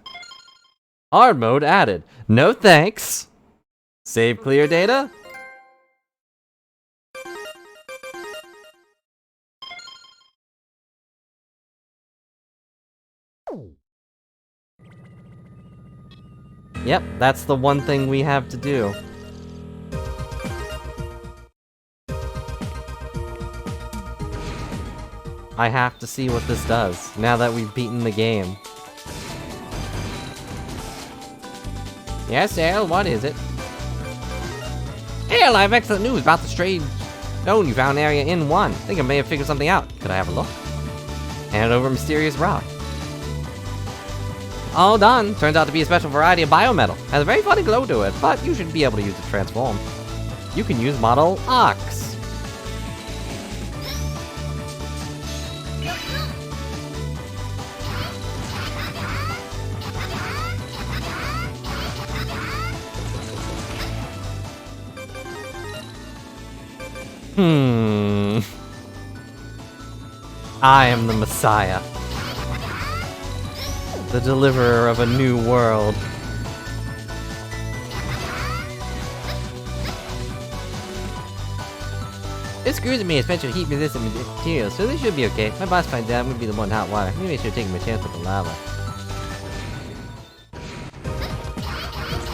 Hard mode added. No thanks. Save clear data? Yep, that's the one thing we have to do. I have to see what this does, now that we've beaten the game. Yes, Al, what is it? Al, I have excellent news about the strange stone you found in Area N1. I think I may have figured something out. Could I have a look? Hand over mysterious rock. All done. Turns out to be a special variety of biometal. Has a very funny glow to it, but you should be able to use it to transform. You can use model Ox. I am the Messiah. The deliverer of a new world. This screws me, especially heat resistant materials, so this should be okay. My boss finds out I'm gonna be the one in hot water. Maybe I should take my chance with the lava.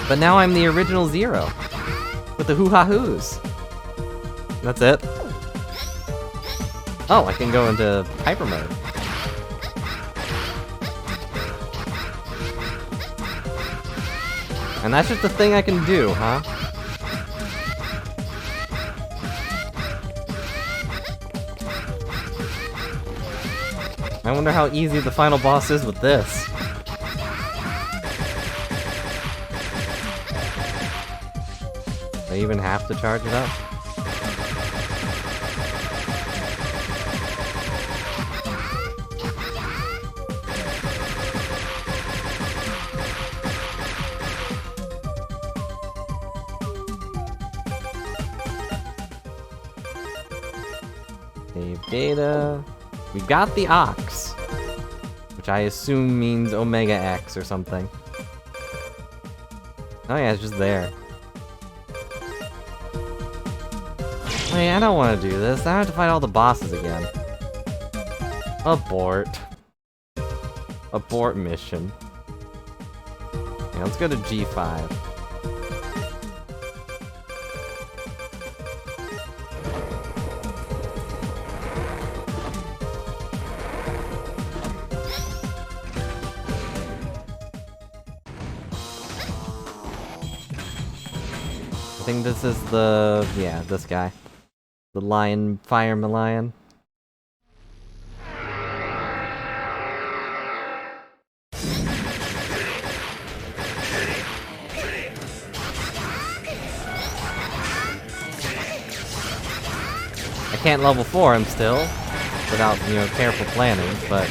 But now I'm the original Zero. With the hoo-ha-hoos. That's it. Oh, I can go into hyper mode. And that's just the thing I can do, huh? I wonder how easy the final boss is with this. Do I even have to charge it up? Save data. We got the Ox, which I assume means Omega X or something. Oh yeah, it's just there. Wait, I don't want to do this. I have to fight all the bosses again. Abort. Abort mission. Yeah, let's go to G5. I think this is the... yeah, this guy. The lion, fireman lion. I can't level 4 him still, without, you know, careful planning, but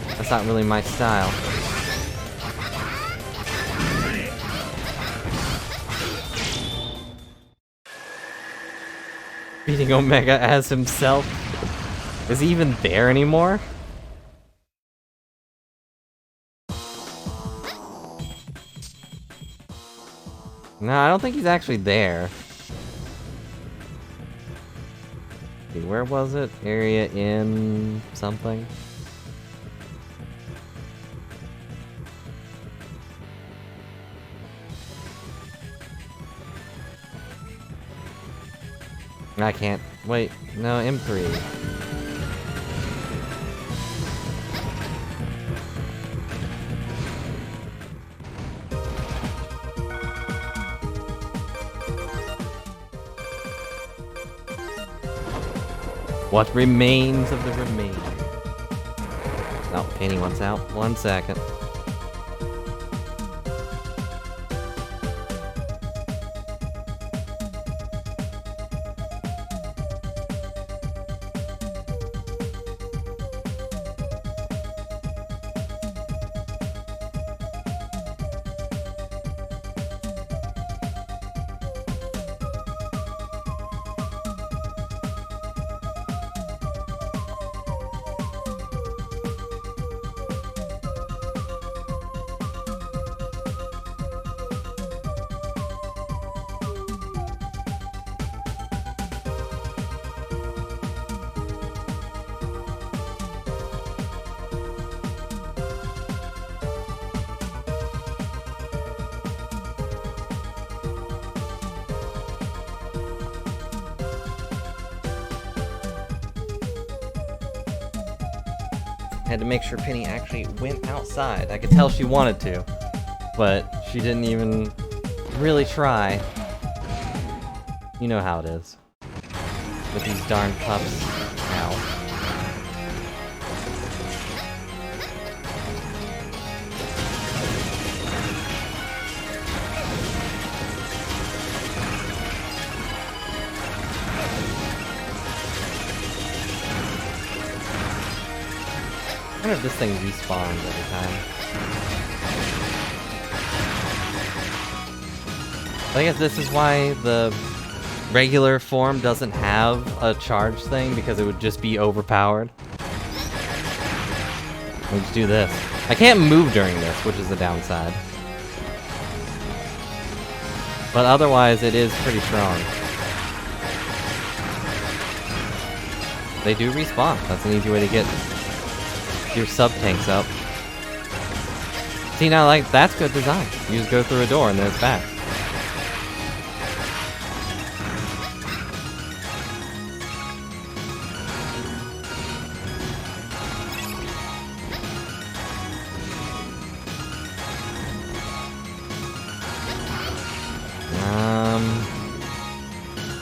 that's not really my style. Beating Omega as himself? Is he even there anymore? No, I don't think he's actually there. Okay, where was it? Area in something? I can't. Wait, no, M3. What remains of the remains? Oh, painting wants out. 1 second. I had to make sure Penny actually went outside. I could tell she wanted to, but she didn't even really try. You know how it is with these darn pups. Ow. I wonder if this thing respawns every time. I guess this is why the regular form doesn't have a charge thing, because it would just be overpowered. Let's do this. I can't move during this, which is the downside. But otherwise, it is pretty strong. They do respawn. That's an easy way to get your sub-tanks up. See, now, like, that's good design. You just go through a door and then it's back.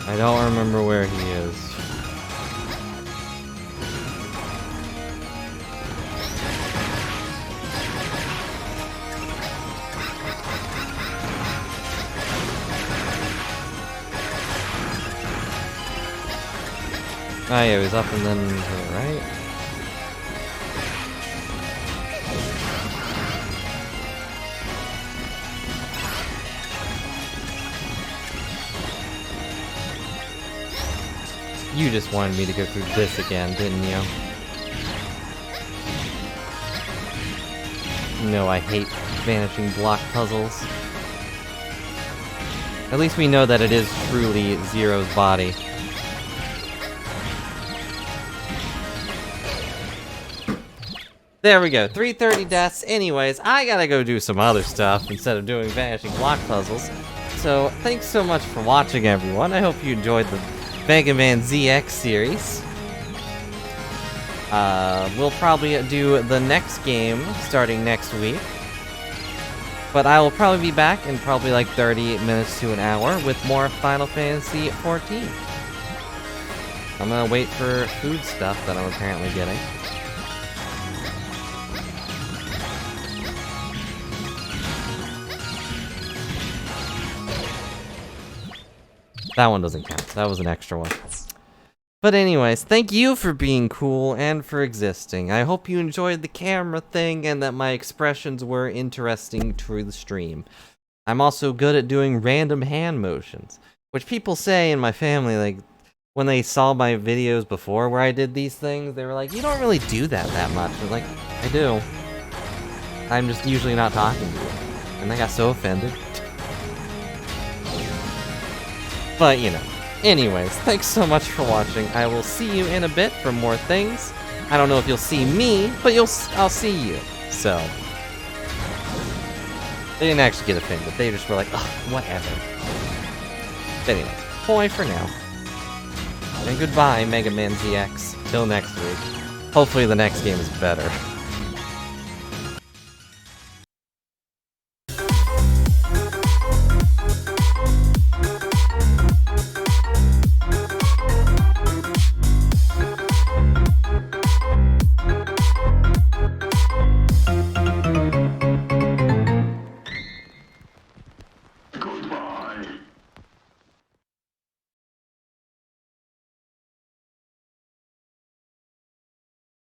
I don't remember where he is. Oh yeah, he was up and then to the right. You just wanted me to go through this again, didn't you? No, I hate vanishing block puzzles. At least we know that it is truly Zero's body. There we go, 330 deaths. Anyways, I gotta go do some other stuff instead of doing vanishing block puzzles. So, thanks so much for watching, everyone. I hope you enjoyed the Mega Man ZX series. We'll probably do the next game starting next week. But I will probably be back in probably like 30 minutes to an hour with more Final Fantasy XIV. I'm gonna wait for food stuff that I'm apparently getting. That one doesn't count. That was an extra one. But anyways, thank you for being cool and for existing. I hope you enjoyed the camera thing and that my expressions were interesting to the stream. I'm also good at doing random hand motions, which people say in my family, like, when they saw my videos before where I did these things, they were like, you don't really do that much. I'm like, I do. I'm just usually not talking to you. And they got so offended. But, you know. Anyways, thanks so much for watching. I will see you in a bit for more things. I don't know if you'll see me, but I'll see you. So. They didn't actually get offended. They just were like, ugh, whatever. But anyways, bye for now. And goodbye, Mega Man ZX. Till next week. Hopefully the next game is better.